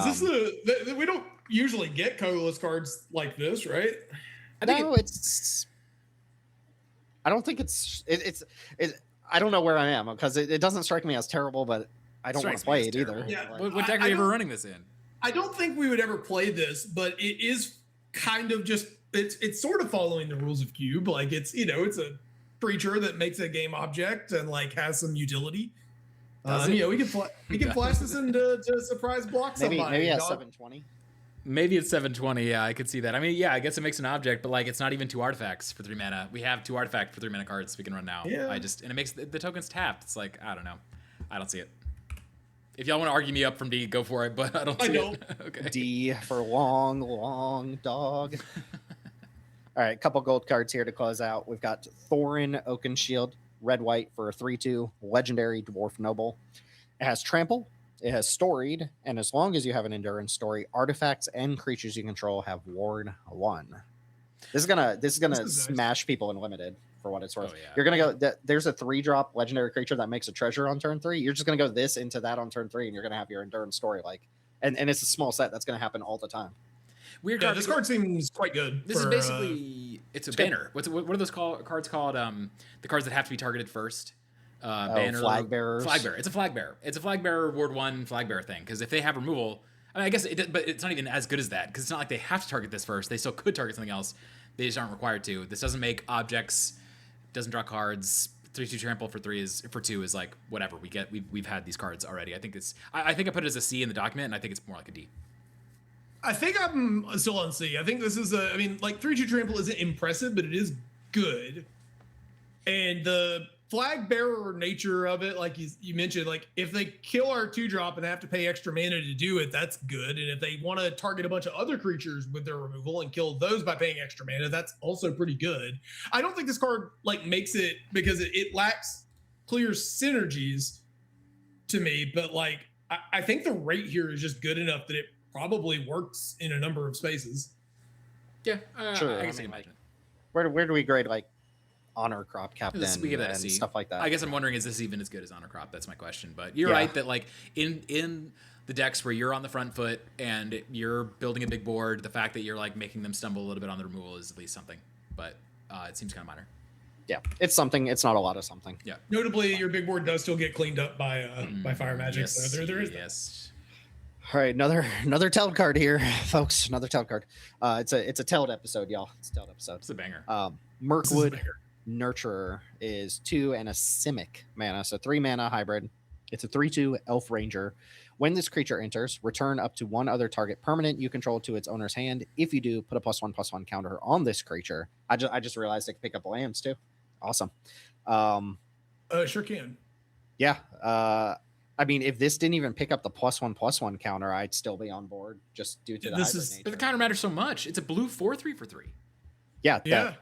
Is this we don't usually get colorless cards like this, right? I don't think it's. I don't know where I am because it doesn't strike me as terrible, but I don't want to play it either. Yeah. What deck are you ever running this in? I don't think we would ever play this, but it is kind of just it's sort of following the rules of Cube. Like it's a creature that makes a game object and like has some utility. We can flash this into to surprise block somebody. Maybe at 720. Maybe it's 720. Yeah, I could see that. I mean, yeah, I guess it makes an object, but like it's not even 2 artifacts for 3 mana. We have 2 artifact for 3 mana cards we can run now. Yeah. And it makes the tokens tapped. It's like, I don't know. I don't see it. If y'all want to argue me up from D, go for it, but I don't see it. Okay. D for long dog. All right, couple gold cards here to close out. We've got Thorin Oakenshield, red-white for a 3/2, legendary dwarf noble. It has trample, it has storied, and as long as you have an endurance story, artifacts and creatures you control have ward 1. This is gonna smash people in limited for what it's worth. Oh, yeah. You're gonna go. There's a 3-drop legendary creature that makes a treasure on turn 3. You're just gonna go this into that on turn 3, and you're gonna have your endurance story and it's a small set that's gonna happen all the time. Weird. Yeah, this card seems quite good. This is basically it's a banner. What are those cards called? The cards that have to be targeted first. Banner, flag bearers. Flag bearer. It's a flag bearer. It's a flag bearer ward 1 flag bearer thing. Because if they have removal, I guess but it's not even as good as that. Because it's not like they have to target this first. They still could target something else. They just aren't required to. This doesn't make objects. Doesn't draw cards. 3/2 trample for 2 is like whatever we get. We've had these cards already. I think I put it as a C in the document, and I think it's more like a D. I think I'm still on C. I think this is 3/2 trample isn't impressive, but it is good. And the flag bearer nature of it, like you mentioned, like if they kill our 2-drop and have to pay extra mana to do it, that's good. And if they want to target a bunch of other creatures with their removal and kill those by paying extra mana, that's also pretty good. I don't think this card makes it because it lacks clear synergies to me, but I think the rate here is just good enough that it probably works in a number of spaces. Yeah, sure. I guess I can imagine. Where do we grade honor crop captain We give that a and C. stuff like that? I guess I'm wondering, is this even as good as honor crop? That's my question. But you're right that in the decks where you're on the front foot and you're building a big board, the fact that you're making them stumble a little bit on the removal is at least something. But it seems kind of minor. Yeah, it's something. It's not a lot of something. Yeah. Notably, your big board does still get cleaned up by fire magic. Yes, So there is that. yes. All right, another Teld card here, folks. Another Teld card. It's a Teld episode, y'all. It's a Teld episode. It's a banger. Mirkwood Nurturer is 2 and a Simic mana, so 3 mana hybrid. It's a 3/2 elf ranger. When this creature enters, return up to 1 other target permanent you control to its owner's hand. If you do, put a +1/+1 counter on this creature. I just realized I could pick up lands too. Awesome. Sure can. Yeah. I mean, if this didn't even pick up the +1/+1 counter, I'd still be on board just due to the hybrid nature. But the counter matters so much. It's a blue 4/3 for 3. Yeah. That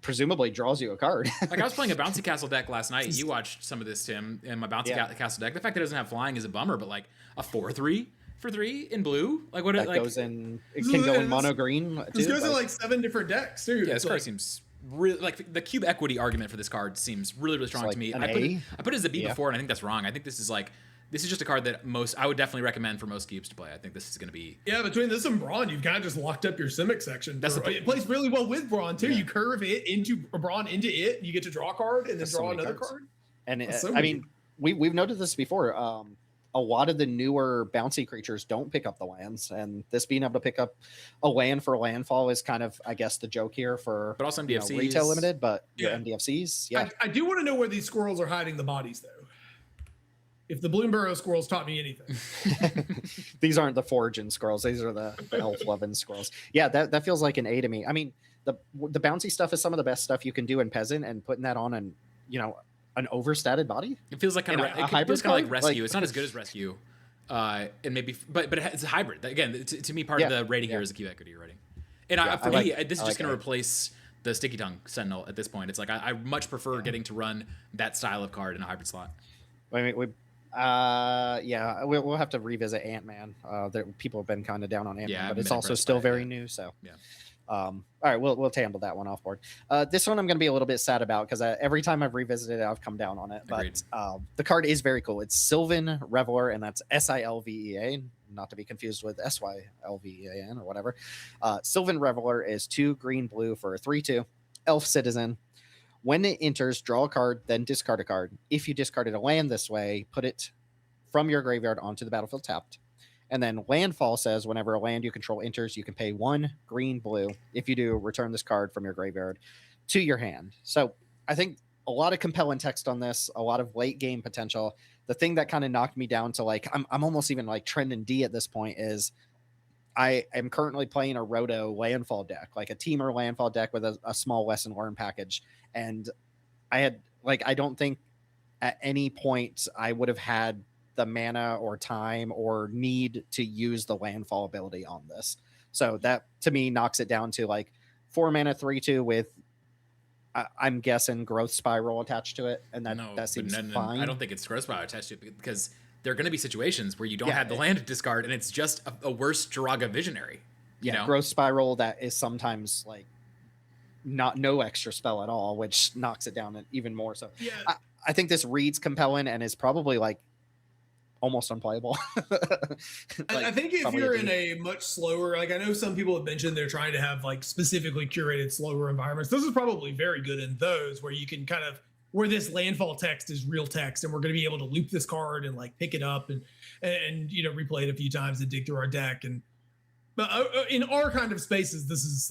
presumably draws you a card. I was playing a bouncy castle deck last night. You watched some of this, Tim, and my bouncy castle deck. The fact that it doesn't have flying is a bummer, but a 4/3 for 3 in blue, what that goes in. It can go in mono green. This goes in 7 different decks too. Yeah, this card seems really the cube equity argument for this card seems really, really strong to me. I put it as a B before, and I think that's wrong. I think this is just a card that I would definitely recommend for most cubes to play. I think this is going to be between this and Brawn, you've kind of just locked up your Simic section. It plays really well with Brawn too. You curve it into Brawn into it, you get to draw a card and then draw another card. And we've noted this before. A lot of the newer bouncy creatures don't pick up the lands, and this being able to pick up a land for landfall is kind of, I guess, the joke here for, But also MDFCs. Retail limited, but your Yeah. MDFCs, yeah. I do want to know where these squirrels are hiding the bodies, though. If the Bloomburrow squirrels taught me anything. These aren't the foraging squirrels; these are the elf loving squirrels. Yeah, that feels like an A to me. I mean, the bouncy stuff is some of the best stuff you can do in Peasant, and putting that on an overstated body. It feels like kind of a it hybrid feels kind of like card? rescue. It's not as good as rescue, and maybe, but it's a hybrid. Again, to me, part of the rating here is the Q equity rating. And for me, this is just going to replace the Sticky Tongue Sentinel at this point. It's like I much prefer getting to run that style of card in a hybrid slot. We'll have to revisit Ant-Man. People have been kind of down on Ant-Man, but it's also still very new. So yeah. All right, we'll handle that one off board. This one I'm going to be a little bit sad about because every time I've revisited it, I've come down on it. Agreed. But the card is very cool. It's Sylvan Reveler, and that's Silvea, not to be confused with Sylvean or whatever. Sylvan Reveler is 2 green-blue for a 3/2 elf citizen. When it enters, draw a card, then discard a card. If you discarded a land this way, put it from your graveyard onto the battlefield tapped. And then landfall says whenever a land you control enters, you can pay 1 green-blue. If you do, return this card from your graveyard to your hand. So I think a lot of compelling text on this, a lot of late game potential. The thing that kind of knocked me down to I'm almost even like trending D at this point is I am currently playing a Roto landfall deck, like a Teamer landfall deck with a small lesson learn package. And I don't think at any point I would have had the mana or time or need to use the landfall ability on this. So that to me knocks it down to 4 mana 3/2 with I'm guessing growth spiral attached to it. And that seems fine. I don't think it's growth spiral attached to it because there are going to be situations where you don't have the land to discard and it's just a worse Jiraga Visionary. You know? Growth spiral that is sometimes no extra spell at all, which knocks it down even more. So I think this reads compelling and is probably almost unplayable. I think if you're in a much slower, I know some people have mentioned they're trying to have specifically curated slower environments. This is probably very good in those where you can kind of where this landfall text is real text, and we're going to be able to loop this card and pick it up and replay it a few times and dig through our deck. And but in our kind of spaces, this is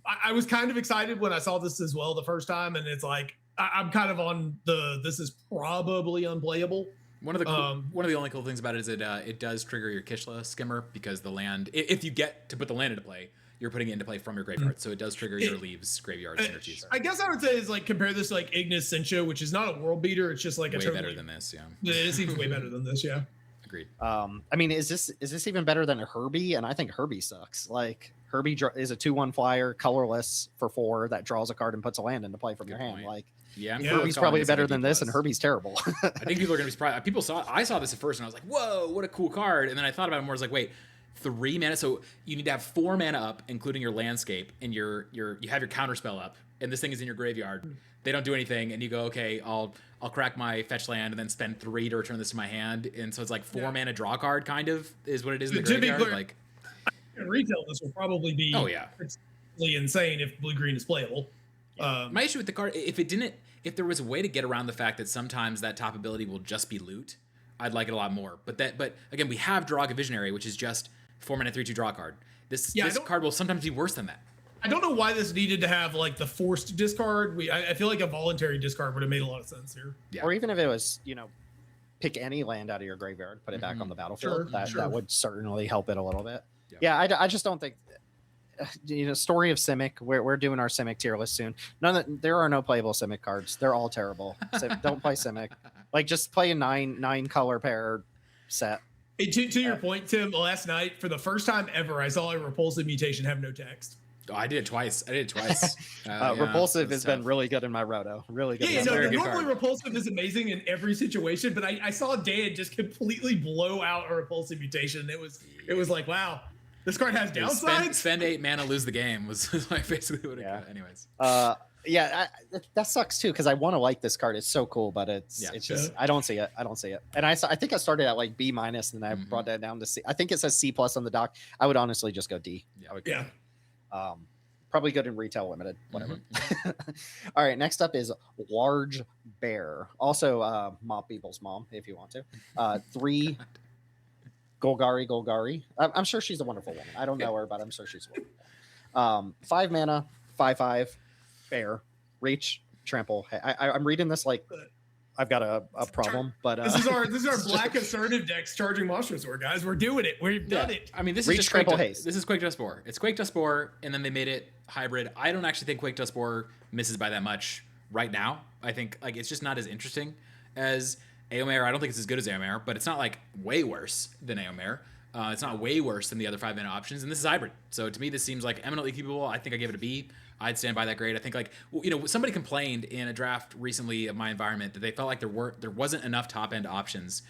I was kind of excited when I saw this as well the first time, and it's I'm kind of on this is probably unplayable. One of the only cool things about it is it does trigger your Kishla Skimmer because the land, if you get to put the land into play, you're putting it into play from your graveyard, so it does trigger your leaves graveyard synergies. I guess I would say is compare this to Ignis Sencho, which is not a world beater. It's just way better than this. Yeah, it seems way better than this. Yeah, agreed. I mean, is this even better than a Herbie? And I think Herbie sucks. Herbie is a 2/1 flyer, colorless for 4 that draws a card and puts a land into play from your hand. Herbie's probably better than this, and Herbie's terrible. I think people are going to be surprised. I saw this at first, and I was like, "Whoa, what a cool card!" And then I thought about it more. I was like, "Wait, 3 mana? So you need to have 4 mana up, including your landscape, and you have your counter spell up, and this thing is in your graveyard. They don't do anything, and you go, okay, I'll crack my fetch land, and then spend 3 to return this to my hand, and so it's 4 mana draw card, kind of is what it is in the graveyard. Clear, in retail, this will probably be insane if blue green is playable. My issue with the card, if there was a way to get around the fact that sometimes that top ability will just be loot, I'd like it a lot more. But again, we have Jiraga Visionary, which is just 4 mana 3/2 draw card. This card will sometimes be worse than that. I don't know why this needed to have the forced discard. I feel like a voluntary discard would have made a lot of sense here. Yeah. Or even if it was, pick any land out of your graveyard, put it back on the battlefield. That would certainly help it a little bit. Yeah, I just don't think. Story of Simic. We're doing our Simic tier list soon. There are no playable Simic cards. They're all terrible. So don't play Simic. Just play a 9 color pair set. To your point, Tim, last night for the first time ever, I saw a repulsive mutation have no text. Oh, I did it twice. Repulsive has been really good in my Roto. Really good. Normally Repulsive is amazing in every situation, but I saw Dan just completely blow out a repulsive mutation. It was like, wow. This card has downsides. Spend 8 mana, lose the game was basically what it got. Anyways. That sucks too because I want to like this card. It's so cool, but it's just I don't see it. And I think I started at B-, and I brought that down to C. I think it says C+ on the doc. I would honestly just go D. probably good in retail limited, whatever. Mhm. All right, next up is Large Bear. Also, Mop Beeble's mom, if you want to. 3 Golgari. I'm sure she's a wonderful woman. I don't know her, but I'm sure she's a wonderful. 5 mana, 5/5, bear, reach, trample. I'm reading this like I've got a problem, but this is our black assertive decks charging Monster Sword, guys. We're doing it. We've done it. I mean, this Reach, is just trample, Quake haste. This is Quake Dust Boar. It's Quake Dust Boar, and then they made it hybrid. I don't actually think Quake Dust Boar misses by that much right now. I think like it's just not as interesting as Aomare. I don't think it's as good as Aomare, but it's not like way worse than Aomare. It's not way worse than the other 5 mana options, and this is hybrid. So to me, this seems like eminently capable. I think I give it a B. I'd stand by that grade. I think like somebody complained in a draft recently of my environment that they felt like there wasn't enough top end options,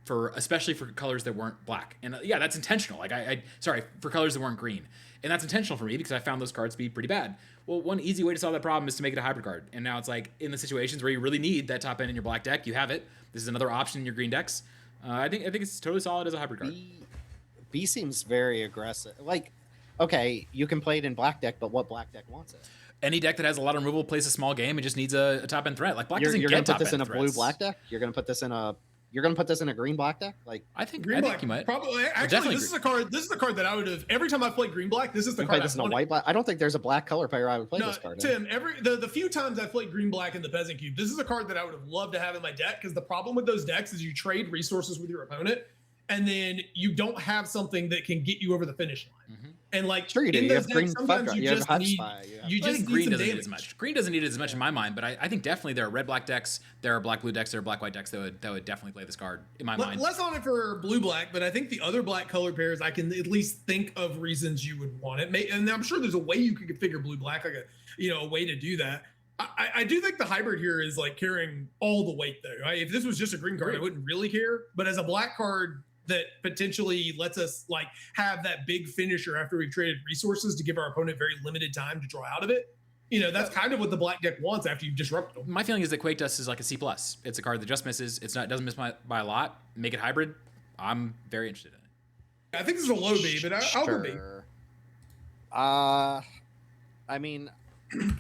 especially for colors that weren't black. And yeah, that's intentional. Like sorry, for colors that weren't green, and that's intentional for me because I found those cards to be pretty bad. Well, one easy way to solve that problem is to make it a hybrid card. And now it's like in the situations where you really need that top end in your black deck, you have it. This is another option in your green decks. I think it's totally solid as a hybrid card. B seems very aggressive. Like, okay, you can play it in black deck, but what black deck wants it? Any deck that has a lot of removal plays a small game and just needs a top end threat. Like black doesn't You're get gonna put top this in end a blue threats. black deck. You're gonna put this in a green black deck. Like I think Green black, you might. probably. Actually, definitely this is a card. This is the card that I would have every time I played green black. This is the you card play this I in a white black. I don't think there's a black color player I would play this card. Tim, the few times I played green black in the Peasant Cube, this is a card that I would have loved to have in my deck because the problem with those decks is you trade resources with your opponent, and then you don't have something that can get you over the finish line. Mm-hmm. And like sure you do. in You those have green decks, sometimes fuck. you You have just hot need spy. you I just think need green some doesn't need damage. as much. Green doesn't need it as much in my mind, but I think definitely there are red black decks, there are black blue decks, there are black white decks that would definitely play this card in my mind. Less on it for blue black, but I think the other black color pairs, I can at least think of reasons you would want it. And I'm sure there's a way you could configure blue black, like a way to do that. I do think the hybrid here is like carrying all the weight though. Right? If this was just a green card, I wouldn't really care. But as a black card that potentially lets us like have that big finisher after we've traded resources to give our opponent very limited time to draw out of it. That's kind of what the black deck wants after you've disrupted them. My feeling is that Quake Dust is like a C+. It's a card that just misses. It doesn't miss by a lot. Make it hybrid. I'm very interested in it. I think this is a low B, but I'll go B. I mean,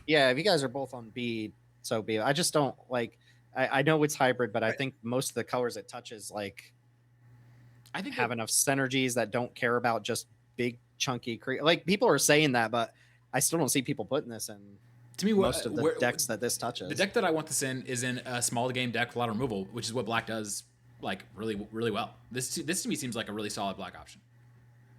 yeah, if you guys are both on B, so B. I just don't like. I know it's hybrid, but I think most of the colors it touches like I think have enough synergies that don't care about just big chunky like people are saying that, but I still don't see people putting this in to me most of the decks that this touches. The deck that I want this in is in a small game deck with a lot of removal, which is what black does like really, really well. This to me seems like a really solid black option.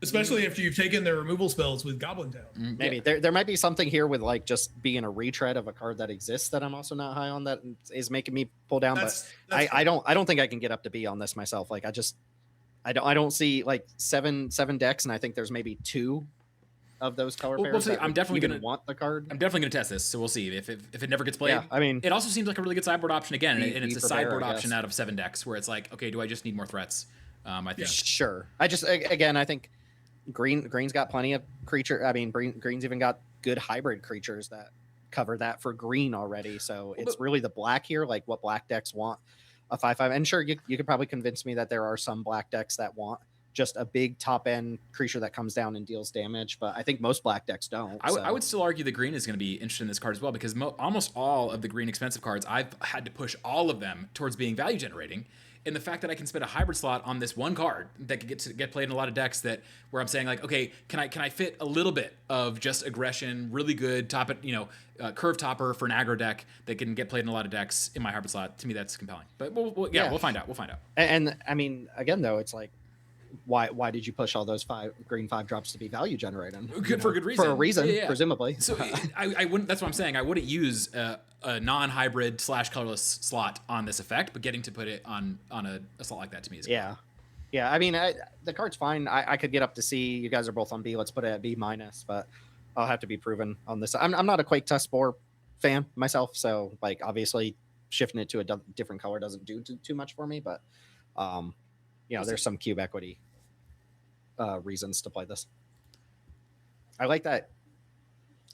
Especially after you've taken their removal spells with Goblin Town. Maybe there might be something here with like just being a retread of a card that exists that I'm also not high on that is making me pull down. But I don't think I can get up to B on this myself. Like I don't see like seven decks, and I think there's maybe 2 of those color pairs. We'll see. I'm definitely gonna want the card. I'm definitely gonna test this, so we'll see if it never gets played. Yeah, I mean, it also seems like a really good sideboard option again, and it's a sideboard I option out of 7 decks where it's like, okay, do I just need more threats? I think sure. I think green's got plenty of creature. I mean, green's even got good hybrid creatures that cover that for green already. So it's really the black here, like what black decks want. A 5/5, and sure, you could probably convince me that there are some black decks that want just a big top end creature that comes down and deals damage, but I think most black decks don't. I would still argue that green is going to be interested in this card as well because almost all of the green expensive cards, I've had to push all of them towards being value generating. And the fact that I can spend a hybrid slot on this one card that could get played in a lot of decks where I'm saying like, okay, can I fit a little bit of just aggression, really good curve topper for an aggro deck that can get played in a lot of decks in my hybrid slot? To me, that's compelling. But we'll find out. We'll find out. And I mean, again though, it's like, why did you push all those green 5 drops to be value generating? For good reason. For a reason, yeah. presumably. So I wouldn't. That's what I'm saying. I wouldn't use a non-hybrid / colorless slot on this effect, but getting to put it on a slot like that to me is yeah. I mean, the card's fine. I could get up to C. You guys are both on B. Let's put it at B-, but I'll have to be proven on this. I'm not a Quake Dust Boar fan myself, so like obviously shifting it to a different color doesn't do too much for me. But there's some cube equity reasons to play this. I like that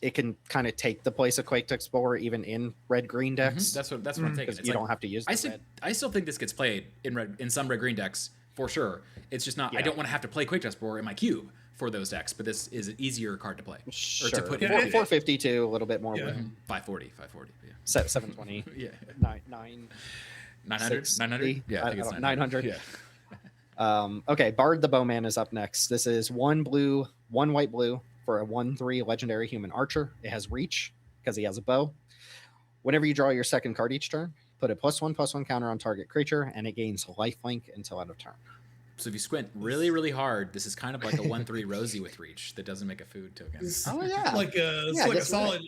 it can kind of take the place of Quake Dust Boar even in red-green decks. That's what I'm taking. You don't have to use the red. I still think this gets played in some red-green decks for sure. It's just not. I don't want to have to play Quake Dust Boar in my cube. for those decks, but this is an easier card to play. Sure. Or to put Yeah, in. 452, a little bit more. Yeah. Win. 540. Yeah. 720. Yeah. 900. 900? Yeah, I think it's 900. Yeah. Okay, Bard the Bowman is up next. This is 1 blue, 1 white blue for a 1/3 legendary human archer. It has reach because he has a bow. Whenever you draw your second card each turn, put a +1/+1 counter on target creature, and it gains lifelink until end of turn. So if you squint really, really hard, this is kind of like a 1/3 Rosie with reach that doesn't make a food token. Oh yeah, This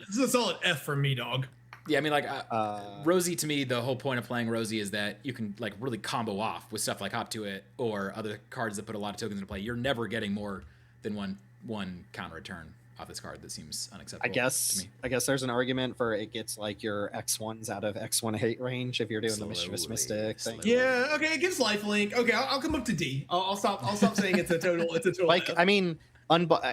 is a solid F for me, dog. Yeah, I mean, like Rosie, to me, the whole point of playing Rosie is that you can like really combo off with stuff like Hop to It or other cards that put a lot of tokens into play. You're never getting more than one counter return off this card. That seems unacceptable. I guess there's an argument for it gets like your X1s out of X1 hate range if you're doing the mischievous mystic thing. Yeah, okay, it gives lifelink. Okay, I'll come up to D. I'll stop saying it's a total. It's a total. Like F. I mean,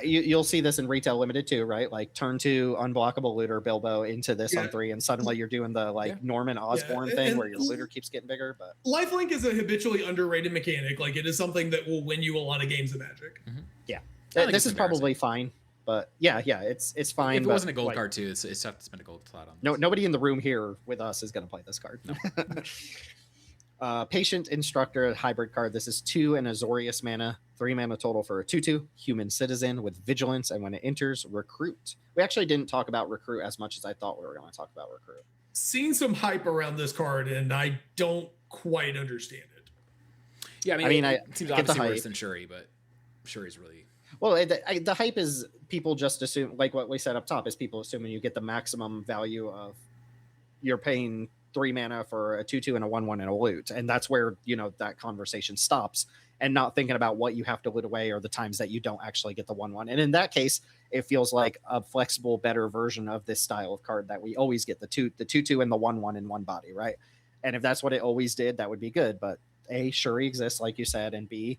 you'll see this in retail limited too, right? Like turn 2 unblockable looter Bilbo into this on 3, and suddenly you're doing the Norman Osborn thing and where your looter keeps getting bigger. But lifelink is a habitually underrated mechanic. Like it is something that will win you a lot of games of Magic. Mm-hmm. Yeah, I think this it's is probably fine. But yeah, it's fine. If it but, wasn't a gold card too, it's tough to spend a gold slot on. No, nobody in the room here with us is going to play this card. Patient Instructor hybrid card. This is 2 and Azorius mana, 3 mana total for a 2/2 human citizen with vigilance, and when it enters, recruit. We actually didn't talk about recruit as much as I thought we were going to talk about recruit. Seen some hype around this card, and I don't quite understand it. Yeah, I mean, it seems obviously worse than Shuri, but Shuri's really. Well, the hype is people just assume, like what we said up top, is people assuming you get the maximum value of you're paying 3 mana for a 2/2 and a 1/1 and a loot, and that's where that conversation stops, and not thinking about what you have to loot away or the times that you don't actually get the 1/1. And in that case, it feels like a flexible, better version of this style of card that we always get the 2/2 and the 1/1 in one body, right? And if that's what it always did, that would be good. But A, Shuri exists, like you said, and B,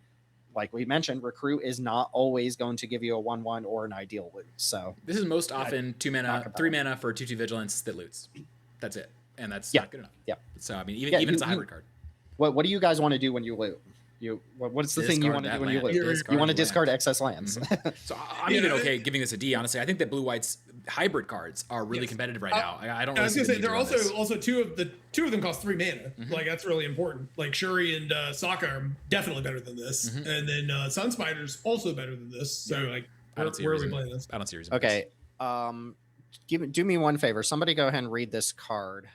like we mentioned, recruit is not always going to give you a 1/1 or an ideal loot. So this is most often 2 mana, 3 mana for 2/2 vigilance that loots. That's it, and that's not good enough. Yeah. So I mean, even it's a hybrid card. What do you guys want to do when you loot? What's the thing you want to do when you loot? You want to discard excess lands. Mm-hmm. So I'm even okay giving this a D. Honestly, I think that blue white's hybrid cards are really competitive right now. I don't. I was really gonna say they're also two of them cost 3 mana. Like that's really important. Like Shuri and Sokka are definitely better than this, and then Sun Spider's also better than this. So like, where are we playing this? I don't see a reason. Okay, do me one favor. Somebody go ahead and read this card.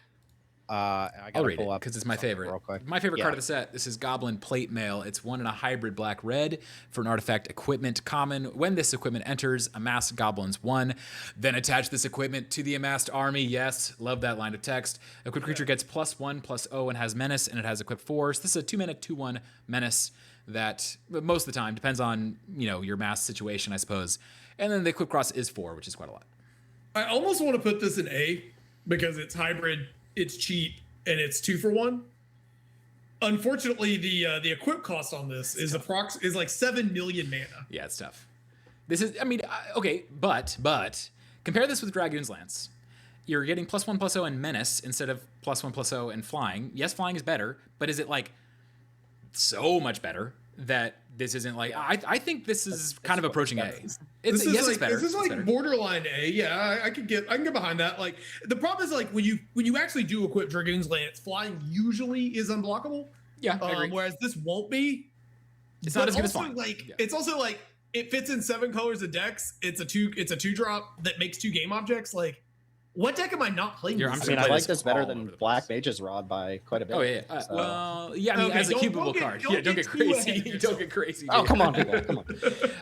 I'll read it because it's my favorite. Real quick. My favorite card of the set. This is Goblin Plate Mail. It's 1 and a hybrid black red for an artifact equipment common. When this equipment enters, amass goblins 1. Then attach this equipment to the amassed army. Yes, love that line of text. Equipped creature gets +1/+0 and has menace, and it has equipped 4. So this is a 2 mana 2/1 menace that most of the time depends on your mass situation, I suppose. And then the equipped cost is 4, which is quite a lot. I almost want to put this in A because it's hybrid. It's cheap and it's 2 for 1. Unfortunately, the equip cost on this is like 7 million mana. Yeah, it's tough. This is, I mean, okay, but compare this with Dragoon's Lance. You're getting +1/+0 and menace instead of +1/+0 and flying. Yes, flying is better, but is it like so much better that this isn't like? I think this is kind of approaching A. It's better. This is like borderline A. Yeah, I can get behind that. Like the problem is like when you actually do equip Dragoon's Lance, flying usually is unblockable. Yeah, I agree. Whereas this won't be. It's not as good as flying. It's also like it fits in 7 colors of decks. It's a 2-drop that makes 2 game objects. Like, what deck am I not playing? I mean, I like this better than Black Mage's Rod by quite a bit. Oh yeah. Well, yeah. I mean, as a cubable card, don't get crazy. Don't get crazy. Oh come on, people, come on.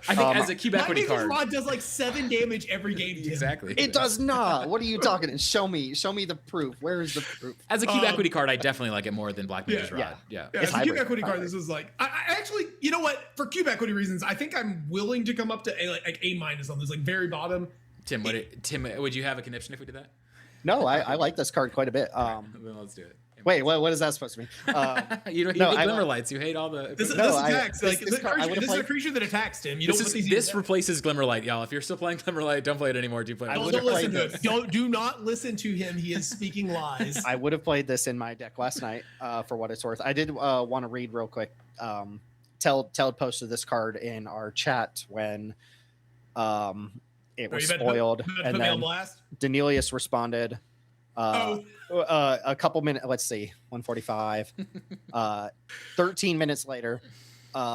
I think as a cube equity card, Black Mage's Rod does like 7 damage every game. Exactly. It does not. What are you talking? Show me the proof. Where is the proof? As a cube equity card, I definitely like it more than Black Mage's Rod. Yeah. As a cube equity card, this is like I actually, you know what? For cube equity reasons, I think I'm willing to come up to A- on this, like very bottom. Tim, would you have a conniption if we did that? No, I like this card quite a bit. Then let's do it. Wait, what is that supposed to mean? You hate glimmer lights. You hate all the. This attacks. This is a creature that attacks, Tim. This replaces glimmer light, y'all. If you're still playing glimmer light, don't play it anymore. Do play it. Don't listen to him. Do not listen to him. He is speaking lies. I would have played this in my deck last night for what it's worth. I did want to read real quick. Teld posted this card in our chat when it was spoiled, and then Danelius responded. A couple minutes, let's see, 145. 13 minutes later,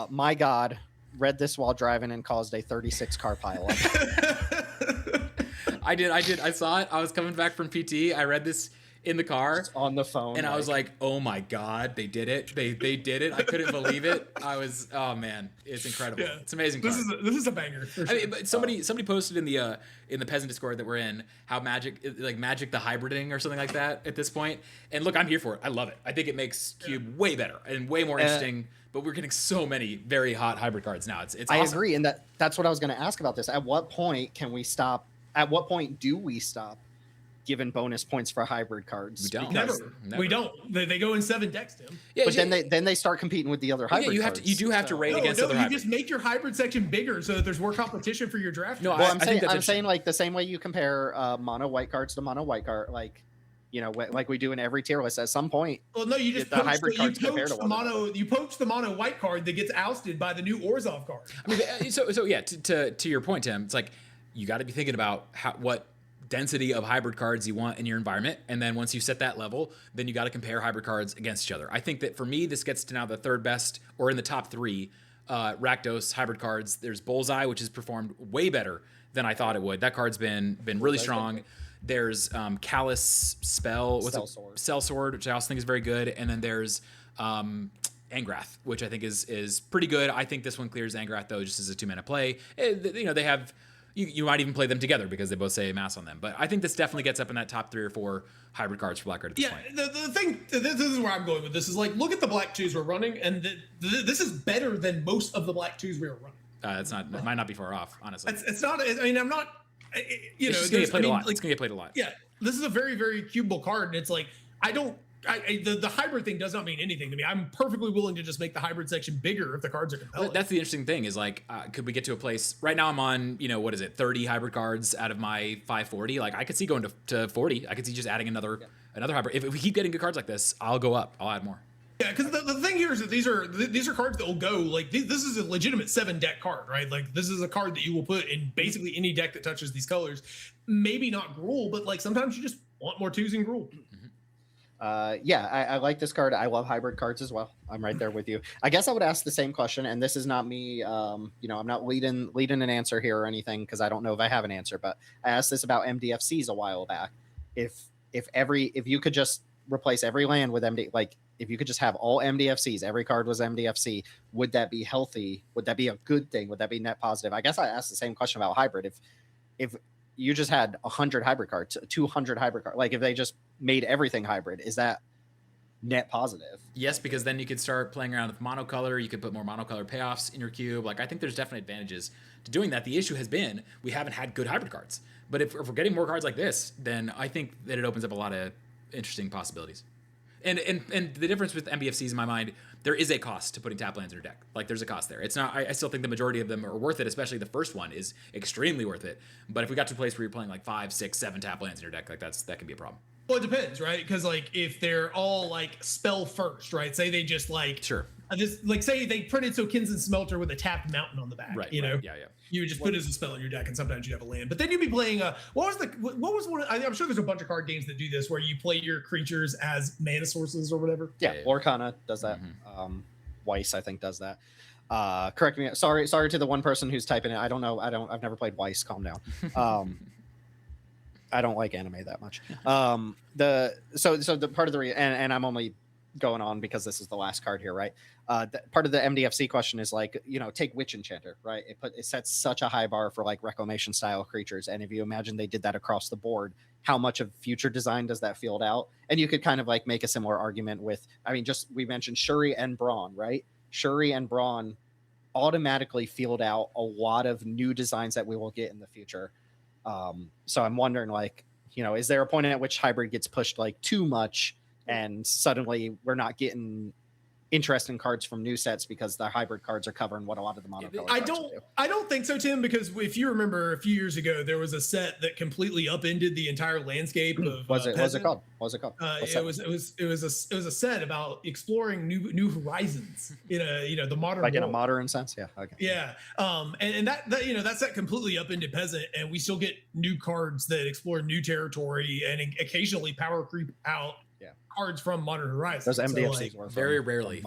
my God, read this while driving and caused a 36 car pileup. I did. I saw it. I was coming back from PT. I read this in the car. Just on the phone. And I was like, oh my God, they did it. They did it. I couldn't believe it. Oh man, it's incredible. Yeah. It's amazing. This is a banger. For sure. I mean, but somebody posted in the Peasant Discord that we're in how Magic the hybriding or something like that at this point. And look, I'm here for it. I love it. I think it makes Cube way better and way more interesting. But we're getting so many very hot hybrid cards now. It's awesome. I agree, and that's what I was going to ask about this. At what point can we stop? At what point do we stop giving bonus points for hybrid cards? We don't. Never. We don't. They go in 7 decks, Tim. Yeah, but then they start competing with the other hybrid cards. You do have to rate against other hybrids. You just make your hybrid section bigger so that there's more competition for your draft. No, I'm saying like the same way you compare mono white cards to mono white card, like like we do in every tier list. At some point, well, no, you just the hybrid cards compare to one another. You poach the mono white card that gets ousted by the new Orzhov card. I mean, so yeah. To your point, Tim, it's like you got to be thinking about what density of hybrid cards you want in your environment, and then once you set that level, then you got to compare hybrid cards against each other. I think that for me, this gets to now the third best, or in the top 3 Rakdos hybrid cards. There's Bullseye, which has performed way better than I thought it would. That card's been really strong. There's Callous Sellsword, which I also think is very good, and then there's Angrath, which I think is pretty good. I think this one clears Angrath though, just as a 2-mana play. They have. You might even play them together because they both say mass on them. But I think this definitely gets up in that top 3 or 4 hybrid cards for Black Card at this point. The thing, this is where I'm going with this, is like, look at the Black 2s we're running, and this is better than most of the Black 2s we were running. It might not be far off, honestly. It's not, I mean, I'm not, it's just going to get played a lot. It's going to get played a lot. Yeah, this is a very, very cubable card, and it's like, the hybrid thing does not mean anything to me. I'm perfectly willing to just make the hybrid section bigger if the cards are compelling. That's the interesting thing is like, could we get to a place right now? I'm on, 30 hybrid cards out of my 540. Like I could see going to 40. I could see just adding another hybrid. If we keep getting good cards like this, I'll go up. I'll add more. Yeah, because the thing here is that these are cards that will go, like, this is a legitimate 7-deck card, right? Like, this is a card that you will put in basically any deck that touches these colors. Maybe not Gruul, but like sometimes you just want more 2s in Gruul. I like this card. I love hybrid cards as well. I'm right there with you. I guess I would ask the same question, and this is not me. I'm not leading an answer here or anything because I don't know if I have an answer. But I asked this about MDFCs a while back. If you could just replace every land with MD, like if you could just have all MDFCs, every card was MDFC, would that be healthy? Would that be a good thing? Would that be net positive? I guess I asked the same question about hybrid. If you just had 100 hybrid cards, 200 hybrid cards, like if they just made everything hybrid, is that net positive? Yes, because then you could start playing around with monocolor. You could put more monocolor payoffs in your cube. Like I think there's definitely advantages to doing that. The issue has been we haven't had good hybrid cards. But if we're getting more cards like this, then I think that it opens up a lot of interesting possibilities. And the difference with MBFCs in my mind, there is a cost to putting tap lands in your deck. Like there's a cost there. It's not. I still think the majority of them are worth it, especially the first one is extremely worth it. But if we got to a place where you're playing like 5, 6, 7 tap lands in your deck, like that can be a problem. Well, it depends, right? Because like if they're all like spell first, right? Say they just like say they printed Kinson Smelter with a tapped mountain on the back, right? You know, yeah. You would just put it as a spell in your deck, and sometimes you have a land. But then you'd be playing what was one? I'm sure there's a bunch of card games that do this, where you play your creatures as mana sources or whatever. Yeah. Lorcana does that. Mm-hmm. Weiss, I think, does that. Correct me. Sorry to the one person who's typing it. I don't know. I've never played Weiss. Calm down. I don't like anime that much. So the part of the and I'm only going on because this is the last card here, right? Part of the MDFC question is like, take Witch Enchanter, right? It sets such a high bar for like reclamation style creatures, and if you imagine they did that across the board, how much of future design does that field out? And you could kind of like make a similar argument with, we mentioned Shuri and Brawn, right? Shuri and Brawn automatically field out a lot of new designs that we will get in the future. So I'm wondering, like, is there a point at which hybrid gets pushed like too much and suddenly we're not getting interesting cards from new sets because the hybrid cards are covering what a lot of the monocolor I cards don't do. I don't think so, Tim, because if you remember a few years ago, there was a set that completely upended the entire landscape of What's it called? What's it called? It was a set about exploring new horizons in a the modern like world. in a modern sense. Yeah. Okay. Yeah. And that that set completely upended Peasant, and we still get new cards that explore new territory and occasionally power creep out cards from Modern Horizons. Those MDFCs like, were very rarely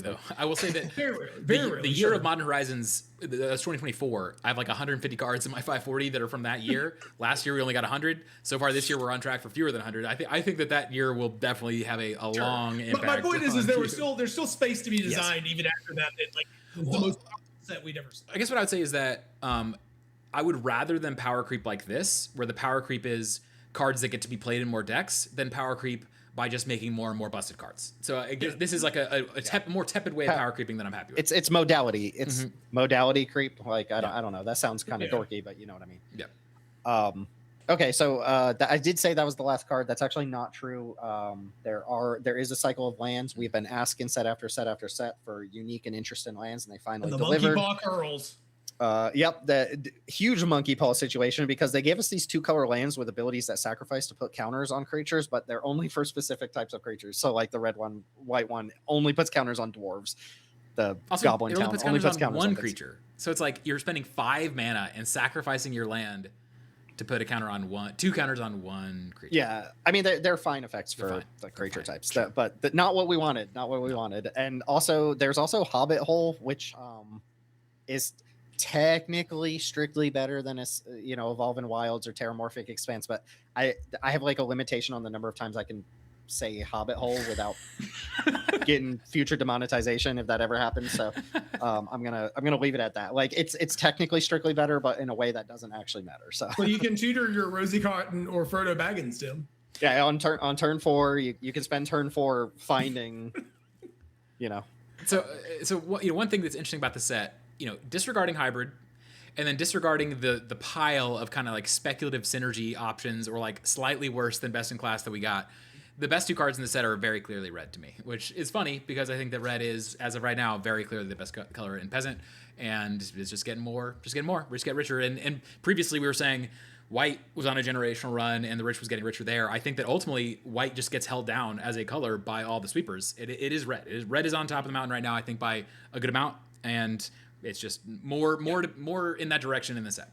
though. I will say that very rarely, the year of Modern Horizons, that's 2024. I have like 150 cards in my 540 that are from that year. Last year we only got 100. So far this year we're on track for fewer than 100. I think that year will definitely have a long impact. My point is there's still space to be designed even after that. Like the most set we'd ever seen. I guess what I would say is that I would rather than power creep like this, where the power creep is cards that get to be played in more decks, than power creep by just making more and more busted cards. So I guess this is like a more tepid way of power creeping that I'm happy with. It's modality. It's modality creep. Like I don't know. That sounds kind of dorky, but you know what I mean. Yeah. Okay, so I did say that was the last card. That's actually not true. There is a cycle of lands. We've been asking set after set after set for unique and interesting lands, and they finally delivered. Monkey Paw Curls. Yep, the huge monkey paw situation, because they gave us these 2-color lands with abilities that sacrifice to put counters on creatures, but they're only for specific types of creatures. So like the red one, white one only puts counters on dwarves. The also, goblin it town only puts counters on one on creature. So it's like you're spending 5 mana and sacrificing your land to put a counter on 2 counters on one creature. Yeah, I mean they're fine effects for the creature types, sure. but not what we wanted. Not what we wanted. And also there's also Hobbit Hole, which is technically strictly better than Evolving Wilds or Terramorphic Expanse, but I have like a limitation on the number of times I can say Hobbit Hole without getting future demonetization if that ever happens. So I'm gonna leave it at that. Like it's technically strictly better, but in a way that doesn't actually matter. So well, you can tutor your Rosie Cotton or Frodo Baggins, Tim. Yeah, on turn 4 you can spend turn 4 finding So one thing that's interesting about the set, disregarding hybrid, and then disregarding the pile of kind of like speculative synergy options or like slightly worse than best in class that we got, the best 2 cards in the set are very clearly red to me, which is funny because I think that red is, as of right now, very clearly the best color in Peasant, and it's just getting more. We just get richer. And previously we were saying white was on a generational run and the rich was getting richer there. I think that ultimately white just gets held down as a color by all the sweepers. It is red. Red is on top of the mountain right now, I think, by a good amount, and it's just more in that direction in the set.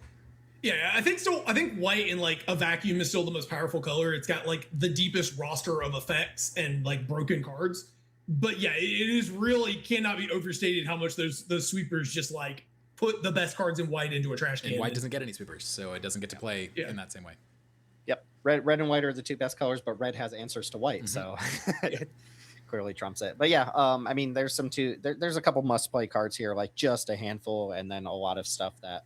Yeah, I think so. I think white in like a vacuum is still the most powerful color. It's got like the deepest roster of effects and like broken cards. But yeah, it is really cannot be overstated how much those sweepers just like put the best cards in white into a trash can. And white doesn't get any sweepers, so it doesn't get to play in that same way. Yep, red and white are the 2 best colors, but red has answers to white, so it clearly trumps it. But yeah, I mean, there's there's a couple must play cards here, like just a handful, and then a lot of stuff that.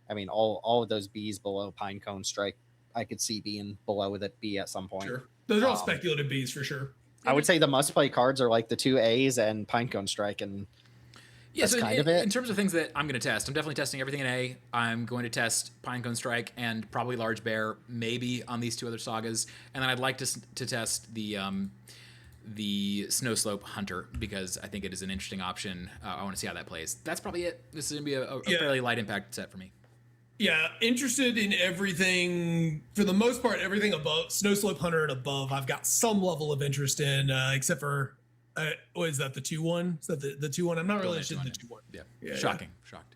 I mean, all of those Bs below Pinecone Strike, I could see being below that B at some point. Sure. Those are all speculative Bs for sure. I would say the must-play cards are like the 2 As and Pinecone Strike, and that's kind of it. In terms of things that I'm going to test, I'm definitely testing everything in A. I'm going to test Pinecone Strike and probably Large Bear, maybe on these 2 other sagas. And then I'd like to test the Snow Slope Hunter, because I think it is an interesting option. I want to see how that plays. That's probably it. This is going to be a fairly light impact set for me. Yeah, interested in everything, for the most part, everything above Snow Slope Hunter and above. I've got some level of interest in, except for, what is that, the 2-1? Is that the 2-1? I'm not really interested in the 2-1. Yeah. Shocking. Shocked.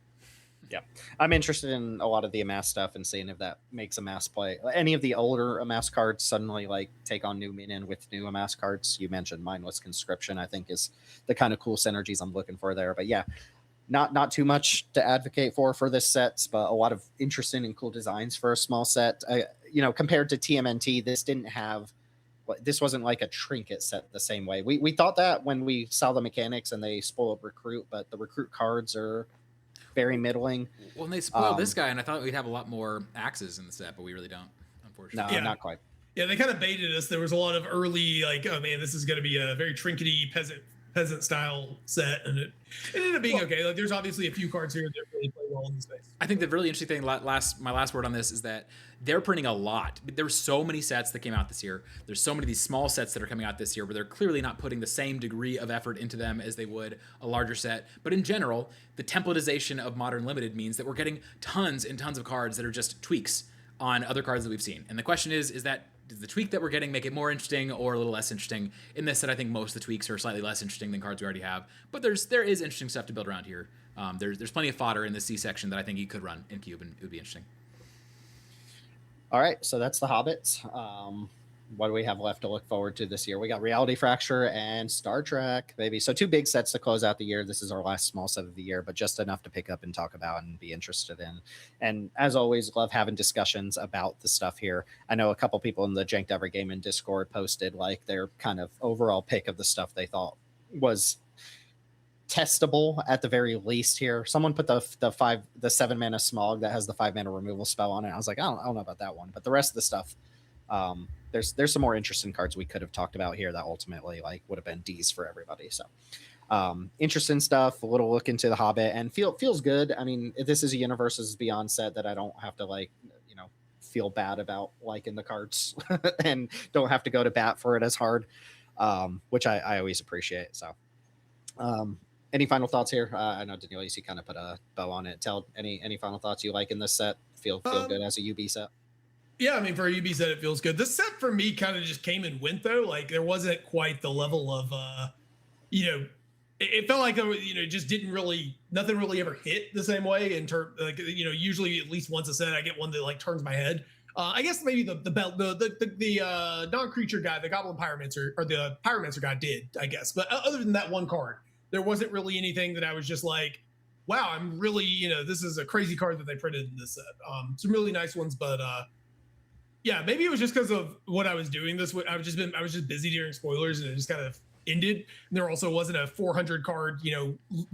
Yeah, I'm interested in a lot of the Amass stuff and seeing if that makes Amass play. Any of the older Amass cards suddenly like take on new meaning with new Amass cards. You mentioned Mindless Conscription, I think is the kind of cool synergies I'm looking for there. But yeah, not too much to advocate for this set, but a lot of interesting and cool designs for a small set. Compared to TMNT, this wasn't like a trinket set the same way. We thought that when we saw the mechanics and they spoiled Recruit, but the Recruit cards are very middling. Well, and they spoiled this guy, and I thought we'd have a lot more axes in the set, but we really don't, unfortunately. No, not quite. Yeah, they kind of baited us. There was a lot of early, like, oh man, this is going to be a very trinkety peasant style set, and it ended up being okay. Like, there's obviously a few cards here that really play well well in the space. I think the really interesting thing, my last word on this, is that they're printing a lot. There were so many sets that came out this year. There's so many of these small sets that are coming out this year where they're clearly not putting the same degree of effort into them as they would a larger set. But in general, the templatization of Modern Limited means that we're getting tons and tons of cards that are just tweaks on other cards that we've seen. And the question is that does the tweak that we're getting make it more interesting or a little less interesting? In this set, I think most of the tweaks are slightly less interesting than cards we already have. But there is interesting stuff to build around here. There's plenty of fodder in the C section that I think you could run in Cube, and it would be interesting. All right, so that's the Hobbits. What do we have left to look forward to this year? We got Reality Fracture and Star Trek, baby. So 2 big sets to close out the year. This is our last small set of the year, but just enough to pick up and talk about and be interested in. And as always, love having discussions about the stuff here. I know a couple people in the Janked Every Game in Discord posted like their kind of overall pick of the stuff they thought was testable at the very least here. Someone put the 7 mana Smog that has the 5 mana removal spell on it. I was like, I don't know about that one, but the rest of the stuff, there's some more interesting cards we could have talked about here that ultimately like would have been D's for everybody. So interesting stuff. A little look into the Hobbit, and feels good. I mean, this is a Universes Beyond set that I don't have to like feel bad about liking the cards and don't have to go to bat for it as hard, which I always appreciate. So any final thoughts here? I know Daniel, you kind of put a bow on it. Teld, any final thoughts you like in this set? Feel good as a UB set? Yeah, I mean, for a UB set, it feels good. This set for me kind of just came and went though. Like there wasn't quite the level of, it felt like just nothing really ever hit the same way in terms. Like usually at least once a set, I get one that like turns my head. I guess maybe the non-creature guy, the Goblin Pyromancer or the Pyromancer guy did, I guess. But other than that one card, there wasn't really anything that I was just like, wow, I'm really, this is a crazy card that they printed in this set. Some really nice ones, but yeah, maybe it was just because of what I was doing this. I was just busy during spoilers, and it just kind of ended. And there also wasn't a 400 card,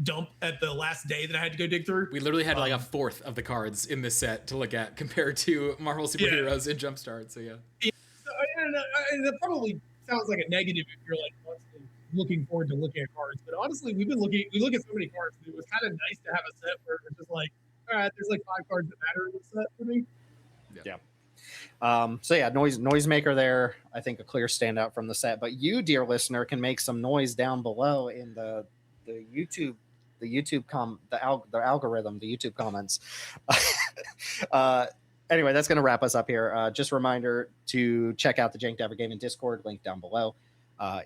dump at the last day that I had to go dig through. We literally had like a fourth of the cards in this set to look at compared to Marvel Superheroes and Jumpstart. So yeah. And that probably sounds like a negative if you're like constantly looking forward to looking at cards. But honestly, we look at so many cards. And it was kind of nice to have a set where it's just like, all right, there's like 5 cards that matter in this set for me. Yeah. So yeah, noisemaker there. I think a clear standout from the set. But you, dear listener, can make some noise down below in the YouTube algorithm, the YouTube comments. Anyway, that's going to wrap us up here. Just a reminder to check out the Janked Every Game in Discord, link down below.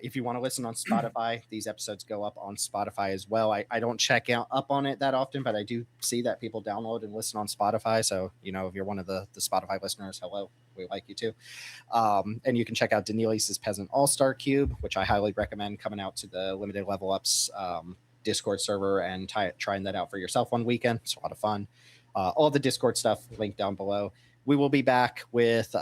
If you want to listen on Spotify, these episodes go up on Spotify as well. I don't check up on it that often, but I do see that people download and listen on Spotify. So, if you're one of the Spotify listeners, hello, we like you too. And you can check out Danieli's Peasant All-Star Cube, which I highly recommend coming out to the Limited Level Ups Discord server and trying that out for yourself one weekend. It's a lot of fun. All the Discord stuff linked down below. We will be back with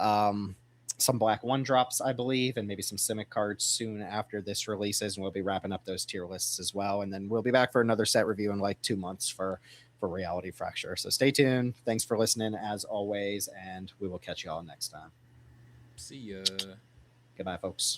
some Black One drops, I believe, and maybe some Simic cards soon after this releases, and we'll be wrapping up those tier lists as well. And then we'll be back for another set review in like 2 months for Reality Fracture. So stay tuned. Thanks for listening as always, and we will catch you all next time. See ya. Goodbye, folks.